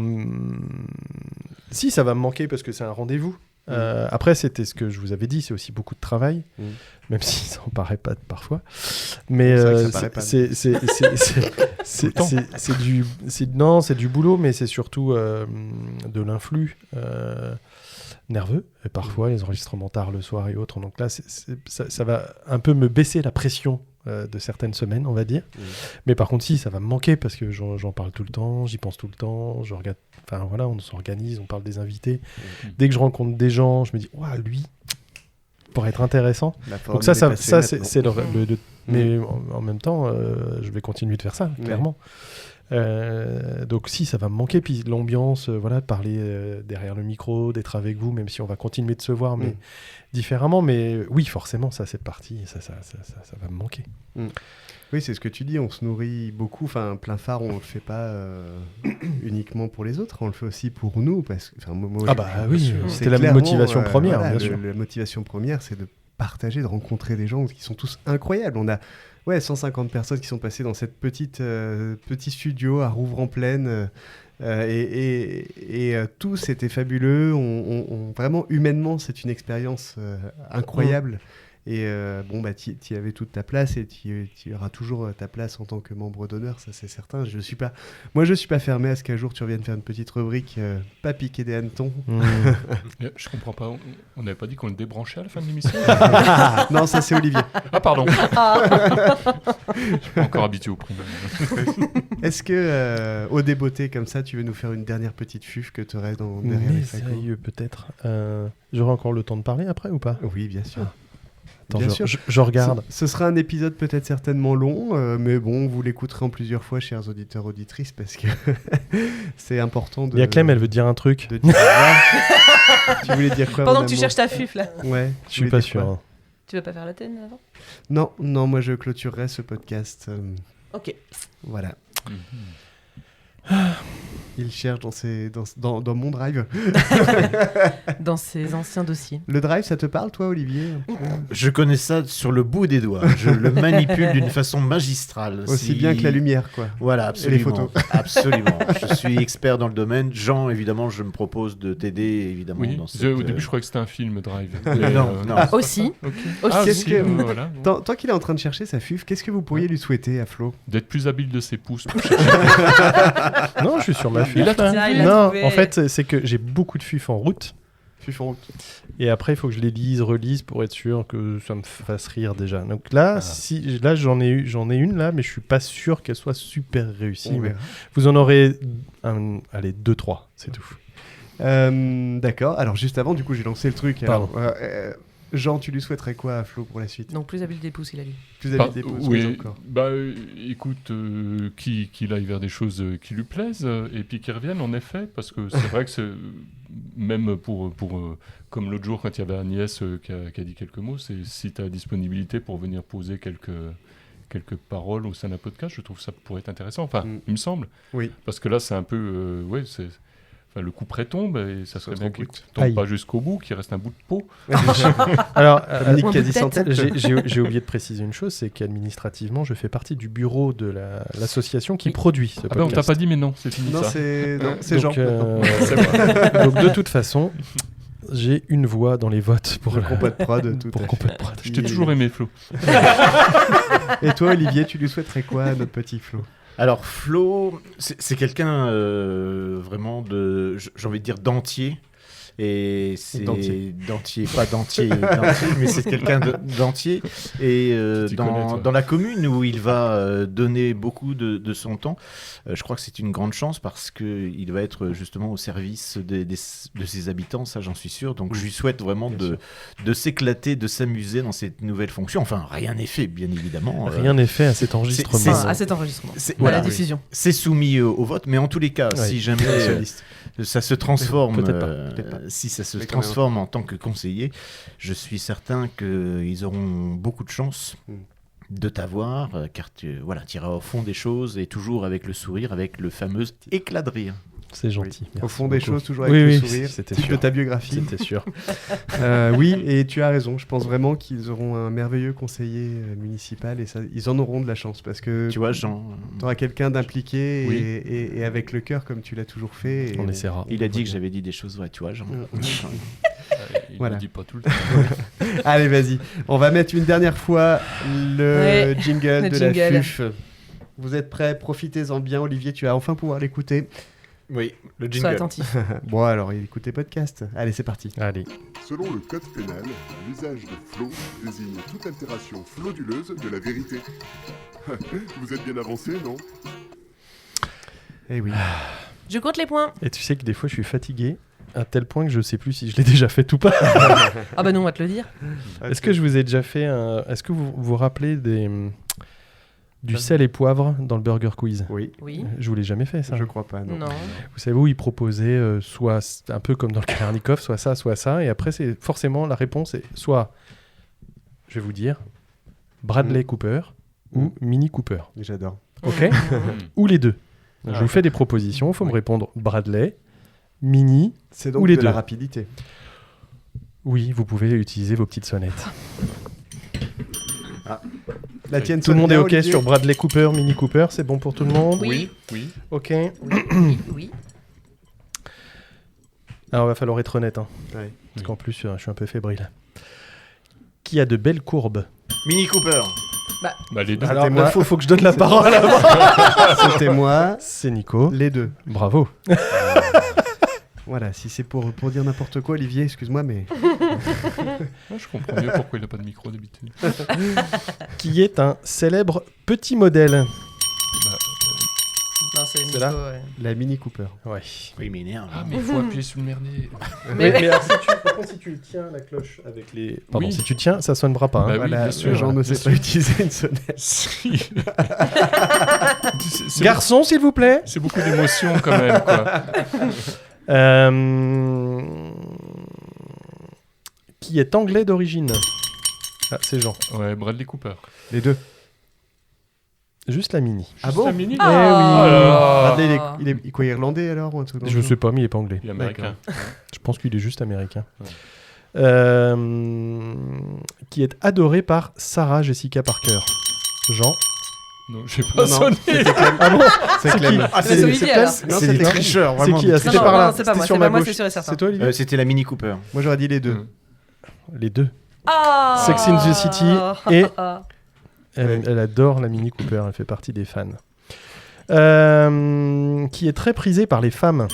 si, ça va me manquer parce que c'est un rendez-vous. Après, c'était ce que je vous avais dit, c'est aussi beaucoup de travail, même si ça en paraît pas parfois. Mais c'est du boulot, mais c'est surtout de l'influx nerveux, et parfois les enregistrements tard le soir et autres. Donc là, ça va un peu me baisser la pression de certaines semaines, on va dire. Mais par contre, si, ça va me manquer parce que j'en parle tout le temps, j'y pense tout le temps, je regarde, enfin voilà, on s'organise, on parle des invités. Dès que je rencontre des gens, je me dis, ouah, lui, pourrait être intéressant. Donc ça c'est mais en même temps, je vais continuer de faire ça, clairement. Donc si, ça va me manquer, puis l'ambiance, voilà, de parler derrière le micro, d'être avec vous, même si on va continuer de se voir, mais différemment. Mais oui, forcément, ça, cette partie, ça va me manquer. Oui, c'est ce que tu dis, on se nourrit beaucoup. Enfin, plein phare, on le fait pas uniquement pour les autres, on le fait aussi pour nous. Parce que, oui, c'était la motivation première, voilà, bien sûr. La motivation première, c'est de partager, de rencontrer des gens qui sont tous incroyables. On a 150 personnes qui sont passées dans cette petit studio à Rouvres-en-Plaine. Et tous étaient fabuleux. Vraiment, humainement, c'est une expérience incroyable. Et tu avais toute ta place et tu auras toujours ta place en tant que membre d'honneur, ça c'est certain. Je suis pas fermé à ce qu'un jour tu reviennes faire une petite rubrique pas piquer des hannetons. Je comprends pas, on n'avait pas dit qu'on le débranchait à la fin de l'émission? Non, ça c'est Olivier. Ah pardon. Je suis pas encore habitué au prénom. Est-ce que au débeauté comme ça, tu veux nous faire une dernière petite fuffe que tu aurais derrière les fagots? Peut-être. J'aurai encore le temps de parler après ou pas? Oui, bien sûr. Attends, je regarde. Ce sera un épisode peut-être certainement long, mais bon, vous l'écouterez en plusieurs fois, chers auditeurs, auditrices, parce que c'est important de... Il y a Clem, elle veut dire un truc. Tu voulais dire quoi? Pendant que tu cherches ta fuffe, là. Ouais. Je suis pas sûr. Tu veux pas faire la tienne avant? Non, moi je clôturerai ce podcast. Ok. Voilà. Il cherche dans mon drive. Dans ses anciens dossiers. Le drive, ça te parle, toi, Olivier? Je connais ça sur le bout des doigts. Je le manipule d'une façon magistrale. Aussi bien que la lumière, quoi. Voilà, absolument. Et les photos. Absolument. Je suis expert dans le domaine. Jean, évidemment, je me propose de t'aider, évidemment. Oui, dans au début, je croyais que c'était un film, Drive. Non. Aussi. Okay. Qu'est-ce que... voilà. Tant qu'il est en train de chercher sa fuffe, qu'est-ce que vous pourriez lui souhaiter à Flo? D'être plus habile de ses pouces pour chercher. Non, je suis sur ma fuffe. Non, en fait, c'est que j'ai beaucoup de fufs en route. Et après, il faut que je les lise, relise pour être sûr que ça me fasse rire déjà. Donc là, j'en ai une là, mais je suis pas sûr qu'elle soit super réussie. Mais vous en aurez 2-3, c'est tout. D'accord. Alors juste avant, du coup, j'ai lancé le truc. Alors, Jean, tu lui souhaiterais quoi à Flo pour la suite? Donc plus habile des pouces, il a dit. Plus habile des pouces, oui, encore. Écoute, qu'il aille vers des choses qui lui plaisent et puis qu'il revienne en effet, parce que c'est vrai que c'est même pour comme l'autre jour quand il y avait Agnès qui a dit quelques mots, c'est si tu as disponibilité pour venir poser quelques paroles au sein d'un podcast, je trouve que ça pourrait être intéressant. Enfin, il me semble. Oui. Parce que là, c'est un peu, le coup près tombe et ça serait bien qu'il ne tombe pas jusqu'au bout, qu'il reste un bout de peau. Alors, j'ai oublié de préciser une chose, c'est qu'administrativement, je fais partie du bureau de l'association qui produit ce podcast. On t'a pas dit, mais non, c'est fini ça. C'est Jean. Donc de toute façon, j'ai une voix dans les votes pour Compote Prod. Je t'ai toujours aimé, Flo. Et toi, Olivier, tu lui souhaiterais quoi à notre petit Flo? Alors Flo, c'est quelqu'un vraiment j'ai envie de dire d'entier. Et c'est d'entier, pas d'entier, mais c'est quelqu'un d'entier. Et dans la commune où il va donner beaucoup de son temps, je crois que c'est une grande chance parce qu'il va être justement au service de ses habitants, ça j'en suis sûr. Donc je lui souhaite vraiment de s'éclater, de s'amuser dans cette nouvelle fonction. Enfin, rien n'est fait, bien évidemment. Rien n'est fait à cet enregistrement. À cette enregistrement. À la décision. C'est soumis au vote, mais en tous les cas, si jamais ça se transforme, si ça se transforme en tant que conseiller, je suis certain qu'ils auront beaucoup de chance de t'avoir, car tu iras au fond des choses et toujours avec le sourire, avec le fameux éclat de rire. C'est gentil. Oui. Au fond des choses, toujours avec le sourire. C'était sûr. De ta biographie. C'était sûr. Oui, et tu as raison. Je pense vraiment qu'ils auront un merveilleux conseiller municipal et ça, ils en auront de la chance parce que tu vois, Jean, tu auras quelqu'un d'impliqué et avec le cœur comme tu l'as toujours fait. On essaiera. Il a dit que j'avais dit des choses, tu vois, Jean. Il ne dit pas tout le temps. Allez, vas-y. On va mettre une dernière fois le jingle de la FUF. Vous êtes prêts? Profitez-en bien. Olivier, tu vas enfin pouvoir l'écouter. Oui, le jingle. Sois attentif. Bon, alors, écoutez podcast. Allez, c'est parti. Allez. Selon le code pénal, l'usage de flot désigne toute altération frauduleuse de la vérité. Vous êtes bien avancé, non? Eh oui. Je compte les points. Et tu sais que des fois, je suis fatigué à tel point que je sais plus si je l'ai déjà fait ou pas. Ah bah non, on va te le dire. Est-ce que je vous ai déjà fait Est-ce que vous vous rappelez du sel et poivre dans le Burger Quiz? Oui. Je vous l'ai jamais fait, ça. Je crois pas, non. Vous savez où ils proposaient soit un peu comme dans le Kalernikov, soit ça, et après c'est forcément la réponse est soit, je vais vous dire, Bradley Cooper ou Mini Cooper. J'adore. Ok. Ou les deux. Je vous fais des propositions, il faut me répondre Bradley, Mini c'est donc ou les de deux. La rapidité. Oui, vous pouvez utiliser vos petites sonnettes. La tienne. Tout le monde est OK Olivier. sur Bradley Cooper, Mini Cooper, c'est bon pour tout le monde? Oui. OK. Oui. Alors, il va falloir être honnête. Ouais. Parce qu'en plus, je suis un peu fébrile. Qui a de belles courbes? Mini Cooper. Les deux. Alors, il faut que je donne la parole à C'était moi. C'est Nico. Les deux. Bravo. Voilà, si c'est pour dire n'importe quoi, Olivier, excuse-moi, mais... Je comprends mieux pourquoi il n'a pas de micro d'habitude. Qui est un célèbre petit modèle? Non, c'est Nico, là ouais. La Mini Cooper. Ouais. Oui, mais merde. Ah, mais il faut appuyer sur le merdier. Mais alors, par contre, si tu le tiens, la cloche avec les... Pardon, si tu le tiens, ça sonnera pas. Hein. Oui, Voilà, bien sûr, les gens ne bien savent pas utiliser une sonnette. C'est Garçon, s'il vous plaît. C'est beaucoup d'émotions quand même, quoi. Qui est anglais d'origine? Ah, c'est Jean. Ouais, Bradley Cooper. Les deux. Juste la Mini. Ah bon? La Mini. Eh oui. Bradley, il est quoi, irlandais alors ou un truc dans Je le sais genre pas, mais il est pas anglais. Il est américain. Je pense qu'il est juste américain. Ouais. Qui est adoré par Sarah Jessica Parker. Jean. Non, j'ai pas Non, sonné. Ah bon? C'est Clem. Ah, c'est Olivier, alors. Non, c'était tricheur, C'est vraiment. qui? des C'était Non, par non, là. non, c'est pas C'était moi, sur c'est ma pas moi, gauche. c'est sûr et certain. C'est toi, Olivier? C'était la Mini Cooper. Moi, j'aurais dit les deux. Les deux. Ah Sex in the City et elle adore la Mini Cooper, elle fait partie des fans. Qui est très prisée par les femmes.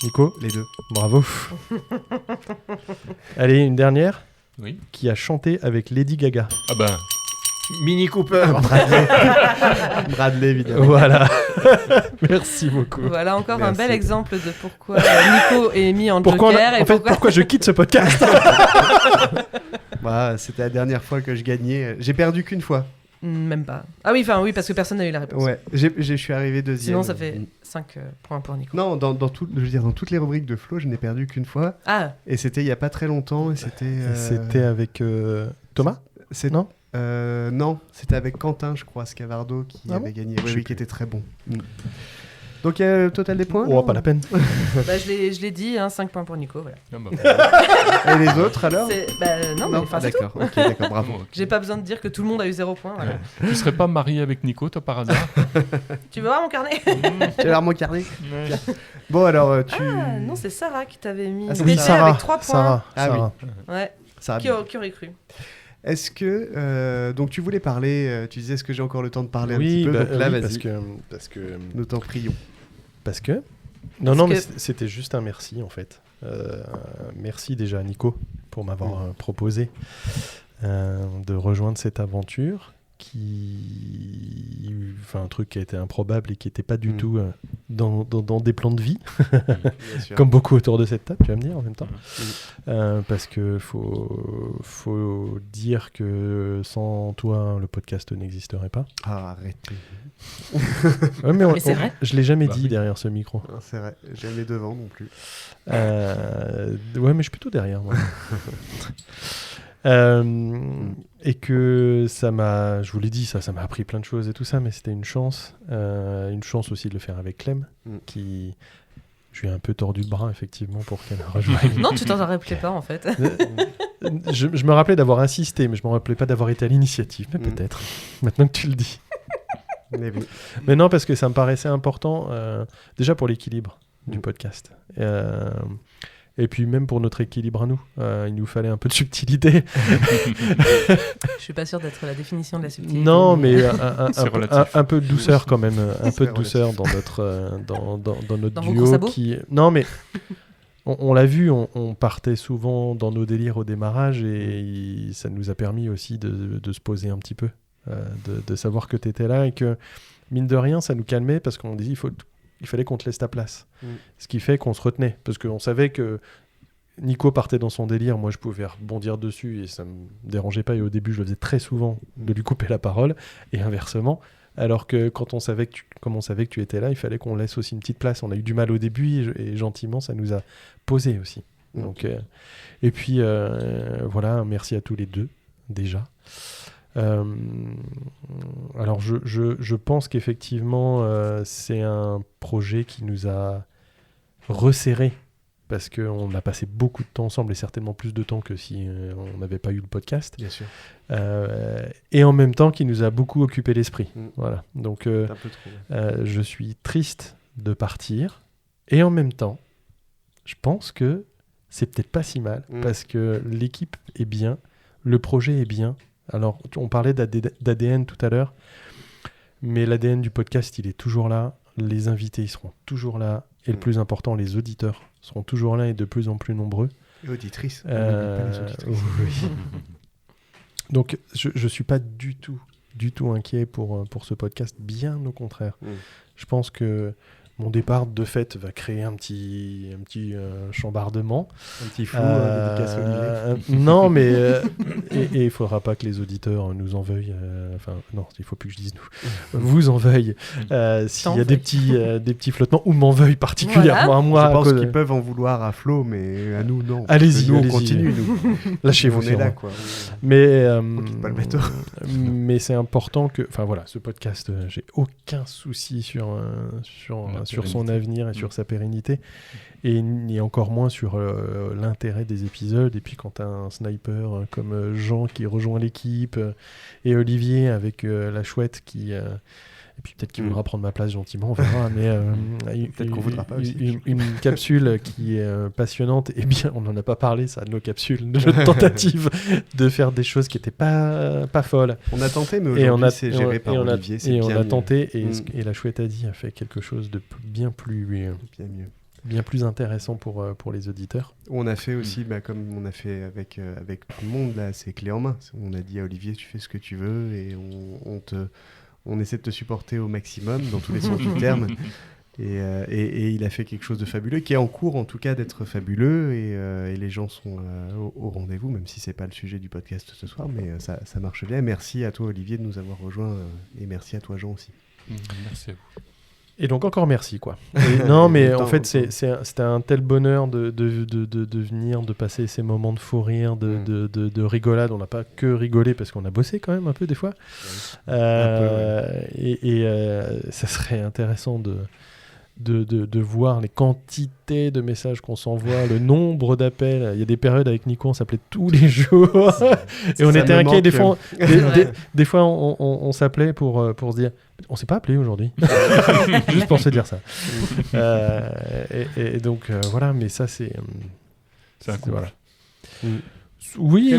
Nico? Les deux. Bravo. Allez, une dernière. Oui. Qui a chanté avec Lady Gaga. Ah ben. Mini Cooper. Bradley, évidemment. Voilà. Merci beaucoup. Voilà encore Merci. un bel exemple de pourquoi Nico est mis en joker. Pourquoi je quitte ce podcast? Bah, c'était la dernière fois que je gagnais. J'ai perdu qu'une fois. Même pas. Ah oui, enfin oui, parce que personne n'a eu la réponse. Ouais, je suis arrivé deuxième. Sinon, ça fait 5 points pour Nico. Non, dans toutes les rubriques de Flo, je n'ai perdu qu'une fois. Ah, Et c'était il n'y a pas très longtemps. Et c'était. C'était avec Thomas? Non? Non, c'était avec Quentin, je crois, Scavardo, qui Ah avait bon? gagné. Je Oui, sais oui, qui était très bon. Donc, il y a le total des points? Oh, pas la peine. bah, je l'ai dit, 5 points pour Nico. Voilà. Ah bah, Et les autres, alors? Non, mais enfin, c'est tout. d'accord. Ok, d'accord, bravo. bon, ok. J'ai pas besoin de dire que tout le monde a eu 0 points. Voilà. Tu serais pas marié avec Nico, toi, par hasard? Tu veux voir mon carnet? Tu as l'air mon carnet. Bon, alors, tu. Ah, non, c'est Sarah qui t'avait mis. Ah, c'est Oui, C'était Sarah. avec 3 points. Sarah. Ah oui. Sarah. Ouais. Ça Qui aurait cru? Est-ce que. Donc, tu voulais parler. Tu disais, est-ce que j'ai encore le temps de parler un Oui, petit peu? bah, Donc là, oui, vas-y. parce que Nous t'en prions. Parce que... Non, Parce mais que- c'était juste un merci, en fait. Merci déjà à Nico pour m'avoir proposé de rejoindre cette aventure Enfin, un truc qui a été improbable et qui n'était pas du tout dans des plans de vie, comme beaucoup autour de cette table, tu vas me dire en même temps. Parce que faut dire que sans toi, le podcast n'existerait pas. Ah, arrêtez. Ouais, mais c'est vrai. Je l'ai jamais dit derrière ce micro. Non, c'est vrai, jamais devant non plus. Ouais, mais je suis plutôt derrière, moi. Et que ça m'a, je vous l'ai dit, ça m'a appris plein de choses et tout ça, mais c'était une chance aussi de le faire avec Clem, qui, je lui ai un peu tordu le bras effectivement pour qu'elle rejoigne. Non, tu t'en rappelais pas en fait. je me rappelais d'avoir insisté, mais je me rappelais pas d'avoir été à l'initiative, mais peut-être. Maintenant que tu le dis. Mais non, parce que ça me paraissait important, déjà pour l'équilibre du podcast. Et puis même pour notre équilibre à nous, il nous fallait un peu de subtilité. Je suis pas sûr d'être la définition de la subtilité. Non, mais un peu de douceur quand même, un peu de douceur dans notre dans notre duo qui. Non, mais on l'a vu, on partait souvent dans nos délires au démarrage et ça nous a permis aussi de se poser un petit peu, de savoir que tu étais là et que mine de rien, ça nous calmait parce qu'on disait il fallait qu'on te laisse ta place. Ce qui fait qu'on se retenait. Parce qu'on savait que Nico partait dans son délire. Moi, je pouvais rebondir dessus et ça ne me dérangeait pas. Et au début, je le faisais très souvent de lui couper la parole. Et inversement. Alors que quand on savait que tu étais là, il fallait qu'on laisse aussi une petite place. On a eu du mal au début et gentiment, ça nous a posé aussi. Donc, et puis, voilà, merci à tous les deux, déjà. Alors je pense qu'effectivement c'est un projet qui nous a resserrés parce qu'on a passé beaucoup de temps ensemble et certainement plus de temps que si on n'avait pas eu le podcast. Bien sûr. Et en même temps qui nous a beaucoup occupé l'esprit. Voilà. Donc un peu trop, je suis triste de partir et en même temps je pense que c'est peut-être pas si mal parce que l'équipe est bien. le projet est bien. Alors, on parlait d'ADN tout à l'heure, mais l'ADN du podcast, il est toujours là. Les invités, ils seront toujours là. Et le plus important, les auditeurs seront toujours là et de plus en plus nombreux. Et auditrices. Pas les auditrices. Oui. Donc, je ne suis pas du tout inquiet pour ce podcast. Bien au contraire. Je pense que mon départ, de fait, va créer un petit chambardement. Un petit flou, dédicace Olivier. Non, mais... et il ne faudra pas que les auditeurs nous en veuillent. Non, il ne faut plus que je dise nous. Vous en veuillent. S'il y a des petits flottements, ou m'en veuillent particulièrement à moi. Je pense qu'ils peuvent en vouloir à Flo, mais à nous, non. Allez-y, on continue, nous. Lâchez-vous. On est là, quoi. Mais, on quitte pas le bateau. Mais c'est important que... Enfin, voilà, ce podcast, j'ai aucun souci sur son avenir et sur sa pérennité, et encore moins sur l'intérêt des épisodes. Et puis quand tu as un sniper comme Jean qui rejoint l'équipe, et Olivier avec la chouette qui... et puis peut-être qu'il voudra prendre ma place gentiment, on verra, mais peut-être qu'on voudra pas aussi. Une capsule qui est passionnante, et bien on n'en a pas parlé, ça, de nos capsules, de notre tentative de faire des choses qui n'étaient pas folles. On a tenté, mais aujourd'hui c'est géré par Olivier, c'est bien mieux. On a tenté, et la chouette a dit, a fait quelque chose de bien plus intéressant pour les auditeurs. On a fait aussi, comme on a fait avec tout le monde, là, c'est clé en main. On a dit à Olivier, tu fais ce que tu veux, et on essaie de te supporter au maximum, dans tous les sens du terme. Et il a fait quelque chose de fabuleux, qui est en cours en tout cas d'être fabuleux, et les gens sont au rendez-vous, même si c'est pas le sujet du podcast ce soir, mais ça marche bien. Merci à toi Olivier de nous avoir rejoints, et merci à toi Jean aussi. Merci à vous. Et donc encore merci, quoi. Non, mais en fait c'était un tel bonheur de venir, de passer ces moments de fou rire, de rigolade. On n'a pas que rigolé parce qu'on a bossé quand même un peu des fois. Et ça serait intéressant de voir les quantités de messages qu'on s'envoie, le nombre d'appels. Il y a des périodes avec Nico, on s'appelait tous les jours. Et on était inquiets. Des fois, on s'appelait pour se dire, on s'est pas appelé aujourd'hui. Juste pour se dire ça. Et donc, voilà, mais ça, c'est un couple. Voilà. Oui,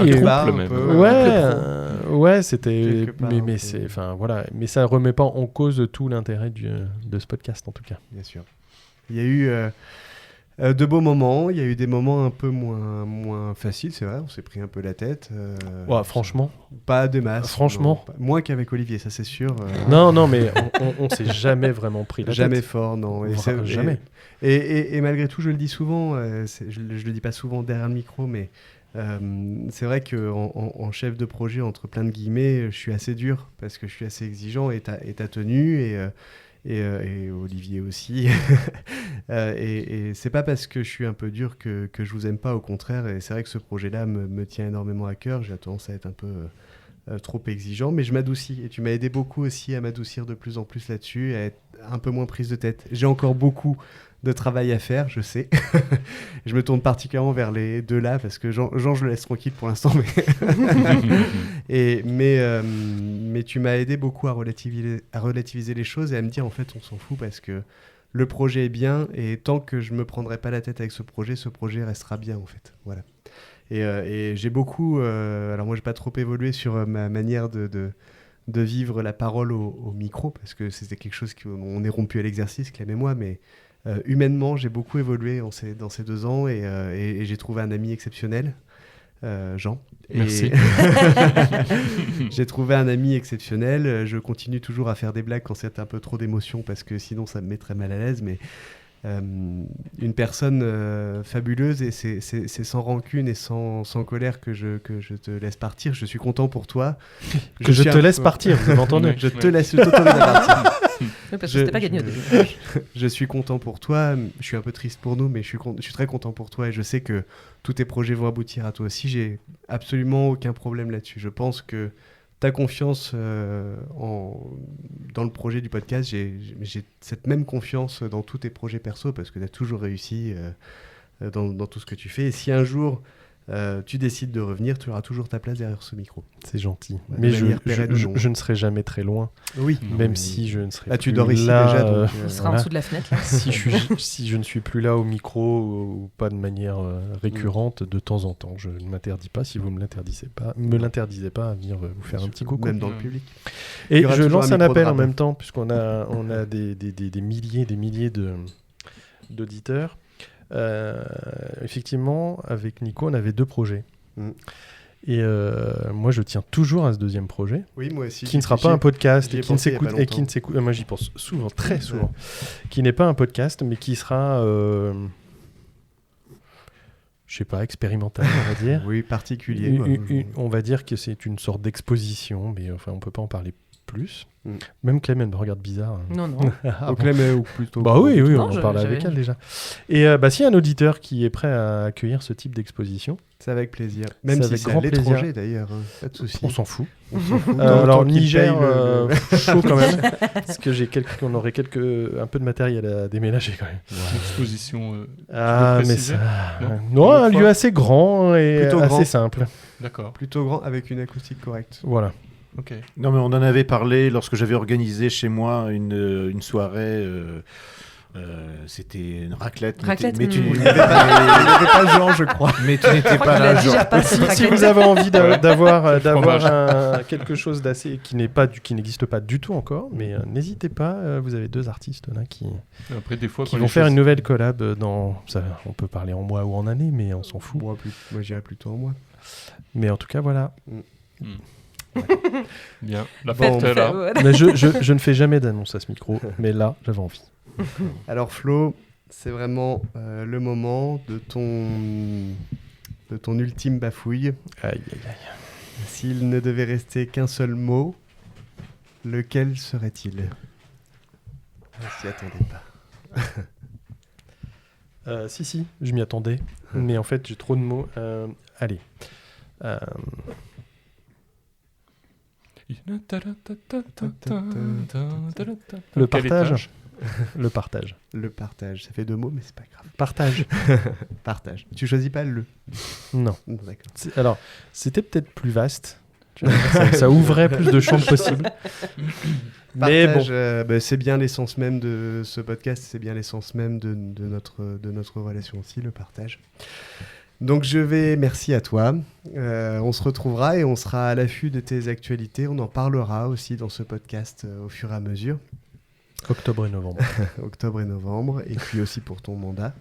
ouais, c'était, mais c'est, enfin voilà, mais ça remet pas en cause tout l'intérêt de ce podcast en tout cas. Bien sûr. Il y a eu de beaux moments, il y a eu des moments un peu moins faciles, c'est vrai. On s'est pris un peu la tête. Ouais, franchement. Pas de masse. Franchement. Non, moins qu'avec Olivier, ça c'est sûr. Non, mais on s'est jamais vraiment pris la tête. Jamais fort, non. Jamais. Et malgré tout, je le dis souvent, je le dis pas souvent derrière le micro, mais c'est vrai qu'en chef de projet, entre plein de guillemets, je suis assez dur parce que je suis assez exigeant, et t'as tenu, et Olivier aussi. Et c'est pas parce que je suis un peu dur que je vous aime pas, au contraire. Et c'est vrai que ce projet-là me tient énormément à cœur. J'ai tendance à être un peu trop exigeant, mais je m'adoucis. Et tu m'as aidé beaucoup aussi à m'adoucir de plus en plus là-dessus, à être un peu moins prise de tête. J'ai encore beaucoup de travail à faire, je sais. Je me tourne particulièrement vers les deux là, parce que Jean, je le laisse tranquille pour l'instant. Mais tu m'as aidé beaucoup à relativiser les choses, et à me dire, en fait, on s'en fout, parce que le projet est bien, et tant que je me prendrai pas la tête avec ce projet restera bien, en fait. Voilà. Et j'ai beaucoup... alors moi, j'ai pas trop évolué sur ma manière de vivre la parole au micro, parce que c'était quelque chose qu'on est rompu à l'exercice, Clem et moi, mais humainement, j'ai beaucoup évolué dans ces 2 ans, et j'ai trouvé un ami exceptionnel, Jean. Merci. J'ai trouvé un ami exceptionnel. Je continue toujours à faire des blagues quand c'est un peu trop d'émotion, parce que sinon ça me mettrait mal à l'aise, mais une personne fabuleuse, et c'est sans rancune et sans colère que je te laisse partir. Je suis content pour toi. Je te laisse partir, vous m'entendez? Je te laisse t'autoriser à partir. Oui, parce que c'était pas gagné au début. Je suis content pour toi. Je suis un peu triste pour nous, mais je suis très content pour toi, et je sais que tous tes projets vont aboutir à toi aussi. J'ai absolument aucun problème là-dessus. Je pense que ta confiance dans le projet du podcast, j'ai cette même confiance dans tous tes projets perso, parce que tu as toujours réussi dans tout ce que tu fais. Et si un jour tu décides de revenir, tu auras toujours ta place derrière ce micro. C'est gentil. Mais je ne serai jamais très loin. Oui. Même si je ne serai plus tu dors ici là, déjà. Donc, on sera en dessous de la fenêtre. Là. si je ne suis plus là au micro ou pas de manière récurrente, de temps en temps, je ne m'interdis pas. Si vous me l'interdisez pas à venir vous faire un petit coucou. Même dans le public. Et je lance un appel en même temps, puisqu'on a des milliers d'auditeurs. Effectivement, avec Nico, on avait 2 projets. Et moi, je tiens toujours à ce deuxième projet. Oui, moi aussi. Qui ne sera pas un podcast et qui ne s'écoute. Moi, j'y pense souvent, très souvent. Qui n'est pas un podcast, mais qui sera, je sais pas, expérimental, on va dire. Oui, particulier. On va dire que c'est une sorte d'exposition, mais enfin, on peut pas en parler plus. Même Clem, elle me regarde bizarre. Non. Clem, ou plutôt. Bah oui, on en parlait avec elle déjà. Et s'il y a un auditeur qui est prêt à accueillir ce type d'exposition, c'est avec plaisir. Même si c'est à l'étranger d'ailleurs, pas de souci. On s'en fout. Alors Niger, chaud quand même, parce que on aurait un peu de matériel à déménager quand même. Exposition. Mais ça. Non, un lieu assez grand et assez simple. D'accord. Plutôt grand avec une acoustique correcte. Voilà. Ok. Non, mais on en avait parlé lorsque j'avais organisé chez moi une soirée. C'était une raclette. Mais tu n'avais pas Jean, je crois. Mais tu n'étais pas là, Jean. Si vous avez envie d'avoir quelque chose d'assez qui n'existe pas du tout encore, mais n'hésitez pas. Vous avez 2 artistes là qui vont faire une nouvelle collab on peut parler en mois ou en année, mais on s'en fout. Moi j'irais plutôt en mois. Mais en tout cas, voilà. Bien. La fête est là. Mais je ne fais jamais d'annonce à ce micro, mais là, j'avais envie. Alors Flo, c'est vraiment le moment de ton ultime bafouille. Aïe. S'il ne devait rester qu'un seul mot, lequel serait-il ? Je s'y attendais pas. Si, je m'y attendais. Mais en fait, j'ai trop de mots. Allez. Le partage. Le partage. Le partage. Ça fait 2 mots, mais c'est pas grave. Partage. Partage. Tu choisis pas le. Non. D'accord. Alors, c'était peut-être plus vaste. Ça ouvrait plus de champs possibles. Mais bon, c'est bien l'essence même de ce podcast. C'est bien l'essence même de notre relation aussi, le partage. Donc merci à toi. On se retrouvera et on sera à l'affût de tes actualités. On en parlera aussi dans ce podcast au fur et à mesure. Octobre et novembre. Octobre et novembre, et puis aussi pour ton mandat.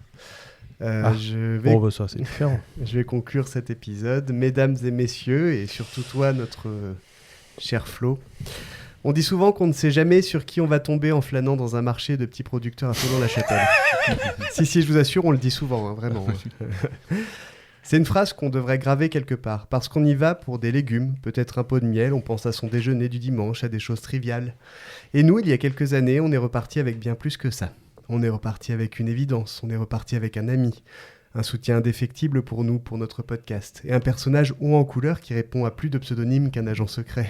Ça c'est différent. Je vais conclure cet épisode. Mesdames et messieurs, et surtout toi, notre cher Flo, on dit souvent qu'on ne sait jamais sur qui on va tomber en flânant dans un marché de petits producteurs à Thonon-la-Chapelle. Si, je vous assure, on le dit souvent, vraiment. C'est une phrase qu'on devrait graver quelque part, parce qu'on y va pour des légumes, peut-être un pot de miel, on pense à son déjeuner du dimanche, à des choses triviales. Et nous, il y a quelques années, on est reparti avec bien plus que ça. On est reparti avec une évidence, on est reparti avec un ami, un soutien indéfectible pour nous, pour notre podcast, et un personnage haut en couleur qui répond à plus de pseudonymes qu'un agent secret.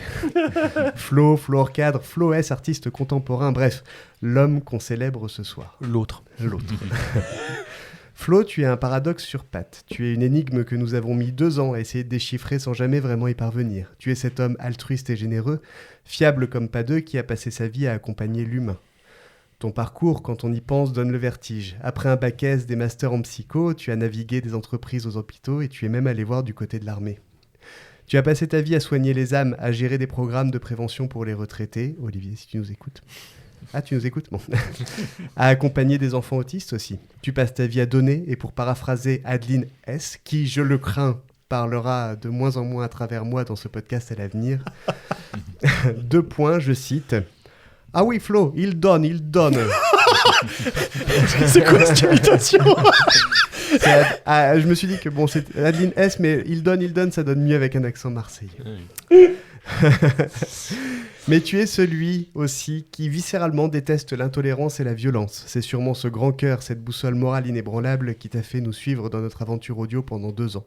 Flo Orcadre, Flo S, artiste contemporain, bref, l'homme qu'on célèbre ce soir. L'autre. Flo, tu es un paradoxe sur pattes. Tu es une énigme que nous avons mis 2 ans à essayer de déchiffrer sans jamais vraiment y parvenir. Tu es cet homme altruiste et généreux, fiable comme pas deux, qui a passé sa vie à accompagner l'humain. Ton parcours, quand on y pense, donne le vertige. Après un bac S, des masters en psycho, tu as navigué des entreprises aux hôpitaux et tu es même allé voir du côté de l'armée. Tu as passé ta vie à soigner les âmes, à gérer des programmes de prévention pour les retraités. Olivier, si tu nous écoutes. Ah, tu nous écoutes ? Bon. À accompagner des enfants autistes aussi. Tu passes ta vie à donner, et pour paraphraser Adeline S., qui, je le crains, parlera de moins en moins à travers moi dans ce podcast à l'avenir. 2 points, je cite. Ah oui, Flo, il donne. C'est quoi cette imitation ? Je me suis dit que bon, c'est Adeline S, mais il donne, ça donne mieux avec un accent marseillais. Mais tu es celui aussi qui viscéralement déteste l'intolérance et la violence. C'est sûrement ce grand cœur, cette boussole morale inébranlable qui t'a fait nous suivre dans notre aventure audio pendant 2 ans.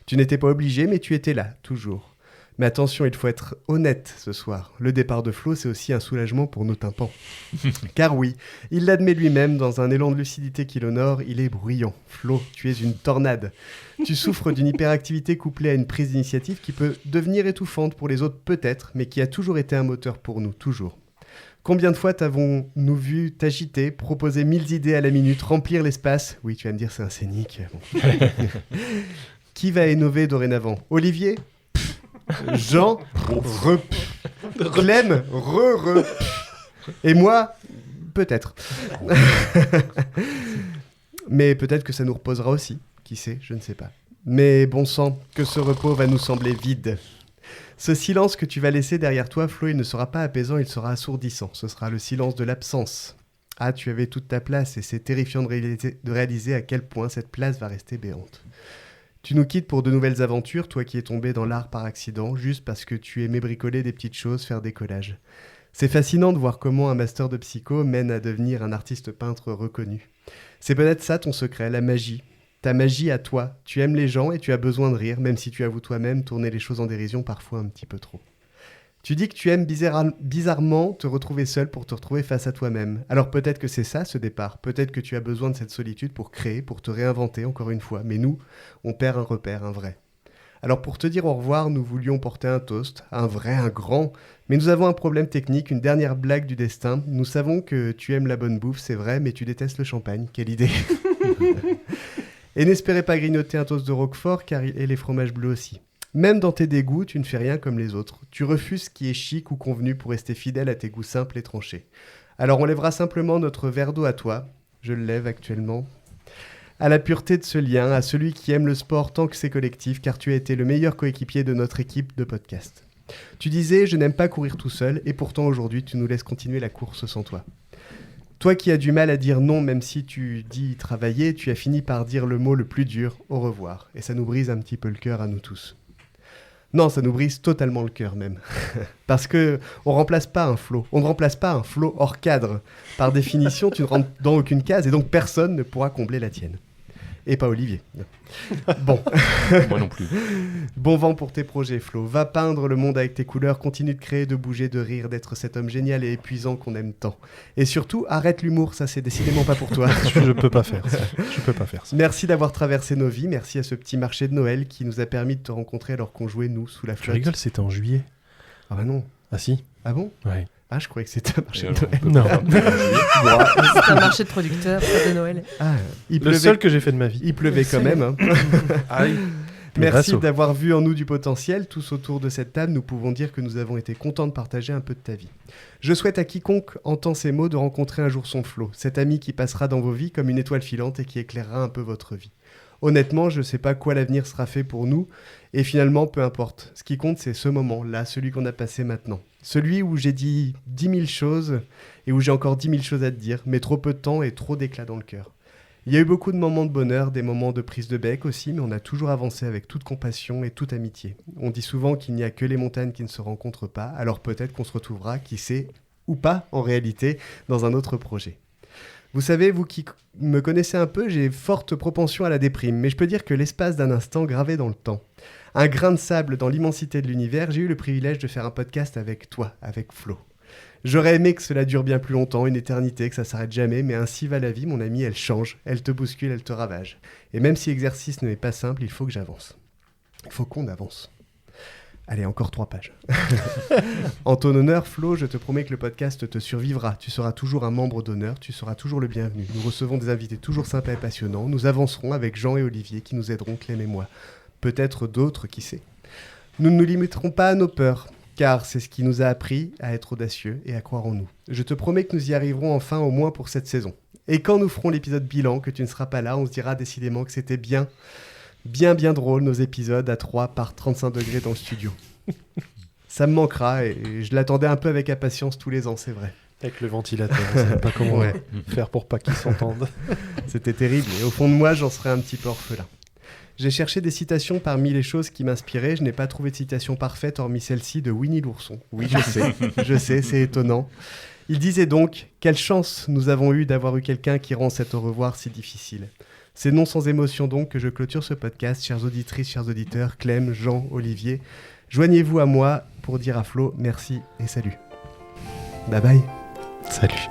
Tu n'étais pas obligé, mais tu étais là, toujours. Mais attention, il faut être honnête ce soir. Le départ de Flo, c'est aussi un soulagement pour nos tympans. Car oui, il l'admet lui-même, dans un élan de lucidité qui l'honore, il est bruyant. Flo, tu es une tornade. Tu souffres d'une hyperactivité couplée à une prise d'initiative qui peut devenir étouffante pour les autres peut-être, mais qui a toujours été un moteur pour nous, toujours. Combien de fois t'avons-nous vu t'agiter, proposer 1000 idées à la minute, remplir l'espace ? Oui, tu vas me dire, c'est un scénique. Bon. Qui va innover dorénavant ? Olivier ? Jean, Clem, et moi, peut-être. Mais peut-être que ça nous reposera aussi. Qui sait, je ne sais pas. Mais bon sang, que ce repos va nous sembler vide. Ce silence que tu vas laisser derrière toi, Flo, il ne sera pas apaisant, il sera assourdissant. Ce sera le silence de l'absence. Ah, tu avais toute ta place et c'est terrifiant de réaliser à quel point cette place va rester béante. Tu nous quittes pour de nouvelles aventures, toi qui es tombé dans l'art par accident, juste parce que tu aimais bricoler des petites choses, faire des collages. C'est fascinant de voir comment un master de psycho mène à devenir un artiste peintre reconnu. C'est peut-être ça ton secret, la magie. Ta magie à toi. Tu aimes les gens et tu as besoin de rire, même si tu avoues toi-même tourner les choses en dérision parfois un petit peu trop. Tu dis que tu aimes bizarrement te retrouver seul pour te retrouver face à toi-même. Alors peut-être que c'est ça ce départ, peut-être que tu as besoin de cette solitude pour créer, pour te réinventer encore une fois. Mais nous, on perd un repère, un vrai. Alors pour te dire au revoir, nous voulions porter un toast, un vrai, un grand. Mais nous avons un problème technique, une dernière blague du destin. Nous savons que tu aimes la bonne bouffe, c'est vrai, mais tu détestes le champagne. Quelle idée. Et n'espérez pas grignoter un toast de Roquefort, et les fromages bleus aussi. Même dans tes dégoûts, tu ne fais rien comme les autres. Tu refuses ce qui est chic ou convenu pour rester fidèle à tes goûts simples et tranchés. Alors on lèvera simplement notre verre d'eau à toi, je le lève actuellement, à la pureté de ce lien, à celui qui aime le sport tant que c'est collectif, car tu as été le meilleur coéquipier de notre équipe de podcast. Tu disais « je n'aime pas courir tout seul » et pourtant aujourd'hui tu nous laisses continuer la course sans toi. Toi qui as du mal à dire non même si tu dis travailler, tu as fini par dire le mot le plus dur, au revoir. Et ça nous brise un petit peu le cœur à nous tous. Non, ça nous brise totalement le cœur même. Parce que on remplace pas un Flo. On ne remplace pas un Flo hors cadre. Par définition, tu ne rentres dans aucune case et donc personne ne pourra combler la tienne. Et pas Olivier. Bon. Moi non plus. Bon vent pour tes projets, Flo. Va peindre le monde avec tes couleurs. Continue de créer, de bouger, de rire, d'être cet homme génial et épuisant qu'on aime tant. Et surtout, arrête l'humour. Ça, c'est décidément pas pour toi. Je peux pas faire ça. Je peux pas faire ça. Merci d'avoir traversé nos vies. Merci à ce petit marché de Noël qui nous a permis de te rencontrer alors qu'on jouait, nous, sous la flotte. Tu rigoles, c'était en juillet. Ah bah non. Ah si. Ah bon ? Ouais. Ah, je croyais que c'était un marché de Noël. Non. C'est un marché de producteurs, pas de Noël. Ah, le seul que j'ai fait de ma vie. Il pleuvait quand même. Hein. Aïe. Merci d'avoir vu en nous du potentiel. Tous autour de cette table, nous pouvons dire que nous avons été contents de partager un peu de ta vie. Je souhaite à quiconque entend ces mots de rencontrer un jour son Flo, cet ami qui passera dans vos vies comme une étoile filante et qui éclairera un peu votre vie. Honnêtement, je ne sais pas quoi l'avenir sera fait pour nous, et finalement, peu importe. Ce qui compte, c'est ce moment-là, celui qu'on a passé maintenant. Celui où j'ai dit 10 000 choses, et où j'ai encore 10 000 choses à te dire, mais trop peu de temps et trop d'éclat dans le cœur. Il y a eu beaucoup de moments de bonheur, des moments de prise de bec aussi, mais on a toujours avancé avec toute compassion et toute amitié. On dit souvent qu'il n'y a que les montagnes qui ne se rencontrent pas, alors peut-être qu'on se retrouvera, qui sait, ou pas en réalité, dans un autre projet. Vous savez, vous qui me connaissez un peu, j'ai forte propension à la déprime, mais je peux dire que l'espace d'un instant gravé dans le temps, un grain de sable dans l'immensité de l'univers, j'ai eu le privilège de faire un podcast avec toi, avec Flo. J'aurais aimé que cela dure bien plus longtemps, une éternité, que ça s'arrête jamais, mais ainsi va la vie, mon ami, elle change, elle te bouscule, elle te ravage. Et même si l'exercice n'est pas simple, il faut que j'avance. Il faut qu'on avance. Allez, encore 3 pages. En ton honneur, Flo, je te promets que le podcast te survivra. Tu seras toujours un membre d'honneur, tu seras toujours le bienvenu. Nous recevons des invités toujours sympas et passionnants. Nous avancerons avec Jean et Olivier qui nous aideront, Clem et moi. Peut-être d'autres, qui sait. Nous ne nous limiterons pas à nos peurs, car c'est ce qui nous a appris à être audacieux et à croire en nous. Je te promets que nous y arriverons enfin au moins pour cette saison. Et quand nous ferons l'épisode bilan, que tu ne seras pas là, on se dira décidément que c'était bien drôle nos épisodes à 3 par 35 degrés dans le studio. Ça me manquera et je l'attendais un peu avec impatience tous les ans, c'est vrai. Avec le ventilateur, on ne savait pas comment faire pour pas qu'ils s'entendent. C'était terrible et au fond de moi, j'en serais un petit peu orphelin. J'ai cherché des citations parmi les choses qui m'inspiraient. Je n'ai pas trouvé de citation parfaite hormis celle-ci de Winnie l'ourson. Oui, je sais, c'est étonnant. Il disait donc « Quelle chance nous avons eu d'avoir eu quelqu'un qui rend cet au revoir si difficile ». C'est non sans émotion donc que je clôture ce podcast, chères auditrices, chers auditeurs, Clem, Jean, Olivier. Joignez-vous à moi pour dire à Flo merci et salut. Bye bye. Salut.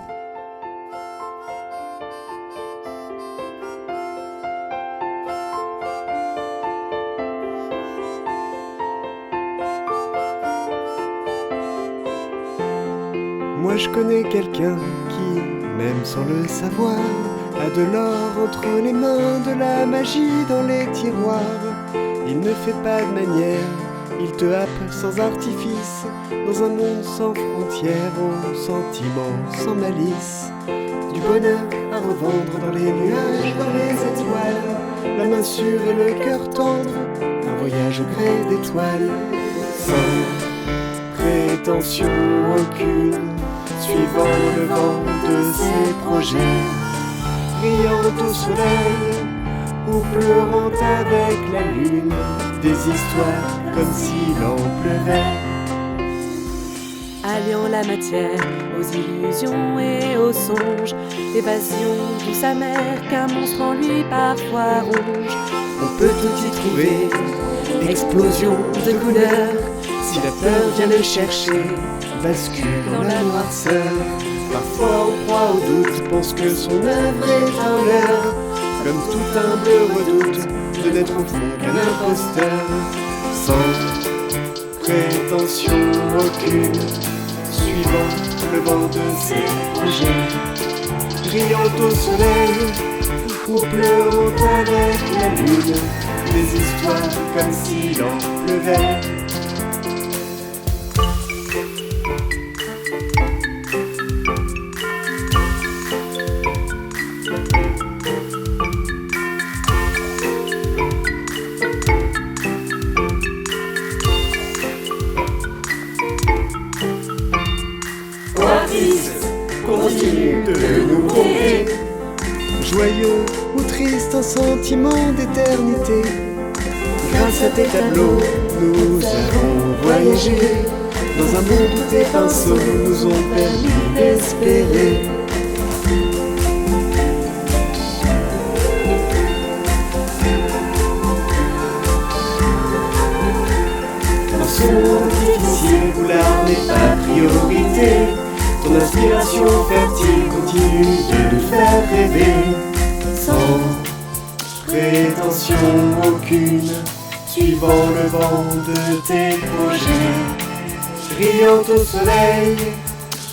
Moi je connais quelqu'un qui, même sans le savoir, a de l'or entre les mains, de la magie dans les tiroirs. Il ne fait pas de manière, il te happe sans artifice, dans un monde sans frontières, aux sentiments sans malice. Du bonheur à revendre dans les nuages, dans les étoiles, la main sûre et le cœur tendre, un voyage au gré d'étoiles. Sans prétention aucune, suivant le vent de ses projets, riant au soleil ou pleurant avec la lune, des histoires comme s'il en pleuvait. Alliant la matière aux illusions et aux songes, évasion douce amère qu'un monstre en lui parfois ronge. On peut tout y trouver, explosion de couleurs, si la peur vient le chercher, bascule dans la noirceur. Parfois on croit au doute, pense que son œuvre est un leurre, comme tout humble redoute de n'être au fond qu'un imposteur. Sans prétention aucune, suivant le vent de ses projets, riant au soleil ou pleurant avec la lune, des histoires comme s'il en pleuvait. Continue de nous conter, joyeux ou triste, un sentiment d'éternité. Grâce à tes tableaux, nous avons voyagé dans un monde où tes pinceaux nous ont permis d'espérer. Dans ce monde difficile où l'art n'est pas priorité, ton inspiration fertile continue de nous faire rêver. Sans prétention aucune, suivant le vent de tes projets, riant au soleil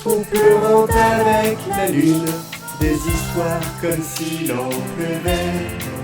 ou pleurant avec la lune, des histoires comme s'il en pleuvait.